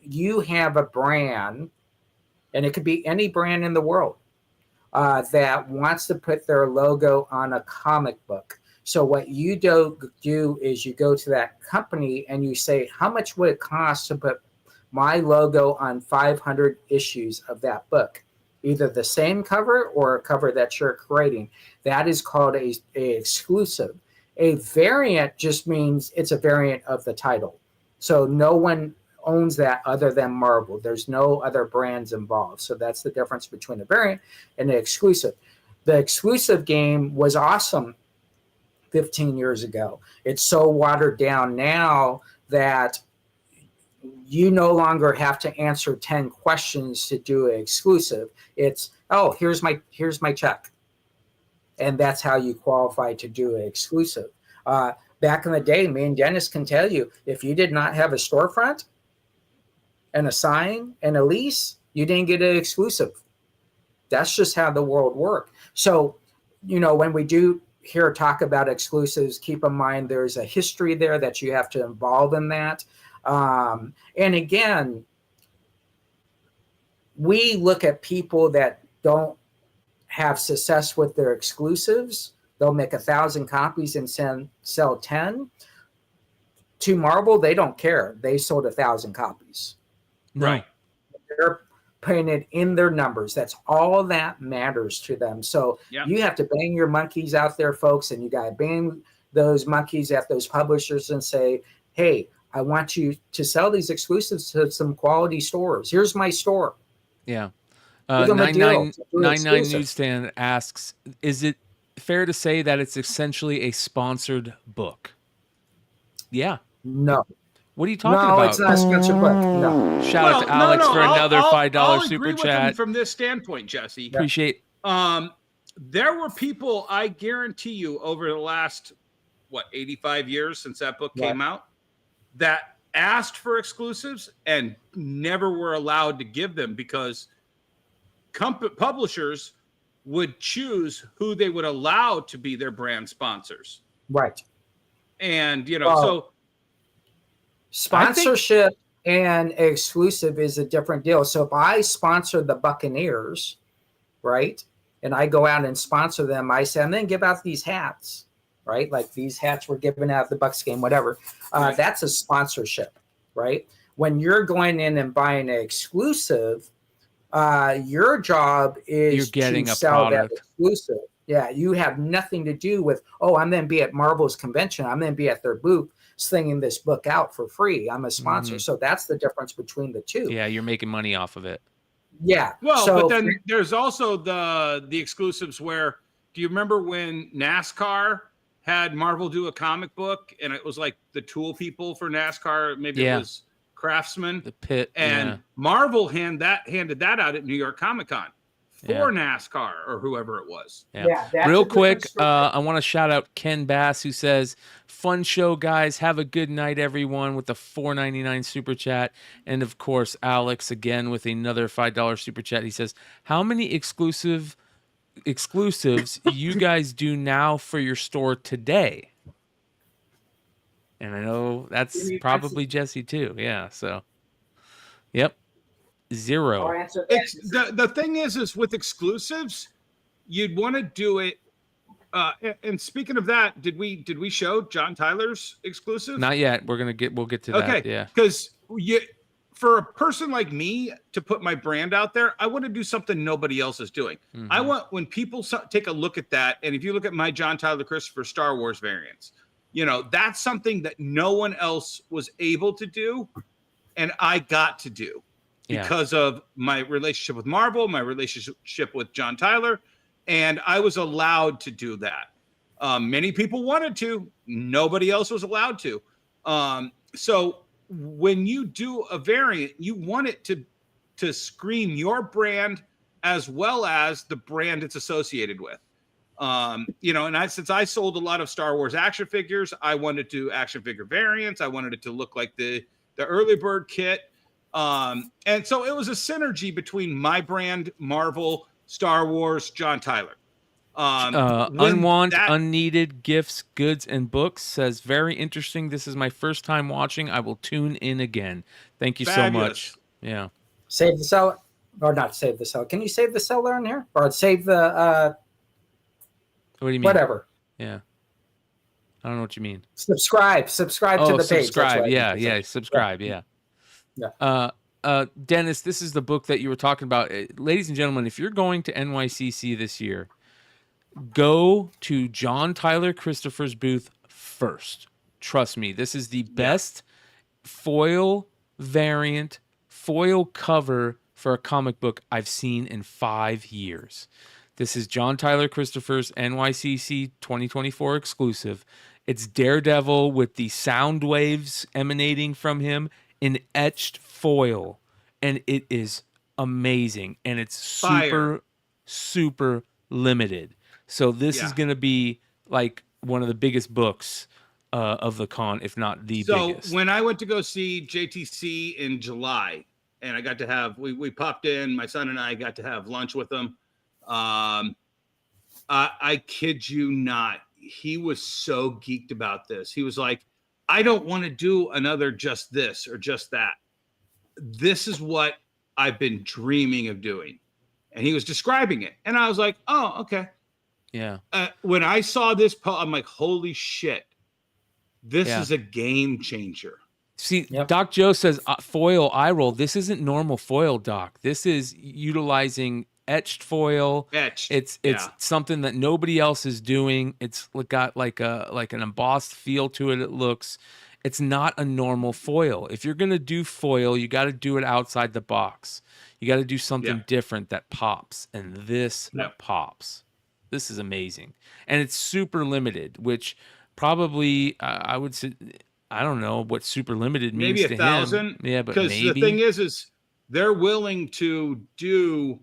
you have a brand, and it could be any brand in the world, that wants to put their logo on a comic book. So what you do is you go to that company and you say, how much would it cost to put my logo on 500 issues of that book? Either the same cover or a cover that you're creating. That is called a exclusive. A variant just means it's a variant of the title. So no one owns that other than Marvel. There's no other brands involved. So that's the difference between a variant and an exclusive. The exclusive game was awesome 15 years ago. It's so watered down now that you no longer have to answer 10 questions to do an exclusive. It's, oh, here's my check. And that's how you qualify to do an exclusive. Back in the day, me and Dennis can tell you, if you did not have a storefront and a sign and a lease, you didn't get an exclusive. That's just how the world worked. So, when we do hear talk about exclusives, keep in mind there's a history there that you have to involve in that. And again, we look at people that don't have success with their exclusives. They'll make 1,000 copies and sell 10. To Marvel, they don't care. They sold 1,000 copies. Right. They're putting it in their numbers. That's all that matters to them. So you have to bang your monkeys out there, folks, and you got to bang those monkeys at those publishers and say, hey, I want you to sell these exclusives to some quality stores. Here's my store. Yeah. 99 Newsstand asks, is it fair to say that it's essentially a sponsored book? Yeah. No. What are you talking about? No, it's not a sponsored book. No. Shout out to Alex for another $5 super chat. From this standpoint, Jesse. Appreciate. There were people, I guarantee you, over the last 85 years since that book came out, that asked for exclusives and never were allowed to give them because publishers would choose who they would allow to be their brand sponsors. Right. And, so sponsorship and exclusive is a different deal. So if I sponsor the Buccaneers, right, and I go out and sponsor them, I say, and then give out these hats, right? Like these hats were given out at the Bucs game, whatever. Right. That's a sponsorship, right? When you're going in and buying an exclusive, your job is getting to a sell product. that exclusive. Yeah, you have nothing to do with, I'm going to be at Marvel's convention. I'm going to be at their booth slinging this book out for free. I'm a sponsor. So that's the difference between the two. Yeah, you're making money off of it. Yeah. Well, so, but then there's also the exclusives where, do you remember when NASCAR had Marvel do a comic book and it was like the tool people for NASCAR? Maybe it was Craftsman. The Pit. And Marvel handed that out at New York Comic Con for NASCAR or whoever it was. Yeah, that's real a quick, different story. I want to shout out Ken Bass, who says, "Fun show, guys. Have a good night, everyone," with the $4.99 super chat. And of course, Alex again with another $5 super chat. He says, "How many exclusives you guys do now for your store today?" And I know that's probably Jesse too. Yeah. So, yep. 0. The thing is with exclusives, you'd want to do it. And speaking of that, did we show John Tyler's exclusive? Not yet. We'll get to that. Okay. Yeah. Because for a person like me to put my brand out there, I want to do something nobody else is doing. Mm-hmm. I want, when people take a look at that, and if you look at my John Tyler Christopher Star Wars variants, that's something that no one else was able to do, and I got to do. Because of my relationship with Marvel, my relationship with John Tyler, and I was allowed to do that. Many people wanted to, nobody else was allowed to. So when you do a variant, you want it to scream your brand as well as the brand it's associated with. And since I sold a lot of Star Wars action figures, I wanted to do action figure variants. I wanted it to look like the early bird kit. And so it was a synergy between my brand, Marvel, Star Wars, John Tyler. Unneeded gifts, goods, and books says, "Very interesting. This is my first time watching. I will tune in again. Thank you so much." Yeah. Save the seller, or not save the seller. Can you save the seller in here, or save the? What do you mean? Whatever. Yeah. I don't know what you mean. Subscribe to the page. Subscribe. Yeah. Subscribe. Yeah. Yeah. Dennis, this is the book that you were talking about. Ladies and gentlemen, if you're going to NYCC this year, go to John Tyler Christopher's booth first. Trust me, this is the best foil variant, foil cover for a comic book I've seen in 5 years. This is John Tyler Christopher's NYCC 2024 exclusive. It's Daredevil with the sound waves emanating from him in etched foil, and it is amazing, and it's super limited. So this is going to be like one of the biggest books of the con, if not the biggest. So when I went to go see JTC in July, and I got to have, we popped in, my son and I got to have lunch with him. I kid you not, he was so geeked about this. He was like, I don't want to do another just this or just that. This is what I've been dreaming of doing. And he was describing it. And I was like, oh, okay. Yeah. When I saw this, I'm like, holy shit. This is a game changer. See, Doc Joe says foil eye roll. This isn't normal foil, Doc. This is utilizing etched foil. It's something that nobody else is doing. It's got like an embossed feel to it. It looks. It's not a normal foil. If you're gonna do foil, you got to do it outside the box. You got to do something different that pops, and this pops. This is amazing, and it's super limited, which probably I would say. I don't know what super limited means maybe to 1,000. him. Yeah, but because maybe. The thing is they're willing to do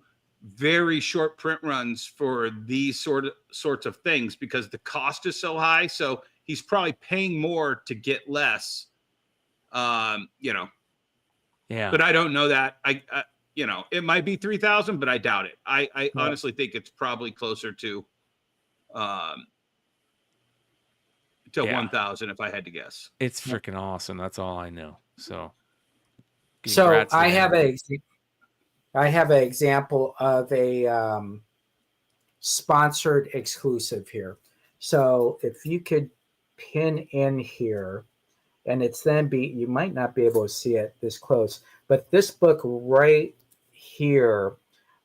very short print runs for these sorts of things because the cost is so high. So he's probably paying more to get less. Yeah. But I don't know that. you know, it might be 3,000, but I doubt it. I Yeah. honestly think it's probably closer to Yeah. 1,000 if I had to guess. It's freaking awesome. That's all I know. So So I congrats to have him. an example of a sponsored exclusive here. So if you could pin in here, and it's then you might not be able to see it this close, but this book right here,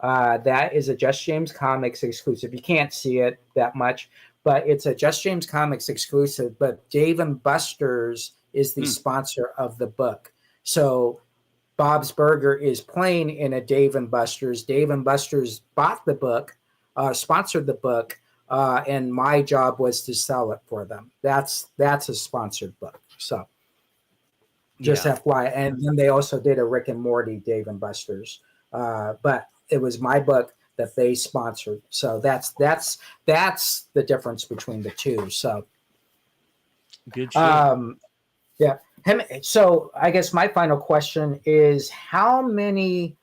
that is a Just James Comics exclusive. You can't see it that much, but it's a Just James Comics exclusive. But Dave and Buster's is the sponsor of the book. So Bob's Burger is playing in a Dave and Buster's. Dave and Buster's bought the book, sponsored the book, and my job was to sell it for them. That's a sponsored book. So just FYI. And then they also did a Rick and Morty Dave and Buster's, but it was my book that they sponsored. So that's the difference between the two. So good shit. Yeah. So I guess my final question is, how many,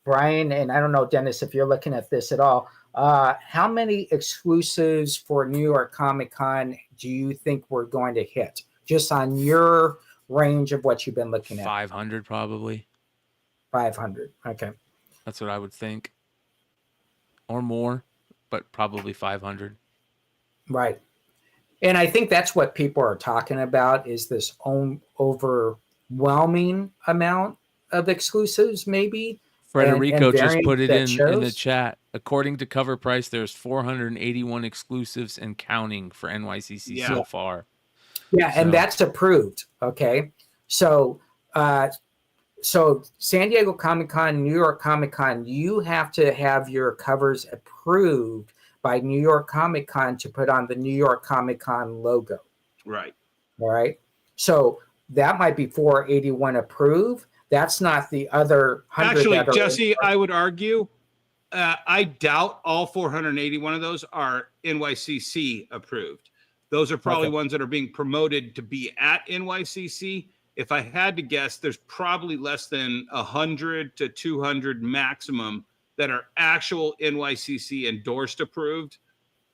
Brian, and I don't know, Dennis, if you're looking at this at all, how many exclusives for New York Comic Con do you think we're going to hit, just on your range of what you've been looking at? 500 probably. 500. Okay. That's what I would think. Or more, but probably 500. Right. And I think that's what people are talking about, is this overwhelming amount of exclusives, maybe. Frederico just put it in the shows. chat. According to Cover Price, there's 481 exclusives and counting for NYCC so far. Yeah, and that's approved. Okay. So San Diego Comic-Con, New York Comic-Con, you have to have your covers approved by New York Comic-Con to put on the New York Comic-Con logo. Right. All right. So that might be 481 approved. That's not the other 100. Actually, Jesse, I would argue, I doubt all 481 of those are NYCC approved. Those are probably ones that are being promoted to be at NYCC. If I had to guess, there's probably less than 100 to 200 maximum that are actual NYCC endorsed approved,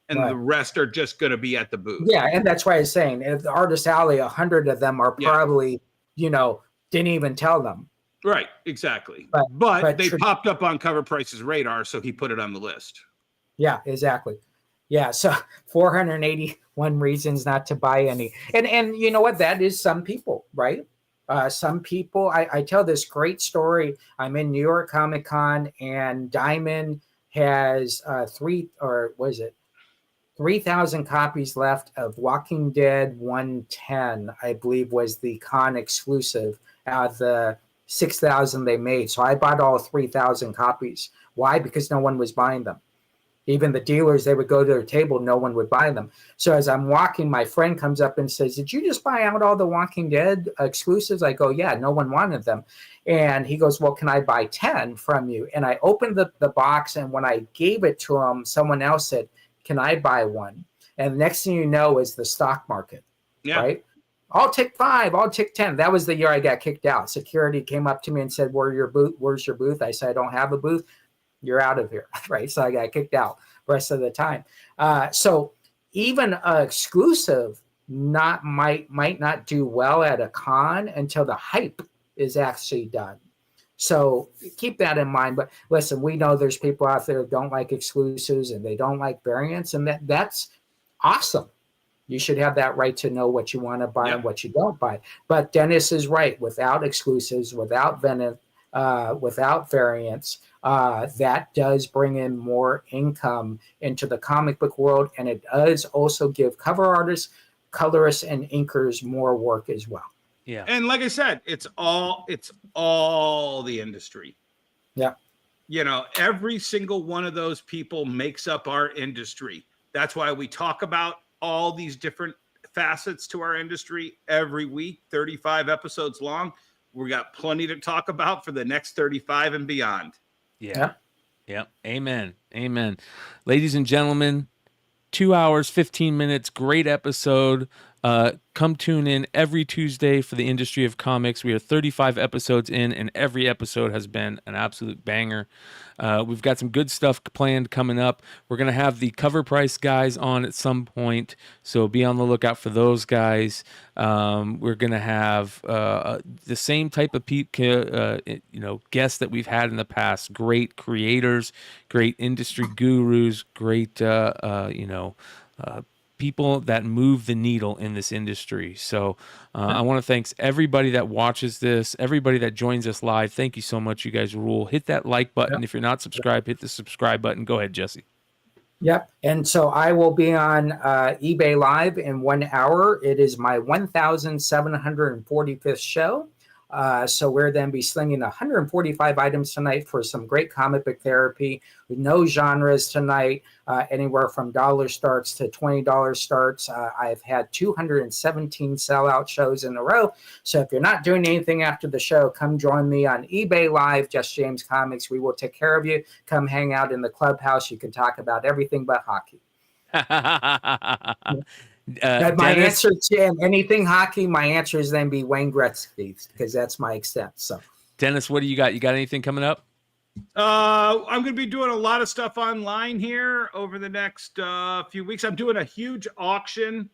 and the rest are just going to be at the booth. Yeah, and that's why I was saying, at the Artist Alley, 100 of them are probably, didn't even tell them. Right, exactly. But they popped up on Cover Price's radar, so he put it on the list. Yeah, exactly. Yeah, so 481 reasons not to buy any. And you know what? That is some people, right? Some people, I tell this great story. I'm in New York Comic Con, and Diamond has 3,000 copies left of Walking Dead 110, I believe was the con exclusive out of the 6,000 they made. So I bought all 3,000 copies. Why? Because no one was buying them. Even the dealers, they would go to their table, no one would buy them. So as I'm walking, my friend comes up and says, "Did you just buy out all the Walking Dead exclusives?" I go, "Yeah, no one wanted them." And he goes, "Well, can I buy 10 from you?" And I opened the box, and when I gave it to him, someone else said, "Can I buy one?" And the next thing you know is the stock market, right? I'll take 5, I'll take 10. That was the year I got kicked out. Security came up to me and said, "Where's your booth?" I said, "I don't have a booth." "You're out of here," right? So I got kicked out the rest of the time. So even exclusive might not do well at a con until the hype is actually done. So keep that in mind. But listen, we know there's people out there who don't like exclusives and they don't like variants, and that's awesome. You should have that right to know what you want to buy and what you don't buy. But Dennis is right. Without exclusives, without variants, that does bring in more income into the comic book world, and it does also give cover artists, colorists, and inkers more work as well. Yeah. And like I said, it's all the industry. Yeah. Every single one of those people makes up our industry. That's why we talk about all these different facets to our industry every week, 35 episodes long. We got plenty to talk about for the next 35 and beyond. Yeah. Amen. Ladies and gentlemen, 2 hours, 15 minutes. Great episode. Come tune in every Tuesday for the Industry of Comics. We are 35 episodes in, and every episode has been an absolute banger. We've got some good stuff planned coming up. We're going to have the Cover Price guys on at some point, so be on the lookout for those guys. We're going to have the same type of guests that we've had in the past. Great creators, great industry gurus, great people that move the needle in this industry. So I want to thank everybody that watches this, everybody that joins us live. Thank you so much. You guys rule. Hit that like button. If you're not subscribed, hit the subscribe button. Go ahead, Jesse. Yep. And so I will be on eBay Live in 1 hour. It is my 1,745th show. So we're then be slinging 145 items tonight for some great comic book therapy with no genres tonight, anywhere from $1 starts to $20 starts. I've had 217 sellout shows in a row. So if you're not doing anything after the show, come join me on eBay Live, Just James Comics. We will take care of you. Come hang out in the clubhouse. You can talk about everything but hockey. My Dennis, answer to anything hockey, my answer is then be Wayne Gretzky, because that's my extent. So, Dennis, what do you got? You got anything coming up? I'm going to be doing a lot of stuff online here over the next few weeks. I'm doing a huge auction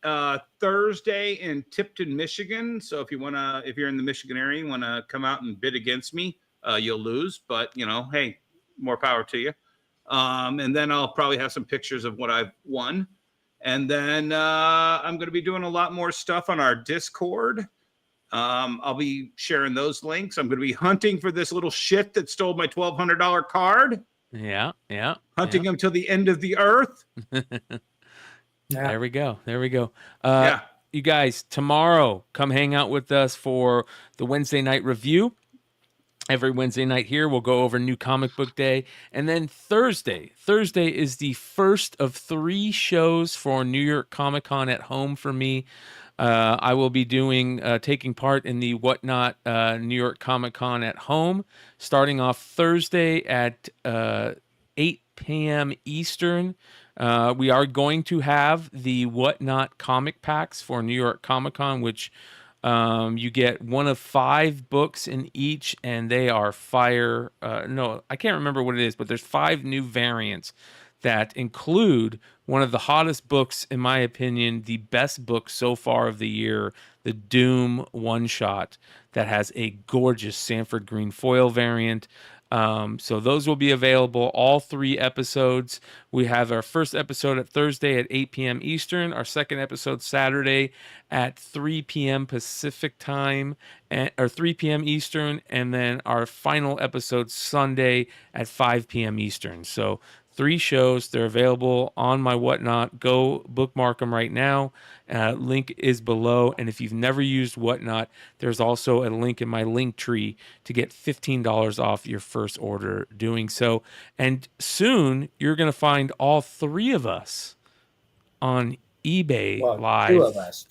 Thursday in Tipton, Michigan. So if you're in the Michigan area, you want to come out and bid against me, you'll lose. But hey, more power to you. And then I'll probably have some pictures of what I've won. And then I'm going to be doing a lot more stuff on our Discord. I'll be sharing those links. I'm going to be hunting for this little shit that stole my $1,200 card. Yeah. Hunting him till the end of the earth. There we go. You guys, tomorrow, come hang out with us for the Wednesday night review. Every Wednesday night here, we'll go over New Comic Book Day. And then Thursday is the first of 3 shows for New York Comic Con at home for me. I will be taking part in the Whatnot New York Comic Con at home, starting off Thursday at 8 p.m. Eastern. We are going to have the Whatnot comic packs for New York Comic Con, which you get one of 5 books in each, and they are fire. No, I can't remember what it is, but there's 5 new variants that include one of the hottest books, in my opinion, the best book so far of the year, the Doom one-shot that has a gorgeous Sanford Green foil variant. So those will be available, all 3 episodes. We have our first episode at Thursday at 8 p.m. Eastern, our second episode Saturday at 3 p.m. Pacific time, or 3 p.m. Eastern, and then our final episode Sunday at 5 p.m. Eastern. So 3 shows. They're available on my Whatnot. Go bookmark them right now. Link is below. And if you've never used Whatnot, there's also a link in my link tree to get $15 off your first order doing so. And soon you're going to find all 3 of us on eBay Live. 2 of us.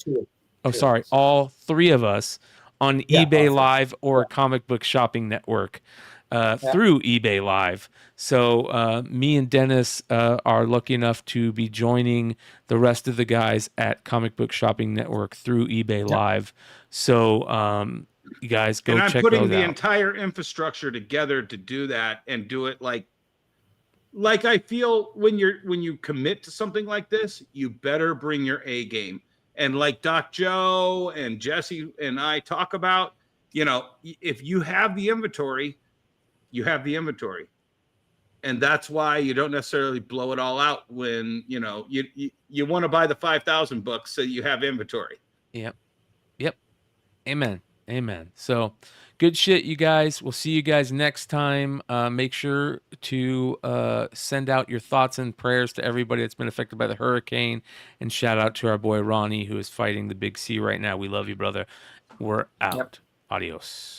All 3 of us on eBay Live or Comic Book Shopping Network. Through eBay Live. So me and Dennis are lucky enough to be joining the rest of the guys at Comic Book Shopping Network through eBay Live. So you guys go check those out. And I'm putting the entire infrastructure together to do that and do it like I feel when you commit to something like this, you better bring your A game. And like Doc Joe and Jesse and I talk about, if you have the inventory, you have the inventory. And that's why you don't necessarily blow it all out when, you want to buy the 5,000 books so you have inventory. Yep. Amen. So good shit, you guys. We'll see you guys next time. Make sure to send out your thoughts and prayers to everybody that's been affected by the hurricane. And shout out to our boy Ronnie, who is fighting the big C right now. We love you, brother. We're out. Adios.